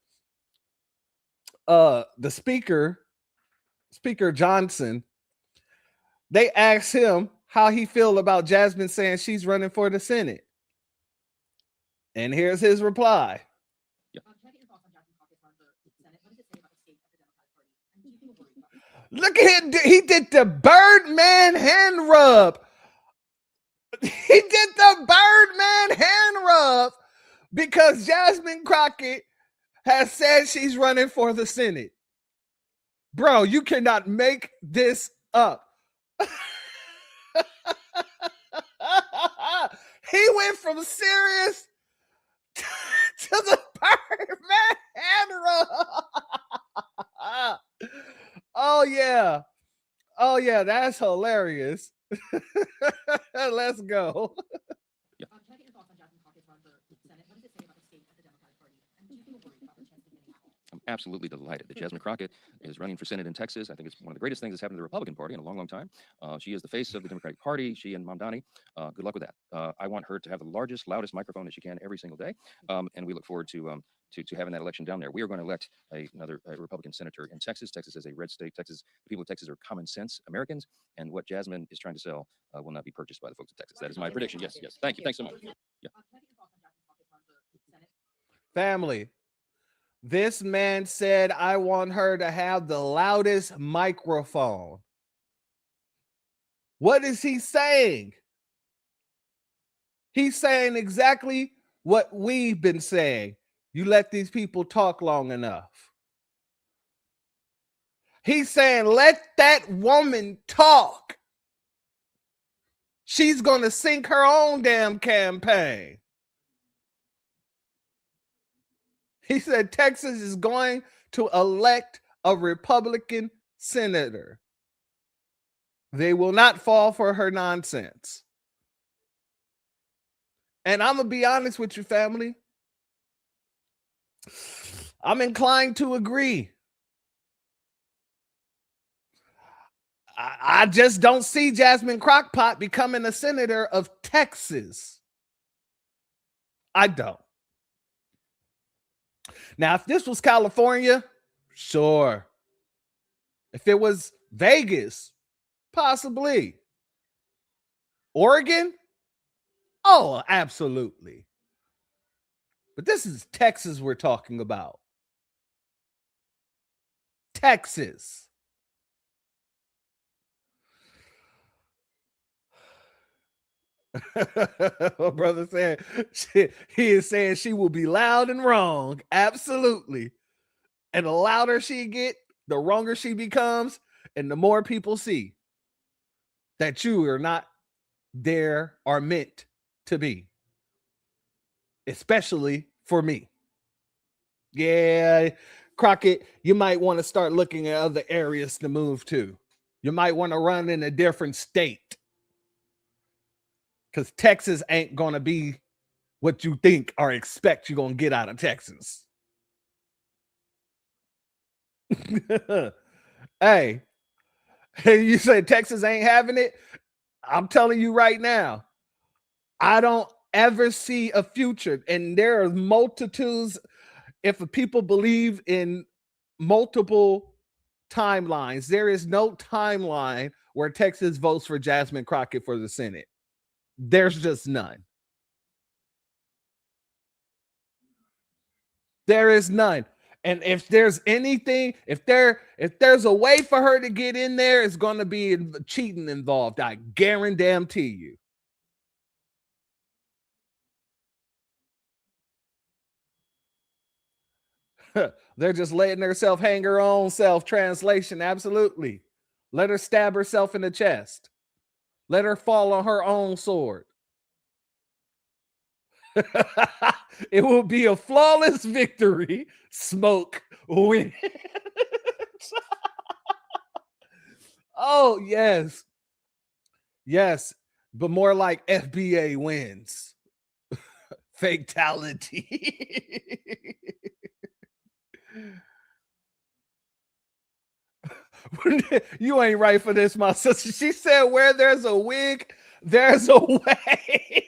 the Speaker Johnson, they asked him how he feel about Jasmine saying she's running for the Senate. And here's his reply. Look at him. He did the Birdman hand rub. He did the Birdman hand rub because Jasmine Crockett has said she's running for the Senate. Bro, you cannot make this up. He went from serious to the Birdman hand rub. Oh yeah. Oh yeah, that's hilarious. Let's go. I'm absolutely delighted that Jasmine Crockett is running for Senate in Texas. I think it's one of the greatest things that's happened to the Republican Party in a long, long time. She is the face of the Democratic Party. She and Mamdani. Good luck with that. I want her to have the largest, loudest microphone that she can every single day. And we look forward to having that election down there. We are going to elect another Republican senator in Texas. Texas is a red state. The people of Texas are common sense Americans, and what Jasmine is trying to sell will not be purchased by the folks of Texas. That is my prediction. Yes, yes. Thank you. Thanks so much. Yeah. Family. This man said, I want her to have the loudest microphone. What is he saying? He's saying exactly what we've been saying. You let these people talk long enough. He's saying, let that woman talk. She's going to sink her own damn campaign. He said Texas is going to elect a Republican senator. They will not fall for her nonsense. And I'm going to be honest with you, family. I'm inclined to agree. I just don't see Jasmine Crockpot becoming a senator of Texas. I don't. Now, if this was California, sure. If it was Vegas, possibly. Oregon? Oh, absolutely. But this is Texas we're talking about. Texas. My brother said he is saying she will be loud and wrong. Absolutely. And the louder she get, the wronger she becomes, and the more people see that you are not there or meant to be. Especially for me. Yeah, Crockett, you might want to start looking at other areas to move to. You might want to run in a different state. Because Texas ain't going to be what you think or expect you're going to get out of Texas. Hey, you say Texas ain't having it? I'm telling you right now, I don't ever see a future. And there are multitudes, if people believe in multiple timelines, there is no timeline where Texas votes for Jasmine Crockett for the Senate. There's just none. There is none. And if there's anything, if there's a way for her to get in there, it's going to be cheating involved. I guarantee you. They're just letting herself hang her own self. Translation, absolutely. Let her stab herself in the chest. Let her fall on her own sword. It will be a flawless victory. Smoke wins. Oh, yes. Yes, but more like FBA wins. Fatality. You ain't right for this, my sister. She said, where there's a wig, there's a way.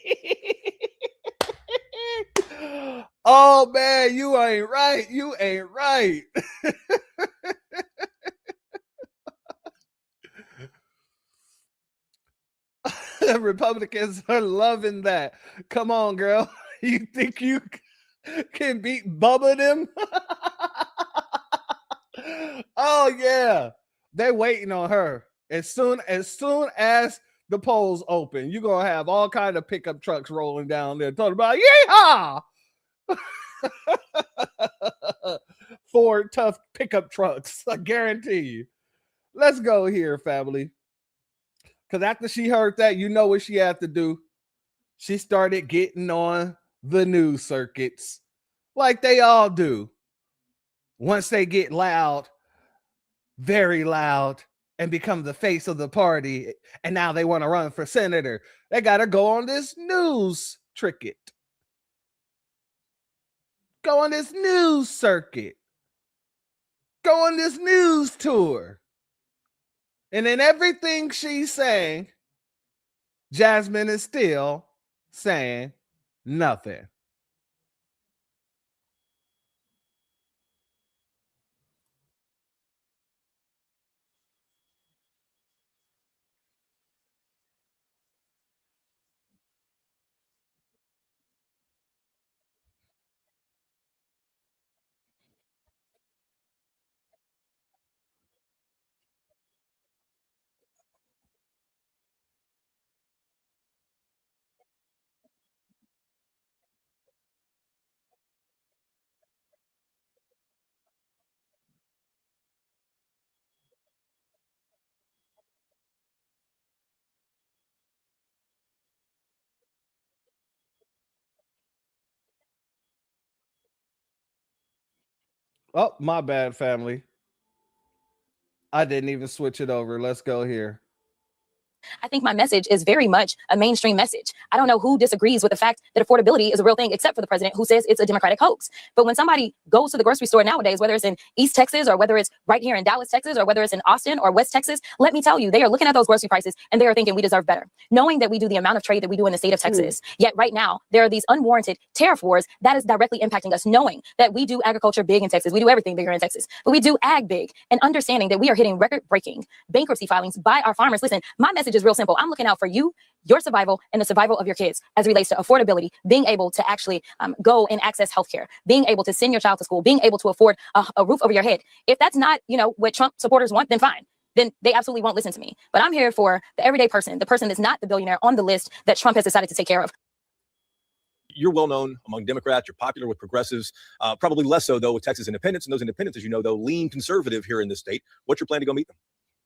Oh, man, you ain't right. You ain't right. Republicans are loving that. Come on, girl. You think you can beat Bubba them? Oh, yeah. They're waiting on her. As soon as the polls open, you're going to have all kind of pickup trucks rolling down there talking about, yeehaw! 4 tough pickup trucks. I guarantee you. Let's go here, family. Because after she heard that, you know what she had to do. She started getting on the news circuits like they all do. Once they get loud, very loud, and become the face of the party, and now they want to run for senator, they got to go on this news circuit. Go on this news circuit. Go on this news tour. And in everything she's saying, Jasmine is still saying nothing. Oh, my bad, family. I didn't even switch it over. Let's go here. I think my message is very much a mainstream message. I don't know who disagrees with the fact that affordability is a real thing, except for the president who says it's a Democratic hoax. But when somebody goes to the grocery store nowadays, whether it's in East Texas or whether it's right here in Dallas, Texas, or whether it's in Austin or West Texas, let me tell you, they are looking at those grocery prices and they are thinking we deserve better. Knowing that we do the amount of trade that we do in the state of Texas, yet right now there are these unwarranted tariff wars that is directly impacting us, knowing that we do agriculture big in Texas. We do everything bigger in Texas, but we do ag big, and understanding that we are hitting record-breaking bankruptcy filings by our farmers. Listen, my message is real simple. I'm looking out for you, your survival, and the survival of your kids as it relates to affordability, being able to actually go and access healthcare, being able to send your child to school, being able to afford a roof over your head. If that's not, what Trump supporters want, then fine. Then they absolutely won't listen to me. But I'm here for the everyday person, the person that's not the billionaire on the list that Trump has decided to take care of. You're well known among Democrats. You're popular with progressives, probably less so, though, with Texas independents. And those independents, as you know, though, lean conservative here in this state. What's your plan to go meet them?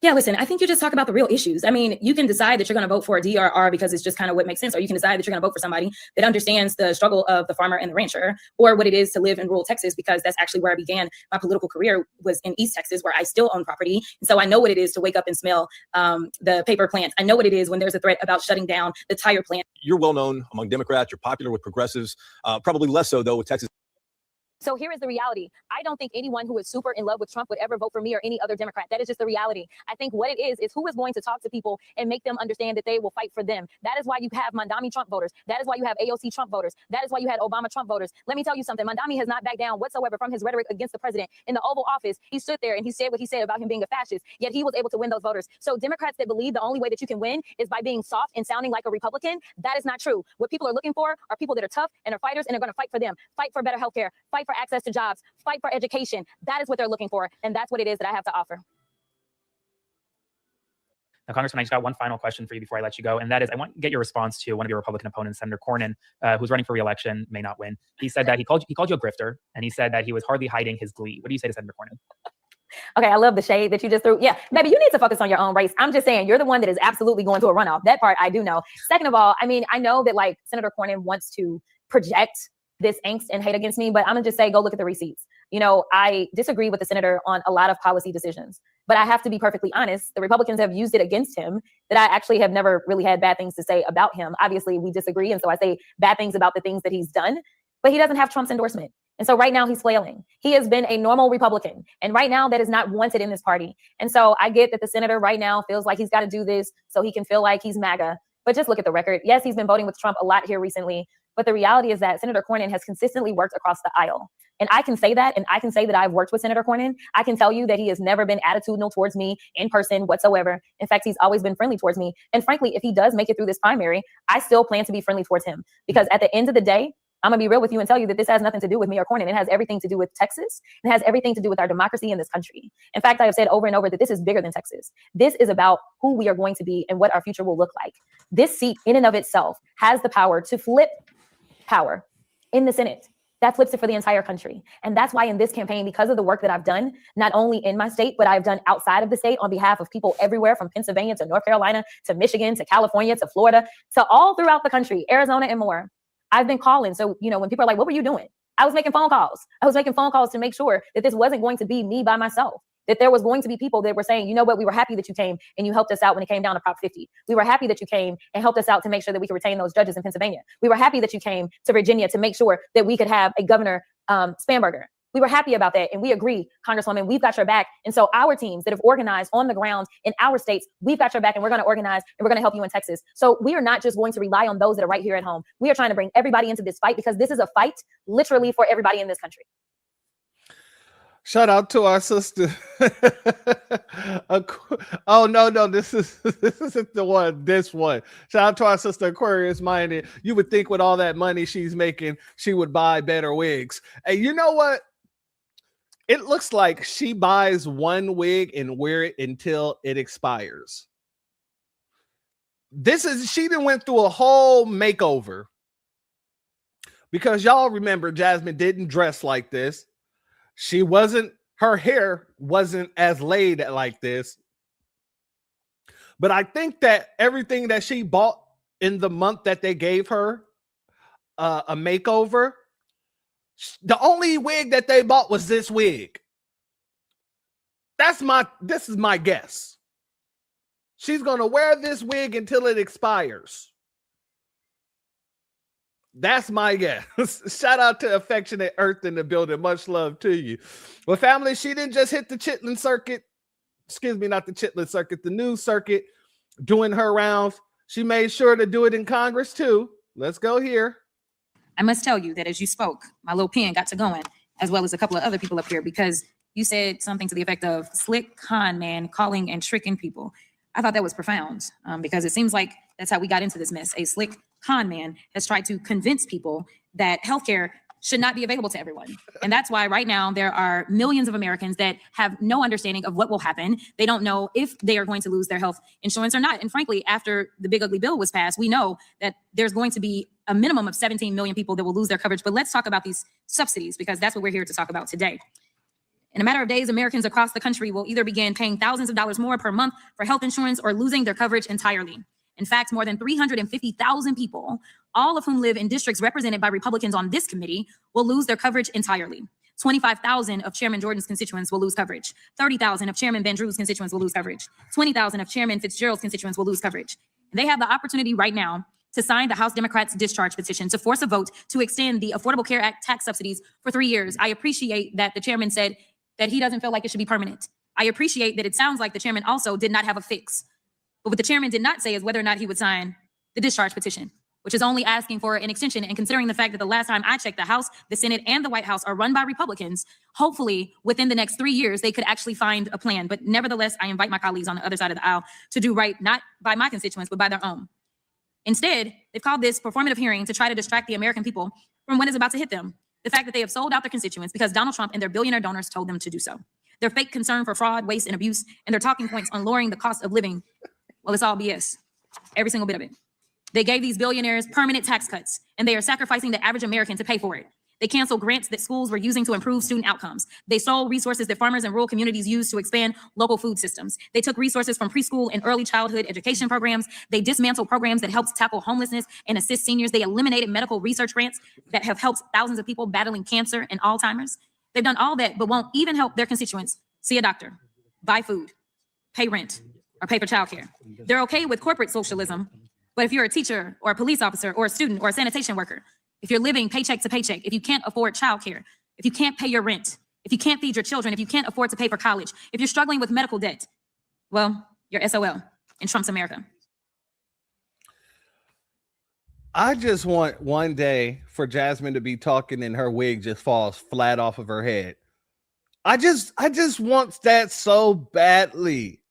Yeah, listen, I think you just talk about the real issues. I mean, you can decide that you're going to vote for a DRR because it's just kind of what makes sense, or you can decide that you're going to vote for somebody that understands the struggle of the farmer and the rancher, or what it is to live in rural Texas, because that's actually where I began my political career, was in East Texas, where I still own property. And so I know what it is to wake up and smell the paper plants. I know what it is when there's a threat about shutting down the tire plant. You're well known among Democrats. You're popular with progressives, probably less so, though, with Texas. So here is the reality. I don't think anyone who is super in love with Trump would ever vote for me or any other Democrat. That is just the reality. I think what it is who is going to talk to people and make them understand that they will fight for them. That is why you have Mandami Trump voters. That is why you have AOC Trump voters. That is why you had Obama Trump voters. Let me tell you something. Mandami has not backed down whatsoever from his rhetoric against the president. In the Oval Office, he stood there and he said what he said about him being a fascist, yet he was able to win those voters. So Democrats that believe the only way that you can win is by being soft and sounding like a Republican, that is not true. What people are looking for are people that are tough and are fighters and are going to fight for them, fight for better healthcare, fight for access to jobs, fight for education. That is what they're looking for, and that's what it is that I have to offer. Now, Congressman, I just got one final question for you before I let you go, and that is, I want to get your response to one of your Republican opponents, Senator Cornyn, who's running for re-election, may not win. He said that he called you a grifter, and he said that he was hardly hiding his glee. What do you say to Senator Cornyn? Okay, I love the shade that you just threw. Yeah, baby, you need to focus on your own race. I'm just saying, you're the one that is absolutely going to a runoff. That part I do know. Second of all, I mean, I know that like Senator Cornyn wants to project this angst and hate against me, but I'm gonna just say, go look at the receipts. I disagree with the senator on a lot of policy decisions, but I have to be perfectly honest. The Republicans have used it against him that I actually have never really had bad things to say about him. Obviously, we disagree, and so I say bad things about the things that he's done, but he doesn't have Trump's endorsement. And so right now he's flailing. He has been a normal Republican, and right now that is not wanted in this party. And so I get that the senator right now feels like he's got to do this so he can feel like he's MAGA, but just look at the record. Yes, he's been voting with Trump a lot here recently, but the reality is that Senator Cornyn has consistently worked across the aisle. And I can say that, and I can say that I've worked with Senator Cornyn. I can tell you that he has never been attitudinal towards me in person whatsoever. In fact, he's always been friendly towards me. And frankly, if he does make it through this primary, I still plan to be friendly towards him, because at the end of the day, I'm gonna be real with you and tell you that this has nothing to do with me or Cornyn. It has everything to do with Texas. It has everything to do with our democracy in this country. In fact, I have said over and over that this is bigger than Texas. This is about who we are going to be and what our future will look like. This seat in and of itself has the power to flip power in the Senate. That flips it for the entire country. And that's why in this campaign, because of the work that I've done, not only in my state, but I've done outside of the state on behalf of people everywhere from Pennsylvania to North Carolina to Michigan to California to Florida to all throughout the country, Arizona and more. I've been calling. So, when people are like, what were you doing? I was making phone calls. I was making phone calls to make sure that this wasn't going to be me by myself, that there was going to be people that were saying, you know what, we were happy that you came and you helped us out when it came down to Prop 50. We were happy that you came and helped us out to make sure that we could retain those judges in Pennsylvania. We were happy that you came to Virginia to make sure that we could have a Governor Spanberger. We were happy about that. And we agree, Congresswoman, we've got your back. And so our teams that have organized on the ground in our states, we've got your back, and we're going to organize and we're going to help you in Texas. So we are not just going to rely on those that are right here at home. We are trying to bring everybody into this fight, because this is a fight literally for everybody in this country. Shout out to our sister. Oh, no, this isn't the one. This one. Shout out to our sister Aquarius Minded. You would think with all that money she's making, she would buy better wigs. And you know what? It looks like she buys one wig and wear it until it expires. She done went through a whole makeover, because y'all remember Jasmine didn't dress like this. Her hair wasn't as laid like this. But I think that everything that she bought in the month that they gave her a makeover, The only wig that they bought was this wig. This is my guess. She's going to wear this wig until it expires. That's my guess. Shout out to Affectionate Earth in the building. Much love to you. Well, family, she didn't just hit the Chitlin circuit. Excuse me, not the Chitlin circuit, the news circuit, doing her rounds. She made sure to do it in Congress too. Let's go here. I must tell you that as you spoke, my little pen got to going, as well as a couple of other people up here, because you said something to the effect of slick con man calling and tricking people. I thought that was profound, because it seems like that's how we got into this mess. A slick con man has tried to convince people that healthcare should not be available to everyone. And that's why right now there are millions of Americans that have no understanding of what will happen. They don't know if they are going to lose their health insurance or not. And frankly, after the big ugly bill was passed, we know that there's going to be a minimum of 17 million people that will lose their coverage. But let's talk about these subsidies, because that's what we're here to talk about today. In a matter of days, Americans across the country will either begin paying thousands of dollars more per month for health insurance or losing their coverage entirely. In fact, more than 350,000 people, all of whom live in districts represented by Republicans on this committee, will lose their coverage entirely. 25,000 of Chairman Jordan's constituents will lose coverage. 30,000 of Chairman Van Drew's constituents will lose coverage. 20,000 of Chairman Fitzgerald's constituents will lose coverage. They have the opportunity right now to sign the House Democrats' discharge petition to force a vote to extend the Affordable Care Act tax subsidies for 3 years. I appreciate that the chairman said that he doesn't feel like it should be permanent. I appreciate that it sounds like the chairman also did not have a fix. But what the chairman did not say is whether or not he would sign the discharge petition, which is only asking for an extension. And considering the fact that the last time I checked, the House, the Senate, and the White House are run by Republicans, hopefully within the next 3 years, they could actually find a plan. But nevertheless, I invite my colleagues on the other side of the aisle to do right, not by my constituents, but by their own. Instead, they've called this performative hearing to try to distract the American people from what is about to hit them. The fact that they have sold out their constituents because Donald Trump and their billionaire donors told them to do so. Their fake concern for fraud, waste, and abuse, and their talking points on lowering the cost of living, well, it's all BS. Every single bit of it. They gave these billionaires permanent tax cuts, and they are sacrificing the average American to pay for it. They canceled grants that schools were using to improve student outcomes. They stole resources that farmers and rural communities used to expand local food systems. They took resources from preschool and early childhood education programs. They dismantled programs that helped tackle homelessness and assist seniors. They eliminated medical research grants that have helped thousands of people battling cancer and Alzheimer's. They've done all that, but won't even help their constituents see a doctor, buy food, pay rent, or pay for childcare. They're okay with corporate socialism, but if you're a teacher or a police officer or a student or a sanitation worker, if you're living paycheck to paycheck, if you can't afford childcare, if you can't pay your rent, if you can't feed your children, if you can't afford to pay for college, if you're struggling with medical debt, well, you're SOL in Trump's America. I just want one day for Jasmine to be talking and her wig just falls flat off of her head. I just want that so badly.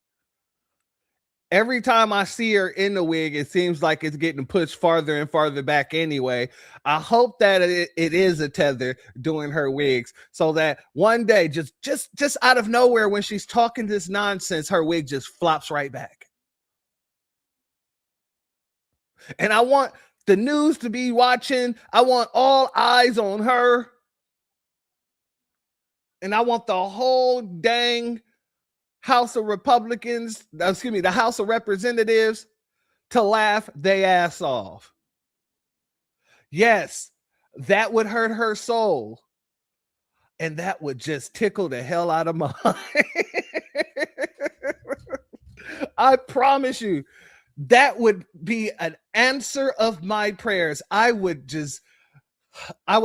Every time I see her in the wig, it seems like it's getting pushed farther and farther back anyway. I hope that it is a tether doing her wigs so that one day, just out of nowhere, when she's talking this nonsense, her wig just flops right back. And I want the news to be watching. I want all eyes on her. And I want the whole dang House of Republicans, the House of Representatives, to laugh their ass off. Yes, that would hurt her soul. And that would just tickle the hell out of mine. I promise you, that would be an answer of my prayers. I would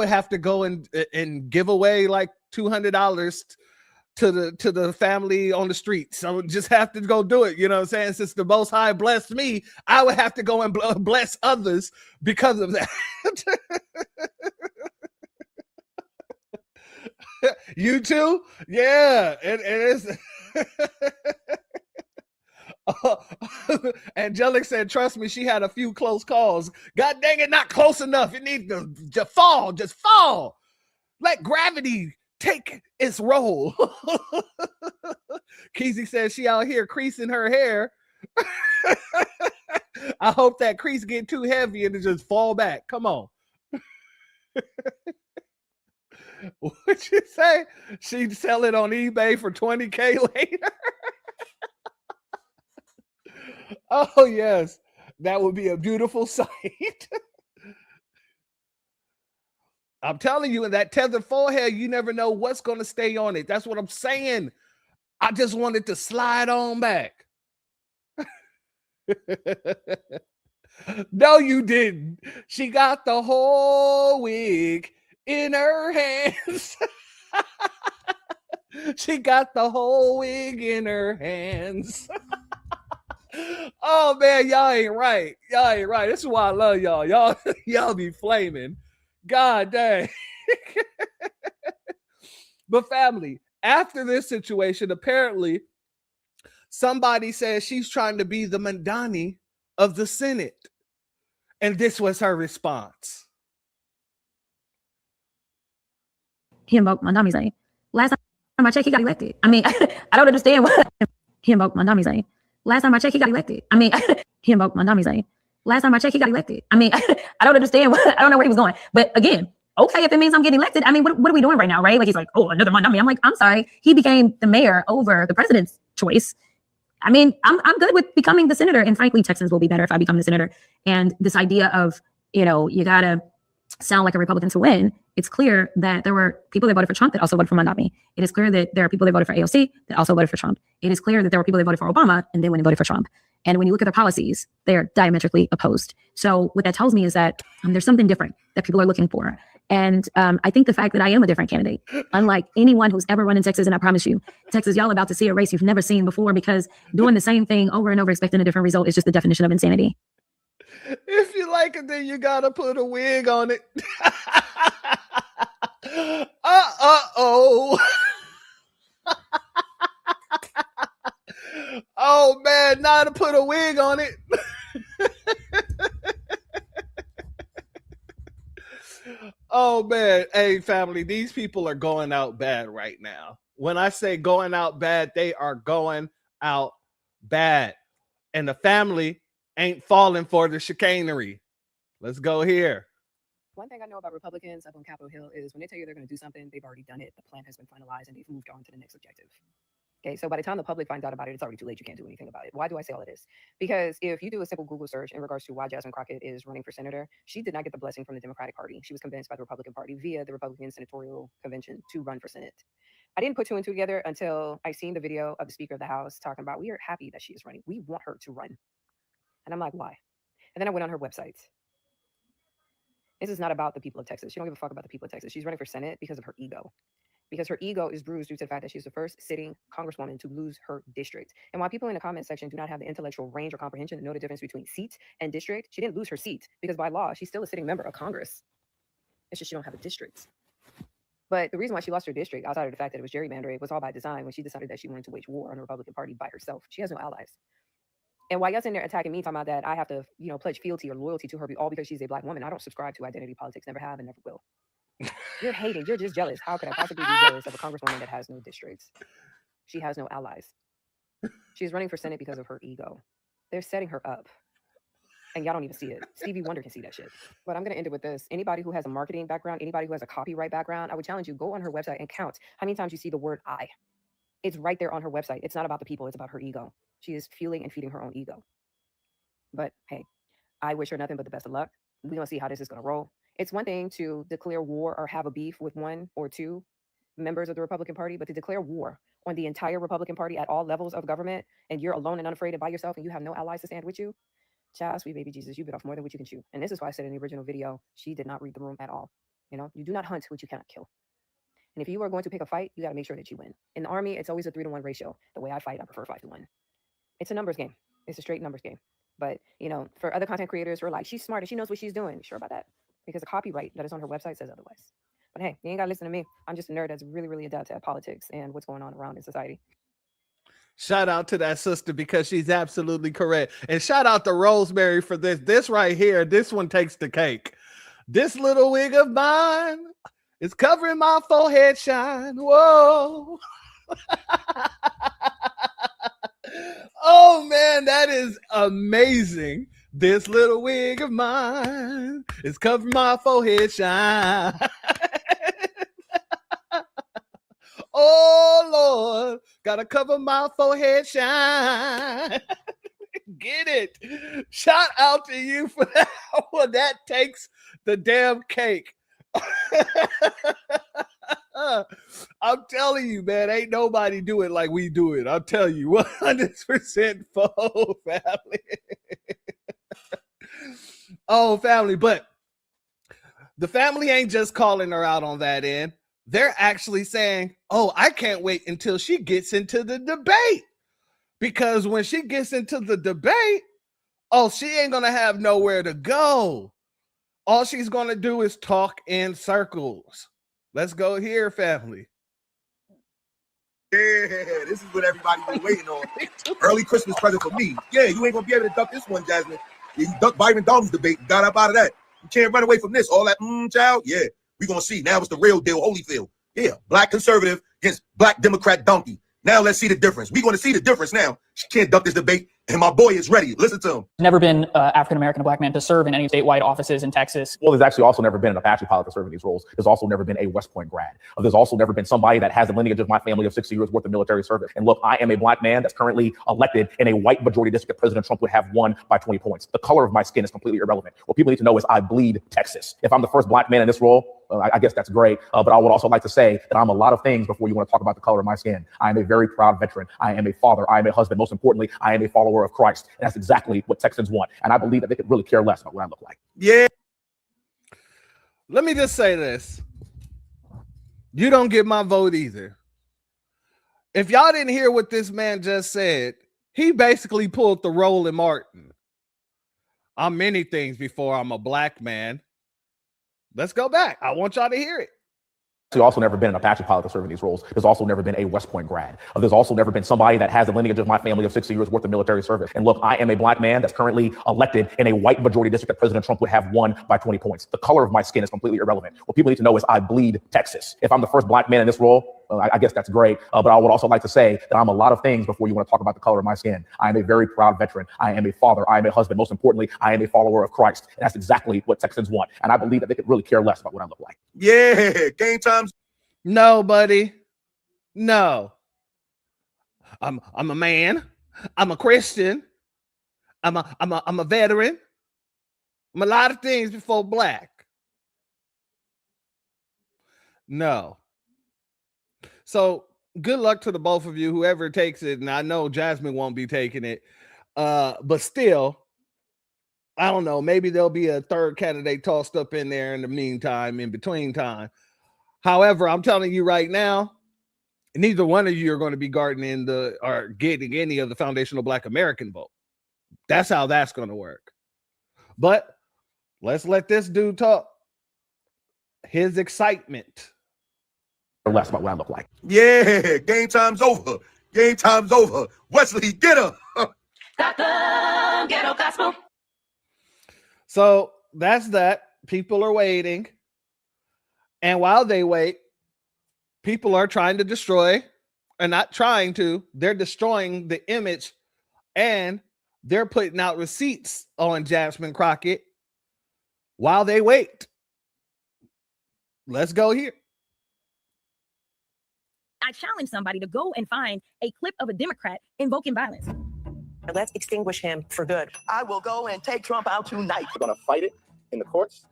have to go and give away like $200 to the family on the street. So just have to go do it. You know what I'm saying? Since the Most High blessed me, I would have to go and bless others because of that. You too? Yeah. And it's Angelic said, trust me, she had a few close calls. God dang it, not close enough. It needs to fall. Just fall. Let gravity take its role. Keezy says she out here creasing her hair. I hope that crease get too heavy and it just fall back. Come on. What'd you say? She'd sell it on eBay for $20K later. Oh, yes. That would be a beautiful sight. I'm telling you, in that tethered forehead, you never know what's going to stay on it. That's what I'm saying. I just wanted to slide on back. No, you didn't. She got the whole wig in her hands. She got the whole wig in her hands. Oh man, y'all ain't right. Y'all ain't right. This is why I love y'all. Y'all be flaming. God dang. But family, after this situation, apparently somebody says she's trying to be the Mamdani of the Senate. And this was her response. He invoked Mamdani's name. Last time I checked, he got elected. I mean, I don't understand what he invoked Mamdani's name. Last time I checked, he got elected. I mean, he invoked Mamdani's name. Last time I checked, he got elected. I mean, I don't understand I don't know where he was going. But again, okay, if it means I'm getting elected, I mean, what are we doing right now, right? Like, he's like, oh, another Mamdani. I'm like, I'm sorry. He became the mayor over the president's choice. I mean, I'm good with becoming the senator. And frankly, Texans will be better if I become the senator. And this idea of, you gotta sound like a Republican to win. It's clear that there were people that voted for Trump that also voted for Mamdani. It is clear that there are people that voted for AOC that also voted for Trump. It is clear that there were people that voted for Obama and then went and voted for Trump. And when you look at their policies, they're diametrically opposed. So what that tells me is that there's something different that people are looking for. And I think the fact that I am a different candidate, unlike anyone who's ever run in Texas, and I promise you, Texas, y'all about to see a race you've never seen before, because doing the same thing over and over expecting a different result is just the definition of insanity. If you like it, then you gotta put a wig on it. Uh-oh. Oh man, now to put a wig on it. Oh man, hey family, these people are going out bad right now. When I say going out bad, they are going out bad. And the family ain't falling for the chicanery. Let's go here. One thing I know about Republicans up on Capitol Hill is when they tell you they're going to do something, they've already done it. The plan has been finalized and they've moved on to the next objective. Okay, so by the time the public finds out about it, it's already too late. You can't do anything about it. Why do I say all of this? Because if you do a simple Google search in regards to why Jasmine Crockett is running for senator, she did not get the blessing from the Democratic Party. She was convinced by the Republican Party via the Republican Senatorial Convention to run for Senate. I didn't put two and two together until I seen the video of the Speaker of the House talking about, we are happy that she is running. We want her to run. And I'm like, why? And then I went on her website. This is not about the people of Texas. She don't give a fuck about the people of Texas. She's running for Senate because of her ego. Because her ego is bruised due to the fact that she's the first sitting congresswoman to lose her district. And while people in the comment section do not have the intellectual range or comprehension to know the difference between seat and district, she didn't lose her seat because by law, she's still a sitting member of Congress. It's just she don't have a district. But the reason why she lost her district, outside of the fact that it was gerrymandered, was all by design when she decided that she wanted to wage war on the Republican Party by herself. She has no allies. And while y'all sitting there attacking me, talking about that I have to, pledge fealty or loyalty to her all because she's a black woman, I don't subscribe to identity politics, never have and never will. You're hating. You're just jealous. How could I possibly be jealous of a congresswoman that has no districts? She has no allies. She's running for Senate because of her ego. They're setting her up. And y'all don't even see it. Stevie Wonder can see that shit. But I'm going to end it with this. Anybody who has a marketing background, anybody who has a copyright background, I would challenge you, go on her website and count how many times you see the word I. It's right there on her website. It's not about the people. It's about her ego. She is fueling and feeding her own ego. But hey, I wish her nothing but the best of luck. We're going to see how this is going to roll. It's one thing to declare war or have a beef with one or two members of the Republican Party, but to declare war on the entire Republican Party at all levels of government, and you're alone and unafraid and by yourself, and you have no allies to stand with you, child, sweet baby Jesus, you bit off more than what you can chew. And this is why I said in the original video, she did not read the room at all. You do not hunt what you cannot kill. And if you are going to pick a fight, you got to make sure that you win. In the Army, it's always a 3-to-1 ratio. The way I fight, I prefer 5-to-1. It's a numbers game. It's a straight numbers game. But, for other content creators who are like, she's smart and she knows what she's doing. You sure about that? Because the copyright that is on her website says otherwise. But hey, you ain't got to listen to me. I'm just a nerd that's really, really adept at politics and what's going on around in society. Shout out to that sister because she's absolutely correct. And shout out to Rosemary for this. This right here, this one takes the cake. This little wig of mine is covering my forehead shine. Whoa. Oh man, that is amazing. This little wig of mine is covering my forehead shine. Oh Lord, gotta cover my forehead shine. Get it. Shout out to you for that one. That takes the damn cake. I'm telling you, man, ain't nobody do it like we do it. I'll tell you, 100% full family. Oh, family, but the family ain't just calling her out on that end. They're actually saying, oh, I can't wait until she gets into the debate. Because when she gets into the debate, oh, she ain't going to have nowhere to go. All she's going to do is talk in circles. Let's go here, family. Yeah, this is what everybody's been waiting on. Early Christmas present for me. Yeah, you ain't going to be able to duck this one, Jasmine. Yeah, you ducked Byron Donald's debate. You got up out of that. You can't run away from this. All that, child. Yeah, we're going to see. Now it's the real deal, Holyfield. Yeah, black conservative against black Democrat donkey. Now let's see the difference. We're going to see the difference now. She can't duck this debate, and my boy is ready. Listen to him. Never been African-American or black man to serve in any statewide offices in Texas. Well, there's actually also never been an Apache pilot to serve in these roles. There's also never been a West Point grad. There's also never been somebody that has the lineage of my family of 60 years worth of military service. And look, I am a black man that's currently elected in a white majority district that President Trump would have won by 20 points. The color of my skin is completely irrelevant. What people need to know is I bleed Texas. If I'm the first black man in this role, I guess that's great. But I would also like to say that I'm a lot of things before you want to talk about the color of my skin. I am a very proud veteran. I am a father. I am a husband. Most importantly, I am a follower of Christ. And that's exactly what Texans want. And I believe that they could really care less about what I look like. Yeah. Let me just say this. You don't get my vote either. If y'all didn't hear what this man just said, he basically pulled the Roland Martin. I'm many things before I'm a black man. Let's go back. I want y'all to hear it. There's also never been an Apache pilot to serve in these roles. There's also never been a West Point grad. There's also never been somebody that has the lineage of my family of 60 years worth of military service. And look, I am a black man that's currently elected in a white majority district that President Trump would have won by 20 points. The color of my skin is completely irrelevant. What people need to know is I bleed Texas. If I'm the first black man in this role, I guess that's great. But I would also like to say that I'm a lot of things before you want to talk about the color of my skin. I am a very proud veteran. I am a father. I am a husband. Most importantly, I am a follower of Christ. And that's exactly what Texans want. And I believe that they could really care less about what I look like. Yeah, game times. No, buddy. No. I'm a man. I'm a Christian. I'm a veteran. I'm a lot of things before black. No. So good luck to the both of you, whoever takes it. And I know Jasmine won't be taking it. But still, I don't know. Maybe there'll be a third candidate tossed up in there in the meantime, in between time. However, I'm telling you right now, neither one of you are going to be guarding or getting any of the foundational Black American vote. That's how that's going to work. But let's let this dude talk. His excitement. Less about what I look like. Yeah, game time's over. Game time's over. Wesley, get her. Gotham Ghetto Gospel. So that's that. People are waiting. And while they wait, people are trying to destroy, and not trying to, they're destroying the image, and they're putting out receipts on Jasmine Crockett while they wait. Let's go here. I challenge somebody to go and find a clip of a Democrat invoking violence. Let's extinguish him for good. I will go and take Trump out tonight. We're going to fight it in the courts.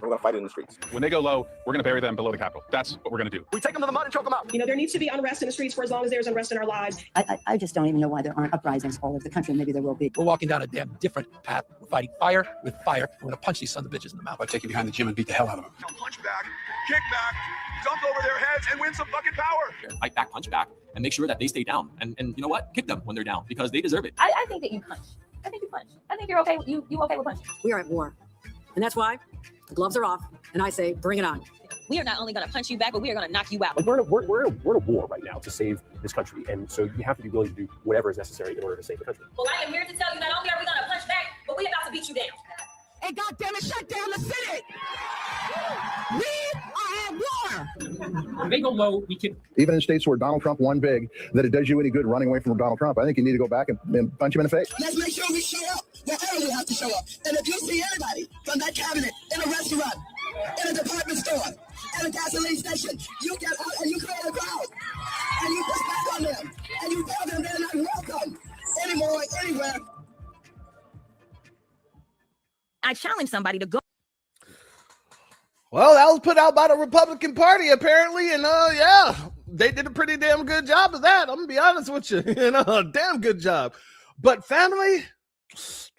We're going to fight it in the streets. When they go low, we're going to bury them below the Capitol. That's what we're going to do. We take them to the mud and choke them out. You know, there needs to be unrest in the streets for as long as there's unrest in our lives. I just don't even know why there aren't uprisings all over the country. Maybe there will be. We're walking down a damn different path. We're fighting fire with fire. We're going to punch these sons of bitches in the mouth. I'll take you behind the gym and beat the hell out of them. Punch back, kick back, jump over their heads, and win some fucking power. Fight back, punch back, and make sure that they stay down. And you know what? Kick them when they're down because they deserve it. I think that you punch. I think you punch. I think you're okay. You okay with punching? We are at war. And that's why the gloves are off. And I say, bring it on. We are not only going to punch you back, but we are going to knock you out. Like we're in a war right now to save this country. And so you have to be willing to do whatever is necessary in order to save the country. Well, I am here to tell you not only are we going to punch back, but we're about to beat you down. And goddamn it, shut down the city. We are at war. When they go low, we can. Even in states where Donald Trump won big, that it does you any good running away from Donald Trump. I think you need to go back and punch him in the face. Let's make sure we show up wherever we have to show up. And if you see anybody from that cabinet in a restaurant, in a department store, at a gasoline station, you get out and you create a crowd. And you push back on them. And you tell them they're not welcome anymore, anywhere. I challenge somebody to go. Well, that was put out by the Republican Party, apparently, and yeah, they did a pretty damn good job of that. I'm gonna be honest with you, a damn good job. But family,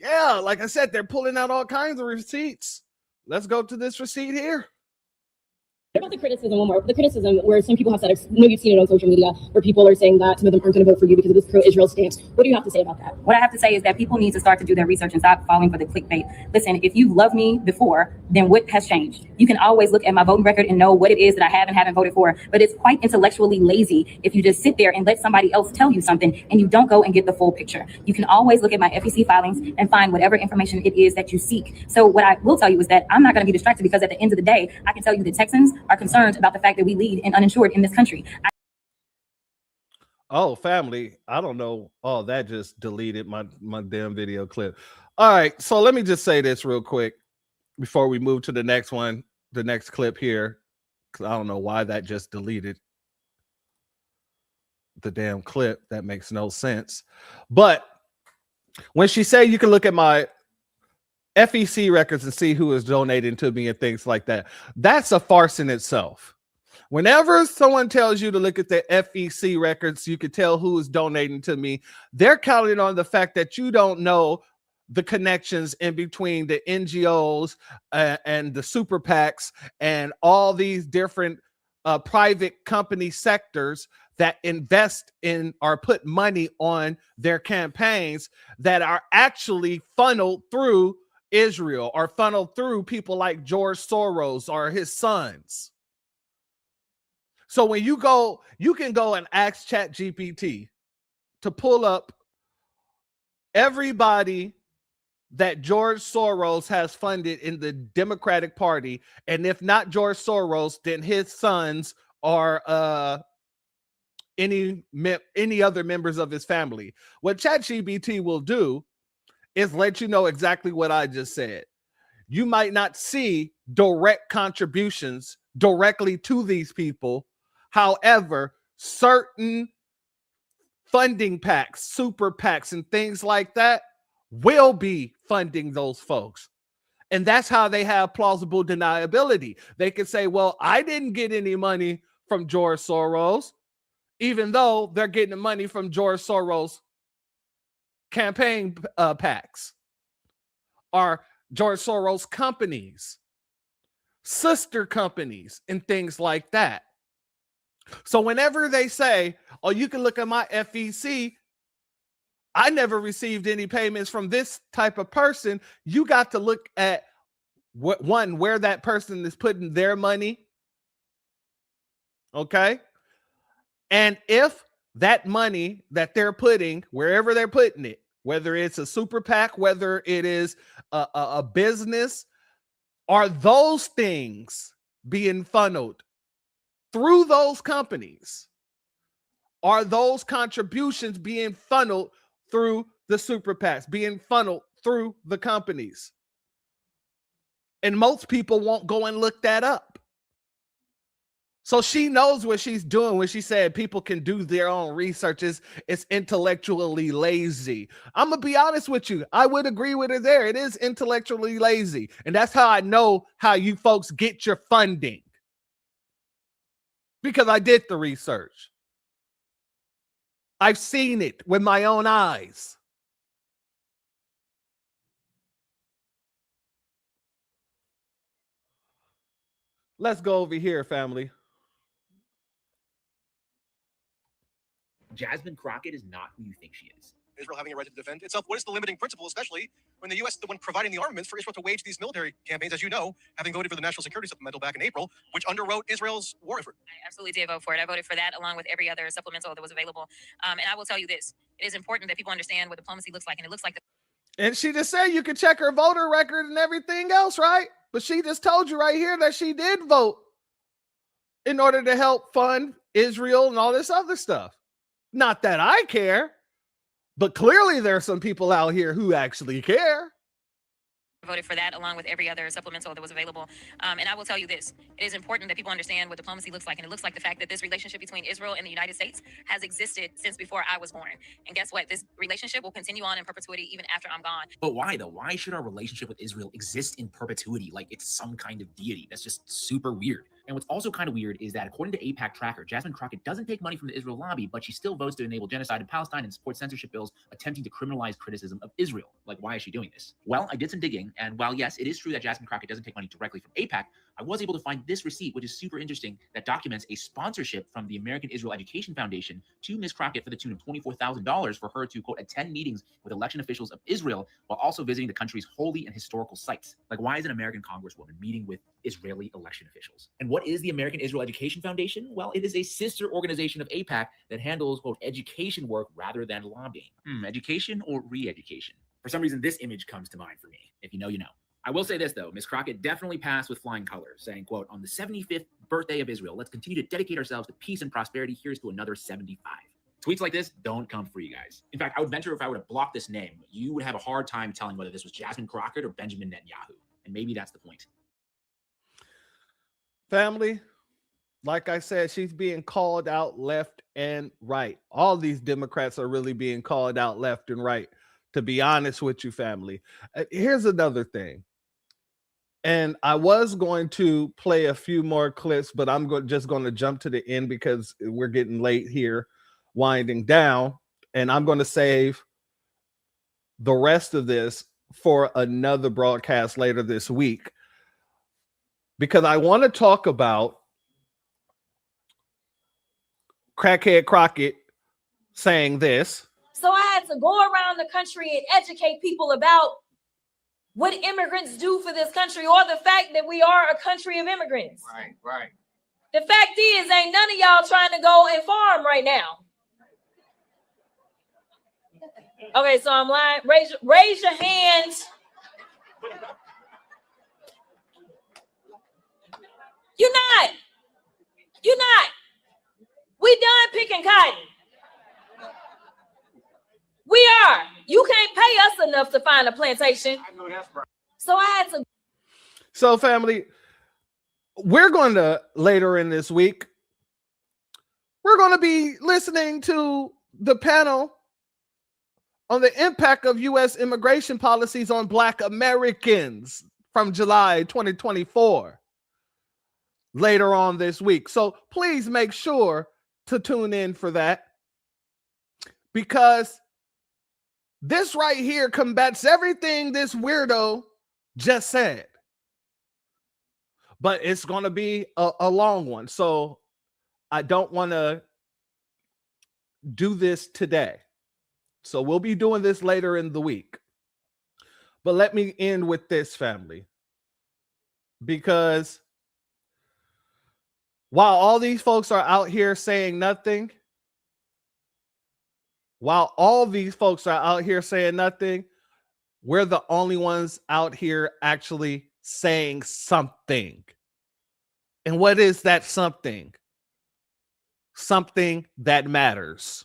yeah, like I said, they're pulling out all kinds of receipts. Let's go to this receipt here. What about the criticism, one more, the criticism where some people have said, I know you've seen it on social media, where people are saying that some of them aren't going to vote for you because of this pro-Israel stance. What do you have to say about that? What I have to say is that people need to start to do their research and stop falling for the clickbait. Listen, if you loved me before, then what has changed? You can always look at my voting record and know what it is that I have and haven't voted for, but it's quite intellectually lazy if you just sit there and let somebody else tell you something and you don't go and get the full picture. You can always look at my FEC filings and find whatever information it is that you seek. So what I will tell you is that I'm not going to be distracted, because at the end of the day, I can tell you that Texans are concerned about the fact that we lead in uninsured in this country. Oh, family, I don't know. Oh, that just deleted my damn video clip. All right, so let me just say this real quick before we move to the next one, the next clip here, because I don't know why that just deleted the damn clip. That makes no sense. But when she said you can look at my FEC records and see who is donating to me and things like that, that's a farce in itself. Whenever someone tells you to look at the FEC records, you can tell who is donating to me. They're counting on the fact that you don't know the connections in between the NGOs and the super PACs and all these different private company sectors that invest in or put money on their campaigns that are actually funneled through Israel or funneled through people like George Soros or his sons. So when you go, you can go and ask ChatGPT to pull up everybody that George Soros has funded in the Democratic Party. And if not George Soros, then his sons or any other members of his family. What ChatGPT will do is let you know exactly what I just said. You might not see direct contributions directly to these people. However, certain funding packs, super PACs, and things like that will be funding those folks. And that's how they have plausible deniability. They can say, well, I didn't get any money from George Soros, even though they're getting the money from George Soros campaign packs or George Soros companies, sister companies, and things like that. So whenever they say, oh, you can look at my FEC, I never received any payments from this type of person, you got to look at where that person is putting their money. Okay. And if that money that they're putting, wherever they're putting it, whether it's a super PAC, whether it is a business, are those things being funneled through those companies? Are those contributions being funneled through the super PACs, being funneled through the companies? And most people won't go and look that up. So she knows what she's doing when she said people can do their own research. It's intellectually lazy. I'm going to be honest with you. I would agree with her there. It is intellectually lazy. And that's how I know how you folks get your funding. Because I did the research. I've seen it with my own eyes. Let's go over here, family. Jasmine Crockett is not who you think she is. Israel having a right to defend itself. What is the limiting principle, especially when the U.S. is the one providing the armaments for Israel to wage these military campaigns, as you know, having voted for the National Security Supplemental back in April, which underwrote Israel's war effort? I absolutely did vote for it. I voted for that along with every other supplemental that was available. And I will tell you this. It is important that people understand what diplomacy looks like. And it looks like And she just said you could check her voter record and everything else, right? But she just told you right here that she did vote in order to help fund Israel and all this other stuff. Not that I care, but clearly there are some people out here who actually care. voted for that along with every other supplemental that was available. And I will tell you this, it is important that people understand what diplomacy looks like. And it looks like the fact that this relationship between Israel and the United States has existed since before I was born. And guess what? This relationship will continue on in perpetuity even after I'm gone. But why though? Why should our relationship with Israel exist in perpetuity like it's some kind of deity? That's just super weird. And what's also kind of weird is that according to AIPAC tracker, Jasmine Crockett doesn't take money from the Israel lobby, but she still votes to enable genocide in Palestine and support censorship bills attempting to criminalize criticism of Israel. Like, why is she doing this? Well, I did some digging, and while yes, it is true that Jasmine Crockett doesn't take money directly from AIPAC, I was able to find this receipt, which is super interesting, that documents a sponsorship from the American Israel Education Foundation to Ms. Crockett for the tune of $24,000 for her to, quote, attend meetings with election officials of Israel while also visiting the country's holy and historical sites. Like, why is an American congresswoman meeting with Israeli election officials? And what is the American Israel Education Foundation? Well, it is a sister organization of AIPAC that handles, quote, education work rather than lobbying. Education or re-education? For some reason, this image comes to mind for me. If you know, you know. I will say this, though. Ms. Crockett definitely passed with flying colors, saying, quote, on the 75th birthday of Israel, let's continue to dedicate ourselves to peace and prosperity. Here's to another 75. Tweets like this don't come free, guys. In fact, I would venture if I were to block this name, you would have a hard time telling whether this was Jasmine Crockett or Benjamin Netanyahu. And maybe that's the point. Family, like I said, she's being called out left and right. All these Democrats are really being called out left and right, to be honest with you, family. Here's another thing. And I was going to play a few more clips, but I'm just going to jump to the end because we're getting late here, winding down. And I'm going to save the rest of this for another broadcast later this week, because I want to talk about Crackhead Crockett saying this. So I had to go around the country and educate people about what immigrants do for this country, or the fact that we are a country of immigrants. Right, right. The fact is, ain't none of y'all trying to go and farm right now. Okay, so I'm lying. Raise your hands. You're not. You're not. We done picking cotton. We are. You can't pay us enough to find a plantation. I know that's right. So I had to. So, family, we're going to, later in this week, we're going to be listening to the panel on the impact of U.S. immigration policies on Black Americans from July 2024 later on this week. So please make sure to tune in for that, because this right here combats everything this weirdo just said. But it's going to be a long one, so I don't want to do this today. So we'll be doing this later in the week. But let me end with this, family, because while all these folks are out here saying nothing, we're the only ones out here actually saying something. And what is that something? Something that matters.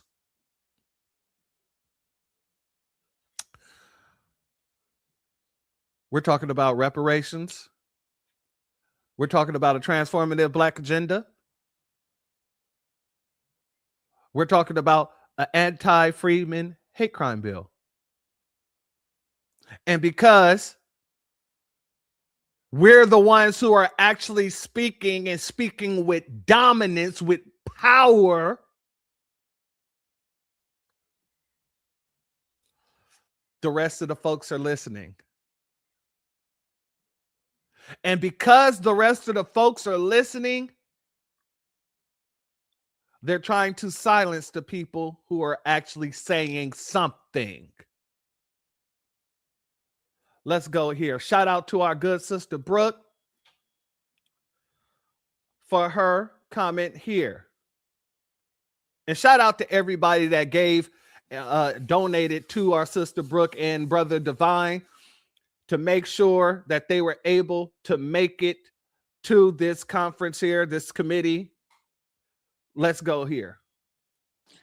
We're talking about reparations. We're talking about a transformative Black agenda. We're talking about an anti-Freedmen hate crime bill. And because we're the ones who are actually speaking, and speaking with dominance, with power, the rest of the folks are listening. And because the rest of the folks are listening, they're trying to silence the people who are actually saying something. Let's go here. Shout out to our good sister Brooke for her comment here. And shout out to everybody that donated to our sister Brooke and brother Divine to make sure that they were able to make it to this conference here, this committee. Let's go here.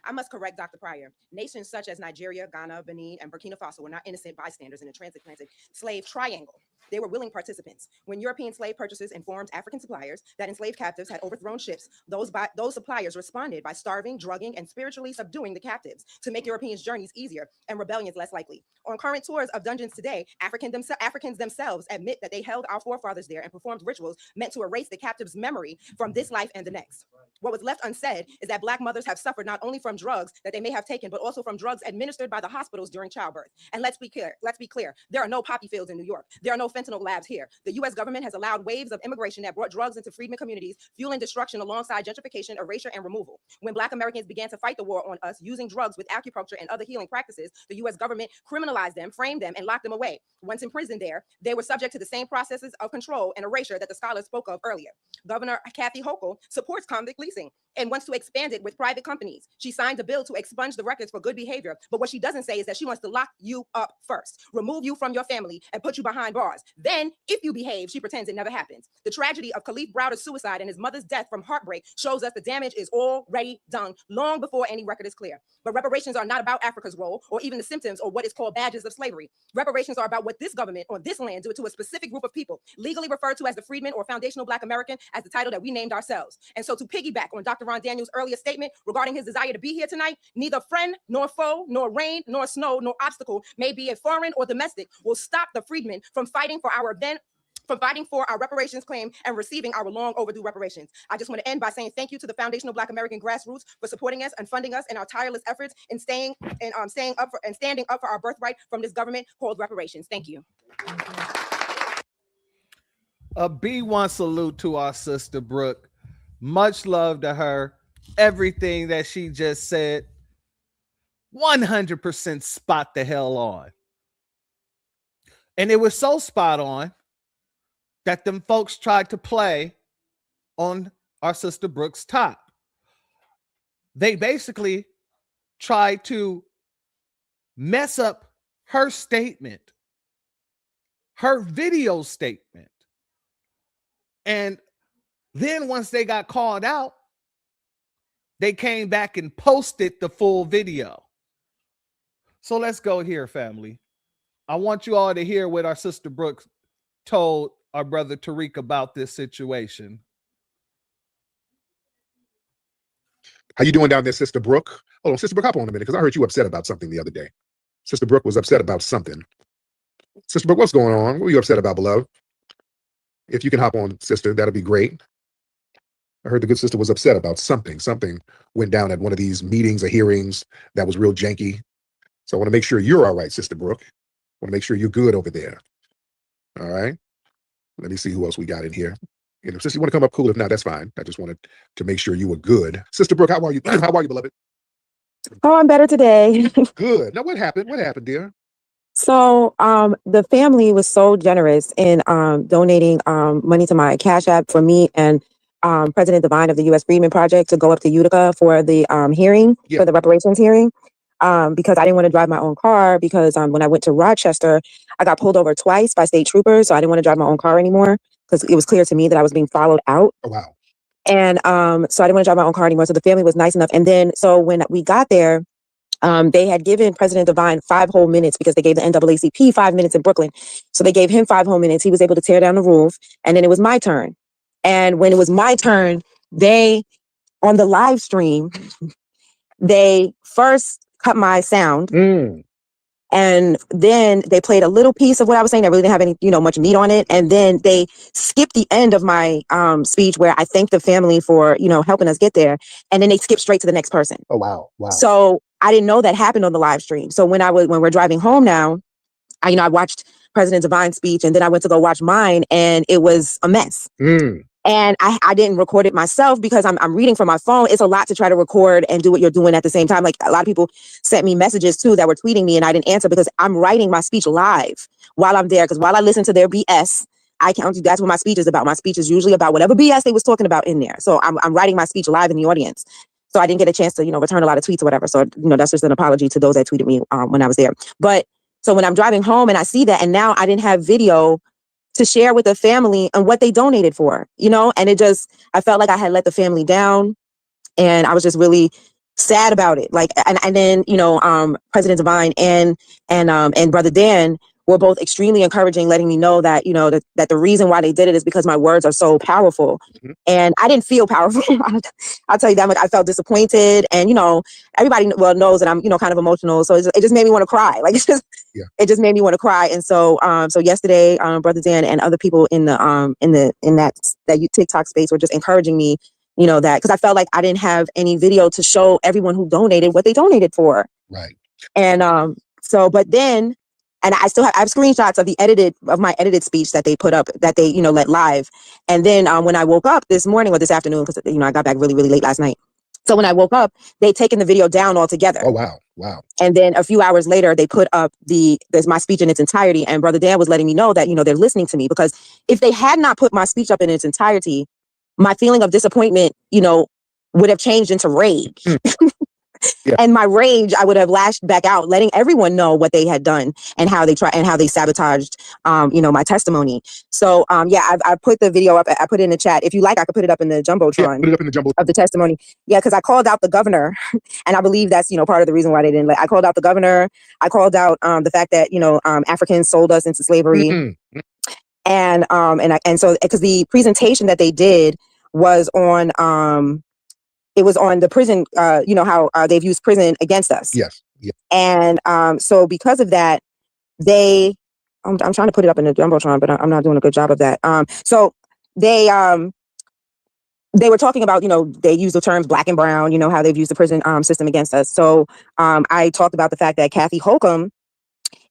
I must correct Dr. Pryor. Nations such as Nigeria, Ghana, Benin, and Burkina Faso were not innocent bystanders in the transatlantic slave triangle. They were willing participants. When European slave purchasers informed African suppliers that enslaved captives had overthrown ships, those suppliers responded by starving, drugging, and spiritually subduing the captives to make Europeans' journeys easier and rebellions less likely. On current tours of dungeons today, Africans themselves admit that they held our forefathers there and performed rituals meant to erase the captive's memory from this life and the next. What was left unsaid is that Black mothers have suffered not only from drugs that they may have taken, but also from drugs administered by the hospitals during childbirth. And let's be clear, there are no poppy fields in New York. There are no fentanyl labs here. The US government has allowed waves of immigration that brought drugs into freedmen communities, fueling destruction alongside gentrification, erasure, and removal. When Black Americans began to fight the war on us using drugs with acupuncture and other healing practices, the US government criminalized them, framed them, and locked them away. Once imprisoned there, they were subject to the same processes of control and erasure that the scholars spoke of earlier. Governor Kathy Hochul supports convict leasing and wants to expand it with private companies. She signed a bill to expunge the records for good behavior, but what she doesn't say is that she wants to lock you up first, remove you from your family, and put you behind bars. Then, if you behave, she pretends it never happened. The tragedy of Khalif Browder's suicide and his mother's death from heartbreak shows us the damage is already done long before any record is clear. But reparations are not about Africa's role or even the symptoms or what is called badges of slavery. Reparations are about what this government on this land did to a specific group of people, legally referred to as the freedmen or foundational Black American, as the title that we named ourselves. And so to piggyback on Dr. Ron Daniels' earlier statement regarding his desire to be here tonight, neither friend nor foe, nor rain, nor snow, nor obstacle, may be it foreign or domestic, will stop the freedmen from fighting for our reparations claim and receiving our long overdue reparations. I just want to end by saying thank you to the Foundational Black American Grassroots for supporting us and funding us in our tireless efforts in standing up for our birthright from this government called reparations. Thank you. A B1 salute to our sister Brooke. Much love to her. Everything that she just said, 100% spot the hell on. And it was so spot on that them folks tried to play on our sister Brooke's top. They basically tried to mess up her statement, her video statement. And then once they got called out, they came back and posted the full video. So let's go here, family. I want you all to hear what our sister Brooke told our brother Tariq about this situation. How you doing down there, Sister Brooke? Hold on, Sister Brooke, hop on a minute, because I heard you upset about something the other day. Sister Brooke was upset about something. Sister Brooke, what's going on? What were you upset about, beloved? If you can hop on, sister, that'll be great. I heard the good sister was upset about something. Something went down at one of these meetings or hearings that was real janky. So I want to make sure you're all right, Sister Brooke. I want to make sure you're good over there. All right? Let me see who else we got in here. You know, sister, you want to come up, cool. If not, that's fine. I just wanted to make sure you were good. Sister Brooke, how are you? How are you, beloved? Oh, I'm better today. Good. Now, what happened? What happened, dear? So, the family was so generous in donating money to my Cash App for me and President Devine of the U.S. Freedmen Project to go up to Utica for the hearing, for the reparations hearing, because I didn't want to drive my own car because when I went to Rochester, I got pulled over twice by state troopers, so I didn't want to drive my own car anymore because it was clear to me that I was being followed out. Oh, wow. And so I didn't want to drive my own car anymore. So the family was nice enough. And then, so when we got there, they had given President Devine 5 whole minutes because they gave the NAACP 5 minutes in Brooklyn. So they gave him 5 whole minutes. He was able to tear down the roof. And then it was my turn. And when it was my turn, they, on the live stream, they first cut my sound. And then they played a little piece of what I was saying that really didn't have any, much meat on it. And then they skipped the end of my speech where I thanked the family for, helping us get there. And then they skipped straight to the next person. Oh, wow. Wow. So I didn't know that happened on the live stream. So when we're driving home now, I watched President Devine's speech and then I went to go watch mine and it was a mess. And I didn't record it myself because I'm reading from my phone. It's a lot to try to record and do what you're doing at the same time. Like a lot of people sent me messages too that were tweeting me and I didn't answer because I'm writing my speech live while I'm there. Because while I listen to their BS, that's what my speech is about. My speech is usually about whatever BS they was talking about in there. So I'm writing my speech live in the audience. So I didn't get a chance to, return a lot of tweets or whatever. So, that's just an apology to those that tweeted me when I was there. But so when I'm driving home and I see that, and now I didn't have video to share with the family and what they donated for, and I felt like I had let the family down. And I was just really sad about it. Like, and then, President Devine and Brother Dan were both extremely encouraging, letting me know that, that the reason why they did it is because my words are so powerful. And I didn't feel powerful. I'll tell you that much. I felt disappointed, and, everybody knows that I'm, kind of emotional. So it just made me want to cry. Like, it just made me want to cry. And so, so yesterday, Brother Dan and other people in that TikTok space were just encouraging me, that, because I felt like I didn't have any video to show everyone who donated what they donated for. Right. And but then, and I have screenshots of my edited speech that they put up, that they, let live. And then when I woke up this morning or this afternoon, because, I got back really, really late last night. So when I woke up, they'd taken the video down altogether. Oh, wow. Wow. And then a few hours later, they put up there's my speech in its entirety. And Brother Dan was letting me know that, they're listening to me, because if they had not put my speech up in its entirety, my feeling of disappointment, would have changed into rage. Yeah. And my rage, I would have lashed back out, letting everyone know what they had done and how they sabotaged, my testimony. So, I put the video up. I put it in the chat. If you like, I could put it up in the Jumbotron. Yeah, put it up in the Jumbotron of the testimony. Yeah, because I called out the governor, and I believe that's, part of the reason why they didn't I called out the governor. I called out the fact that, Africans sold us into slavery. Mm-hmm. And so, because the presentation that they did was on, it was on the prison, how they've used prison against us. Yes. Yeah. And so because of that, I'm trying to put it up in the Jumbotron, but I'm not doing a good job of that. So they were talking about, they use the terms black and brown, how they've used the prison system against us. So I talked about the fact that Kathy Holcomb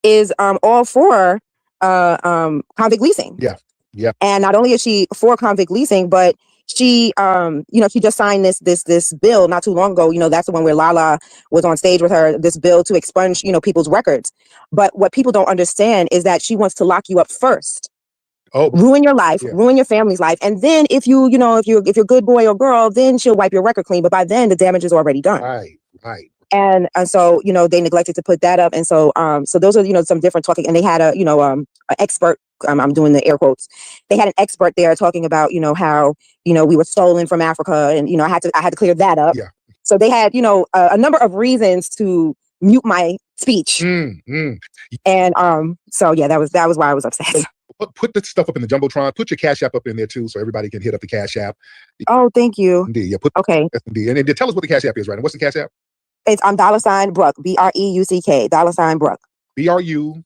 is all for convict leasing. Yeah. Yeah. And not only is she for convict leasing, but she, she just signed this bill not too long ago. That's the one where Lala was on stage with her, this bill to expunge, people's records. But what people don't understand is that she wants to lock you up first. Oh, ruin your life, ruin your family's life. And then if you're a good boy or girl, then she'll wipe your record clean. But by then the damage is already done. Right. And so, they neglected to put that up. And so, so those are, some different talking, and they had an expert, I'm doing the air quotes. They had an expert there talking about, how, we were stolen from Africa, and, I had to clear that up. Yeah. So they had, a number of reasons to mute my speech. And, so yeah, that was why I was upset. Put the stuff up in the Jumbotron. Put your Cash App up in there too, so everybody can hit up the Cash App. Oh, thank you. Indeed. Yeah. Okay. Indeed. And tell us what the Cash App is, right? And what's the Cash App? It's $ Brooke, BREUCK, $Brooke. BRU.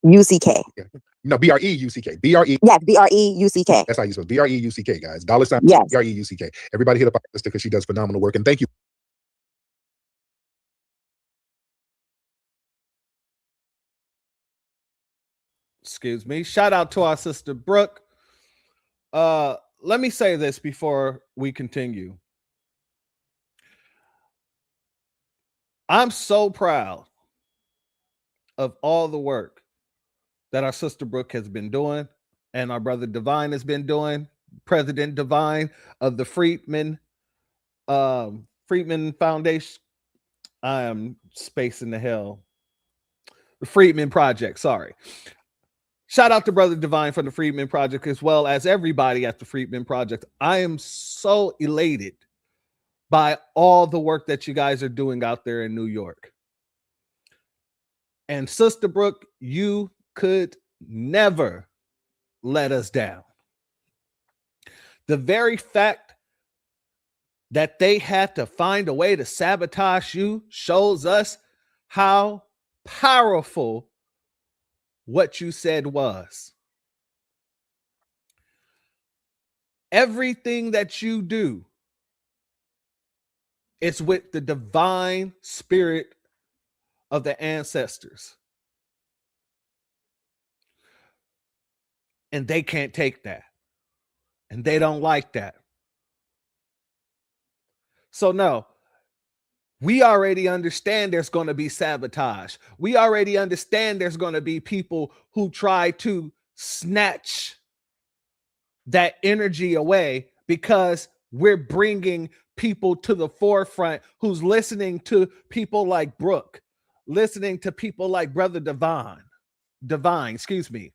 UCK. Yeah. No, BREUCK. BRE. Yes, BREUCK. That's how you spell BREUCK, guys. $ Yes. BREUCK. Everybody hit up our sister because she does phenomenal work. And thank you. Excuse me. Shout out to our sister Brooke. Let me say this before we continue. I'm so proud of all the work that our sister Brooke has been doing and our brother Divine has been doing. President Divine of the Freedman Foundation. I am spacing the hell. The Freedman Project, sorry. Shout out to Brother Divine from the Freedman Project, as well as everybody at the Freedman Project. I am so elated by all the work that you guys are doing out there in New York. And Sister Brooke, you could never let us down. The very fact that they had to find a way to sabotage you shows us how powerful what you said was. Everything that you do is with the divine spirit of the ancestors. And they can't take that. And they don't like that. So no, we already understand there's going to be sabotage. We already understand there's going to be people who try to snatch that energy away, because we're bringing people to the forefront who's listening to people like Brooke, listening to people like Brother Divine, excuse me.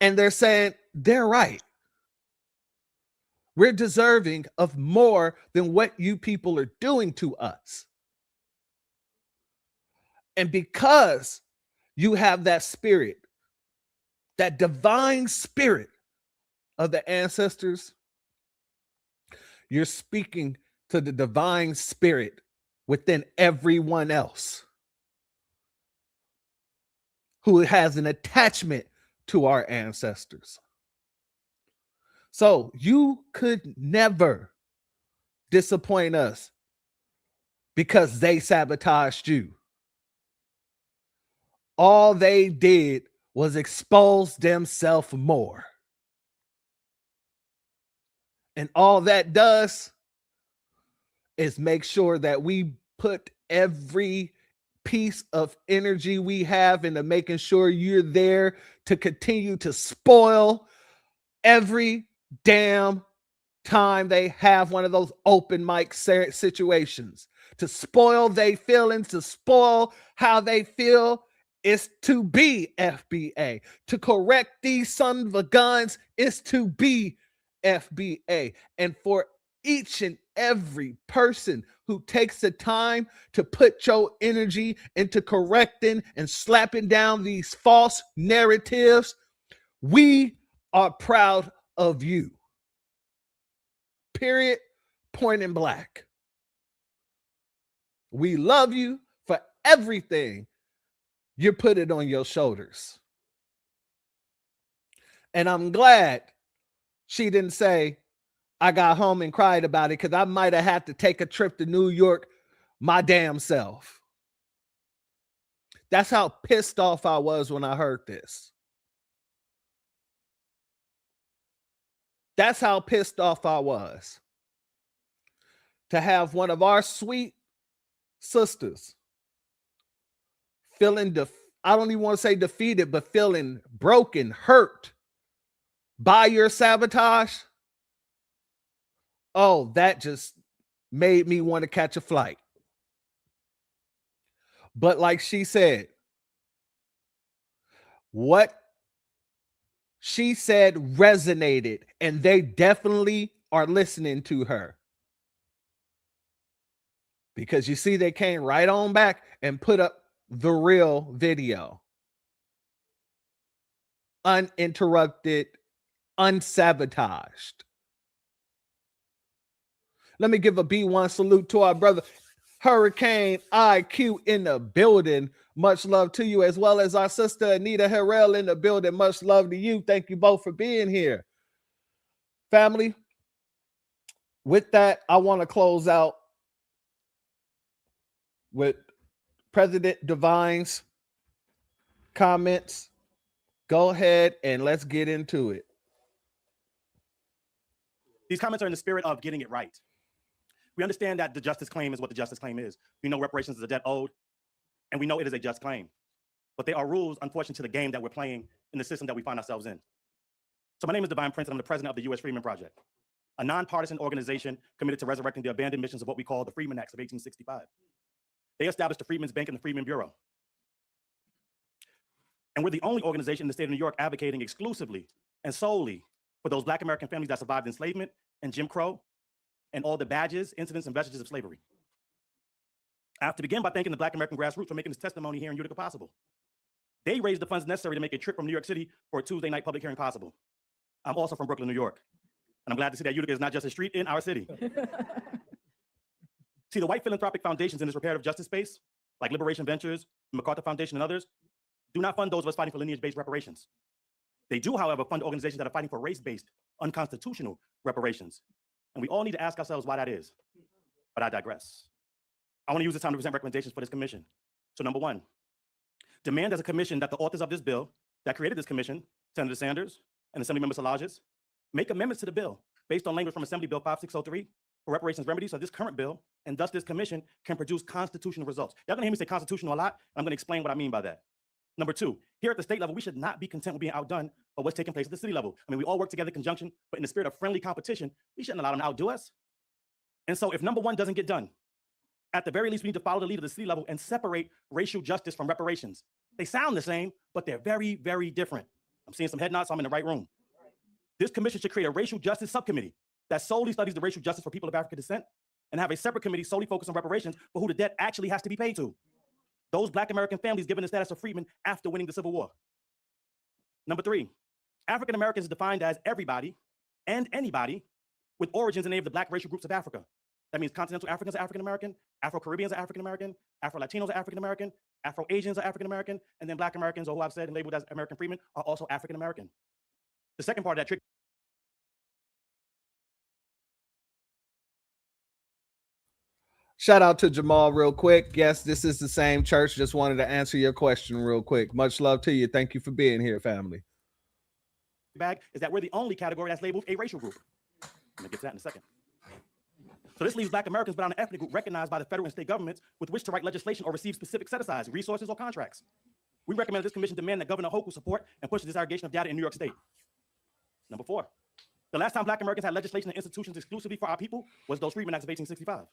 And they're saying they're right. We're deserving of more than what you people are doing to us. And because you have that spirit, that divine spirit of the ancestors, you're speaking to the divine spirit within everyone else who has an attachment to our ancestors. So you could never disappoint us because they sabotaged you. All they did was expose themselves more. And all that does is make sure that we put every piece of energy we have into making sure you're there to continue to spoil every damn time they have one of those open mic situations, to spoil their feelings, to spoil how they feel. Is to be FBA. To correct these sons of a guns is to be FBA. And for each and every person who takes the time to put your energy into correcting and slapping down these false narratives, we are proud of you. Period. Point in black. We love you for everything you put it on your shoulders. And I'm glad she didn't say, I got home and cried about it, because I might have had to take a trip to New York my damn self. That's how pissed off I was when I heard this. That's how pissed off I was. To have one of our sweet sisters feeling, I don't even want to say defeated, but feeling broken, hurt by your sabotage. Oh, that just made me want to catch a flight. But like she said, what she said resonated, and they definitely are listening to her. Because you see, they came right on back and put up the real video. Uninterrupted, unsabotaged. Let me give a B1 salute to our brother Hurricane IQ in the building. Much love to you, as well as our sister Anita Harrell in the building. Much love to you. Thank you both for being here. Family, with that, I want to close out with President Divine's comments. Go ahead and let's get into it. These comments are in the spirit of getting it right. We understand that the justice claim is what the justice claim is. We know reparations is a debt owed, and we know it is a just claim. But there are rules, unfortunately, to the game that we're playing in the system that we find ourselves in. So my name is Divine Prince, and I'm the president of the U.S. Freedmen Project, a nonpartisan organization committed to resurrecting the abandoned missions of what we call the Freedmen Acts of 1865. They established the Freedmen's Bank and the Freedmen Bureau. And we're the only organization in the state of New York advocating exclusively and solely for those Black American families that survived enslavement and Jim Crow and all the badges, incidents, and vestiges of slavery. I have to begin by thanking the Black American grassroots for making this testimony here in Utica possible. They raised the funds necessary to make a trip from New York City for a Tuesday night public hearing possible. I'm also from Brooklyn, New York, and I'm glad to see that Utica is not just a street in our city. See, the white philanthropic foundations in this reparative justice space, like Liberation Ventures, MacArthur Foundation, and others, do not fund those of us fighting for lineage-based reparations. They do, however, fund organizations that are fighting for race-based, unconstitutional reparations. And we all need to ask ourselves why that is. But I digress. I want to use this time to present recommendations for this commission. So number one, demand as a commission that the authors of this bill that created this commission, Senator Sanders and Assemblymember Salages, make amendments to the bill based on language from Assembly Bill 5603 for reparations remedies of this current bill, and thus this commission can produce constitutional results. Y'all gonna hear me say constitutional a lot, and I'm gonna explain what I mean by that. Number two, here at the state level, we should not be content with being outdone by what's taking place at the city level. I mean, we all work together in conjunction, but in the spirit of friendly competition, we shouldn't allow them to outdo us. And so if number one doesn't get done, at the very least, we need to follow the lead of the city level and separate racial justice from reparations. They sound the same, but they're very, very different. I'm seeing some head nods, so I'm in the right room. This commission should create a racial justice subcommittee that solely studies the racial justice for people of African descent and have a separate committee solely focused on reparations for who the debt actually has to be paid to. Those Black American families given the status of freedmen after winning the Civil War. Number 3, African Americans is defined as everybody and anybody with origins in any of the Black racial groups of Africa. That means continental Africans are African American, Afro-Caribbeans are African American, Afro-Latinos are African American, Afro-Asians are African American, and then Black Americans, or who I've said and labeled as American freedmen, are also African American. The second part of that trick. Shout out to Jamal real quick. Yes, this is the same church. Just wanted to answer your question real quick. Much love to you. Thank you for being here, family. Bag is that we're the only category that's labeled a racial group. I'm gonna get to that in a second. So this leaves Black Americans without an ethnic group recognized by the federal and state governments with which to write legislation or receive specific set-asides, resources, or contracts. We recommend this commission demand that Governor Hochul support and push the disaggregation of data in New York State. Number 4, the last time Black Americans had legislation and institutions exclusively for our people was those Freedmen Acts of 1865.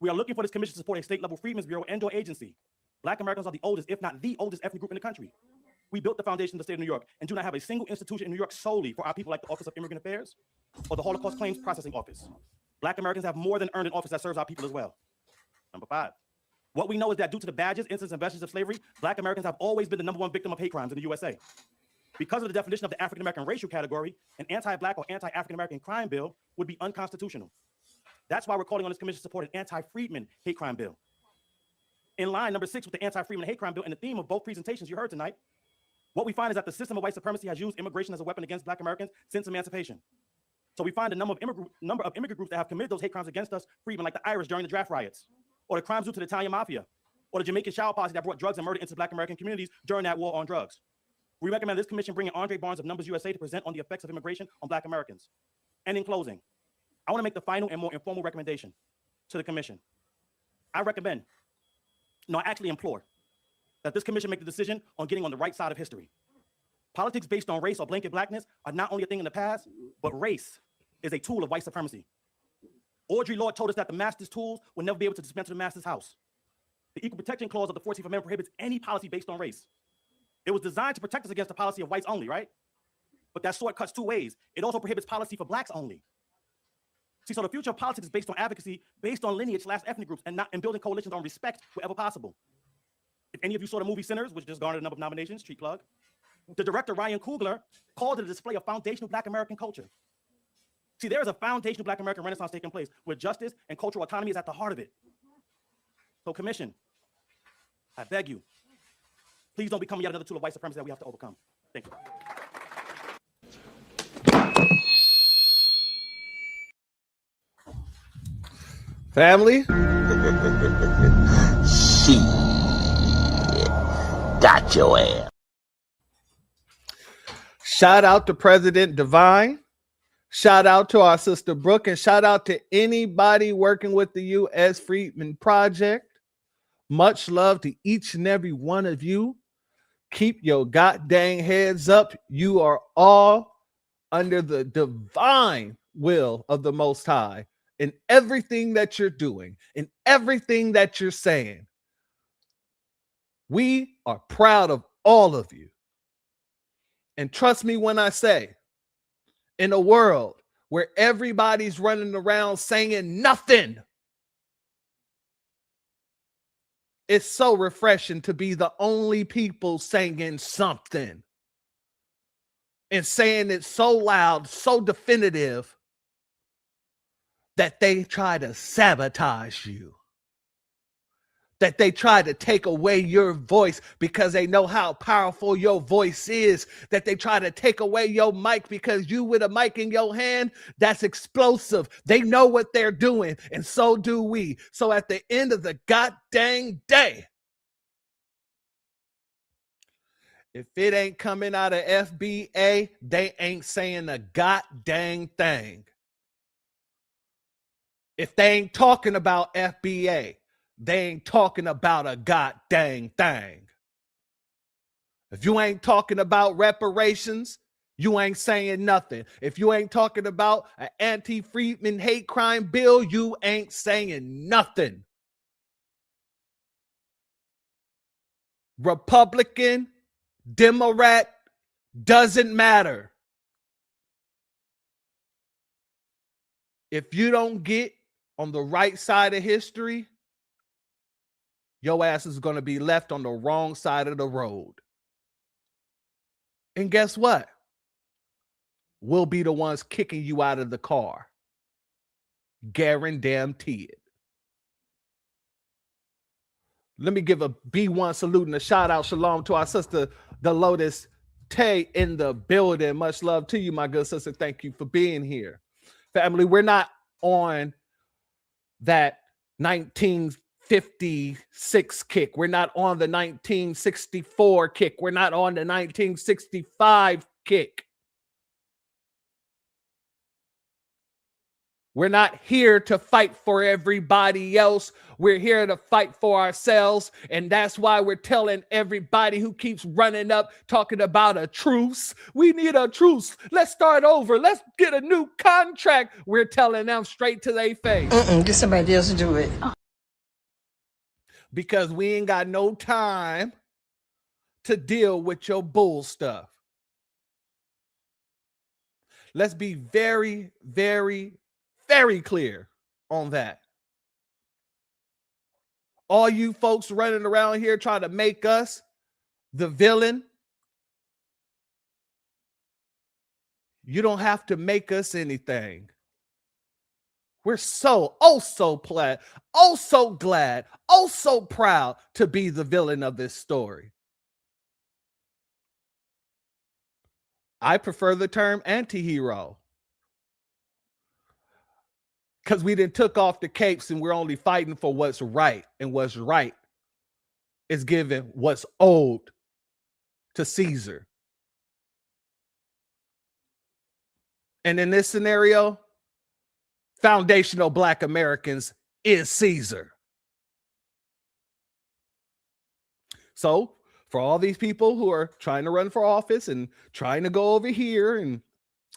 We are looking for this commission to support a state-level Freedmen's Bureau and/or agency. Black Americans are the oldest, if not the oldest, ethnic group in the country. We built the foundation of the state of New York and do not have a single institution in New York solely for our people like the Office of Immigrant Affairs or the Holocaust Claims Processing Office. Black Americans have more than earned an office that serves our people as well. Number 5, what we know is that due to the badges, incidents, and vestiges of slavery, Black Americans have always been the #1 victim of hate crimes in the USA. Because of the definition of the African American racial category, an anti-Black or anti-African American crime bill would be unconstitutional. That's why we're calling on this commission to support an anti-Freedmen hate crime bill. In line, number 6, with the anti-Freedmen hate crime bill and the theme of both presentations you heard tonight, what we find is that the system of white supremacy has used immigration as a weapon against Black Americans since emancipation. So we find a number of immigrant groups that have committed those hate crimes against us, freedmen, like the Irish during the draft riots, or the crimes due to the Italian mafia, or the Jamaican shower posse that brought drugs and murder into Black American communities during that war on drugs. We recommend this commission bring in Andre Barnes of Numbers USA to present on the effects of immigration on Black Americans. And in closing, I want to make the final and more informal recommendation to the commission. I actually implore that this commission make the decision on getting on the right side of history. Politics based on race or blanket Blackness are not only a thing in the past, but race is a tool of white supremacy. Audre Lorde told us that the master's tools will never be able to dismantle the master's house. The Equal Protection Clause of the 14th Amendment prohibits any policy based on race. It was designed to protect us against the policy of whites only, right? But that sword cuts 2 ways. It also prohibits policy for Blacks only. See, so the future of politics is based on advocacy, based on lineage / ethnic groups, and building coalitions on respect wherever possible. If any of you saw the movie Sinners, which just garnered a number of nominations, street plug, the director Ryan Coogler called it a display of foundational Black American culture. See, there is a foundational Black American renaissance taking place where justice and cultural autonomy is at the heart of it. So commission, I beg you, please don't become yet another tool of white supremacy that we have to overcome. Thank you. Family? She got your ass. Shout out to President Divine. Shout out to our sister Brooke, and shout out to anybody working with the U.S. Freedmen Project. Much love to each and every one of you. Keep your goddamn heads up. You are all under the divine will of the Most High in everything that you're doing, in everything that you're saying. We are proud of all of you. And trust me when I say, in a world where everybody's running around saying nothing, it's so refreshing to be the only people saying something and saying it so loud, so definitive that they try to sabotage you, that they try to take away your voice because they know how powerful your voice is, that they try to take away your mic because you with a mic in your hand, that's explosive. They know what they're doing, and so do we. So at the end of the goddamn day, if it ain't coming out of FBA, they ain't saying a goddamn thing. If they ain't talking about FBA, they ain't talking about a goddamn thing. If you ain't talking about reparations, you ain't saying nothing. If you ain't talking about an anti-Freedmen hate crime bill, you ain't saying nothing. Republican, Democrat, doesn't matter. If you don't get on the right side of history, your ass is going to be left on the wrong side of the road. And guess what? We'll be the ones kicking you out of the car. Guaranteed. Let me give a B1 salute and a shout out. Shalom to our sister, the Lotus Tay in the building. Much love to you, my good sister. Thank you for being here. Family, we're not on that 1956 kick. We're not on the 1964 kick. We're not on the 1965 kick. We're not here to fight for everybody else. We're here to fight for ourselves. And that's why we're telling everybody who keeps running up, talking about a truce. We need a truce. Let's start over. Let's get a new contract. We're telling them straight to their face. Get somebody else to do it. Because we ain't got no time to deal with your bull stuff. Let's be very, very, very clear on that. All you folks running around here trying to make us the villain, you don't have to make us anything. We're so glad, so proud to be the villain of this story. I prefer the term anti-hero. Because we done took off the capes and we're only fighting for what's right. And what's right is giving what's owed to Caesar. And in this scenario, foundational Black Americans is Caesar. So for all these people who are trying to run for office and trying to go over here and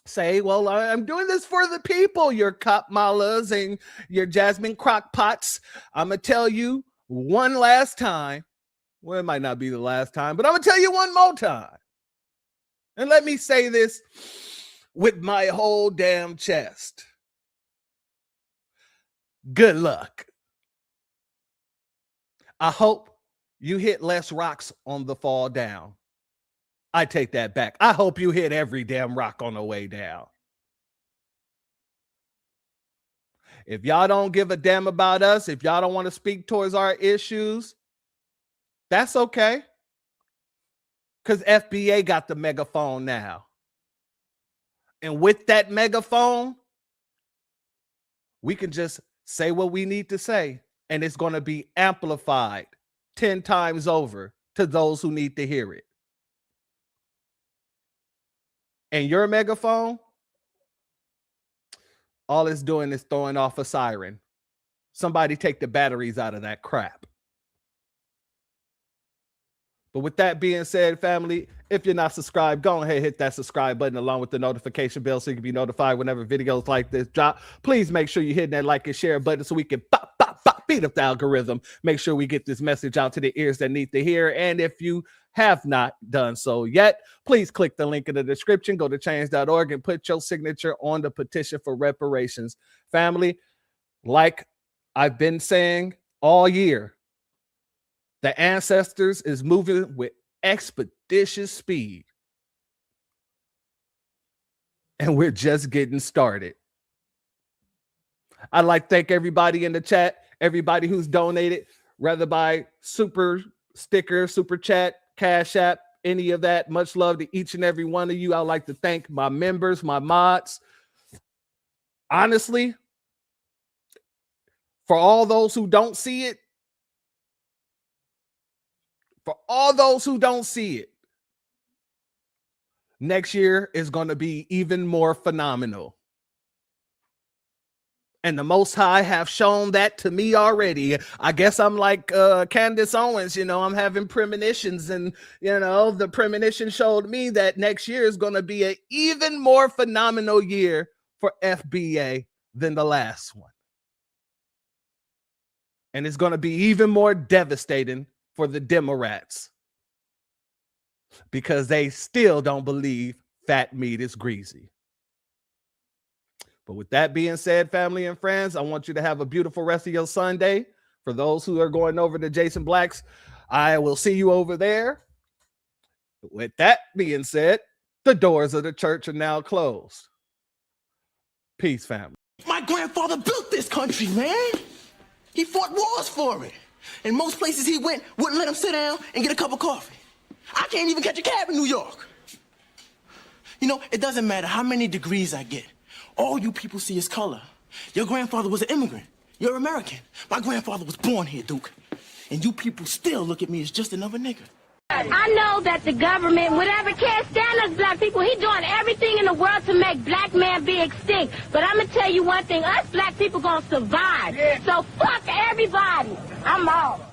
say, well, I'm doing this for the people, your Kamala's and your Jasmine Crockpots. I'm going to tell you one last time. Well, it might not be the last time, but I'm going to tell you one more time. And let me say this with my whole damn chest. Good luck. I hope you hit less rocks on the fall down. I take that back. I hope you hit every damn rock on the way down. If y'all don't give a damn about us, if y'all don't want to speak towards our issues, that's okay. Because FBA got the megaphone now. And with that megaphone, we can just say what we need to say. And it's going to be amplified 10 times over to those who need to hear it. And your megaphone, all it's doing is throwing off a siren. Somebody take the batteries out of that crap. But with that being said, family, if you're not subscribed, go ahead and hit that subscribe button along with the notification bell so you can be notified whenever videos like this drop. Please make sure you hit that like and share button so we can beat up the algorithm. Make sure we get this message out to the ears that need to hear. And if you have not done so yet, please click the link in the description, go to change.org and put your signature on the petition for reparations. Family, like I've been saying all year, the ancestors is moving with expeditious speed. And we're just getting started. I'd like to thank everybody in the chat, everybody who's donated, whether by super sticker, super chat, Cash App, any of that. Much love to each and every one of you. I'd like to thank my members, my mods. Honestly, for all those who don't see it, next year is going to be even more phenomenal. And the Most High have shown that to me already. I guess I'm like Candace Owens, I'm having premonitions. And, the premonition showed me that next year is going to be an even more phenomenal year for FBA than the last one. And it's going to be even more devastating for the Democrats because they still don't believe fat meat is greasy. But with that being said, family and friends, I want you to have a beautiful rest of your Sunday. For those who are going over to Jason Black's, I will see you over there. With that being said, the doors of the church are now closed. Peace, family. My grandfather built this country, man. He fought wars for it. And most places he went wouldn't let him sit down and get a cup of coffee. I can't even catch a cab in New York. You know, it doesn't matter how many degrees I get. All you people see is color. Your grandfather was an immigrant. You're American. My grandfather was born here, Duke. And you people still look at me as just another nigga. I know that the government, whatever, can't stand us black people. He doing everything in the world to make black man be extinct. But I'm going to tell you one thing. Us black people going to survive. So fuck everybody. I'm out.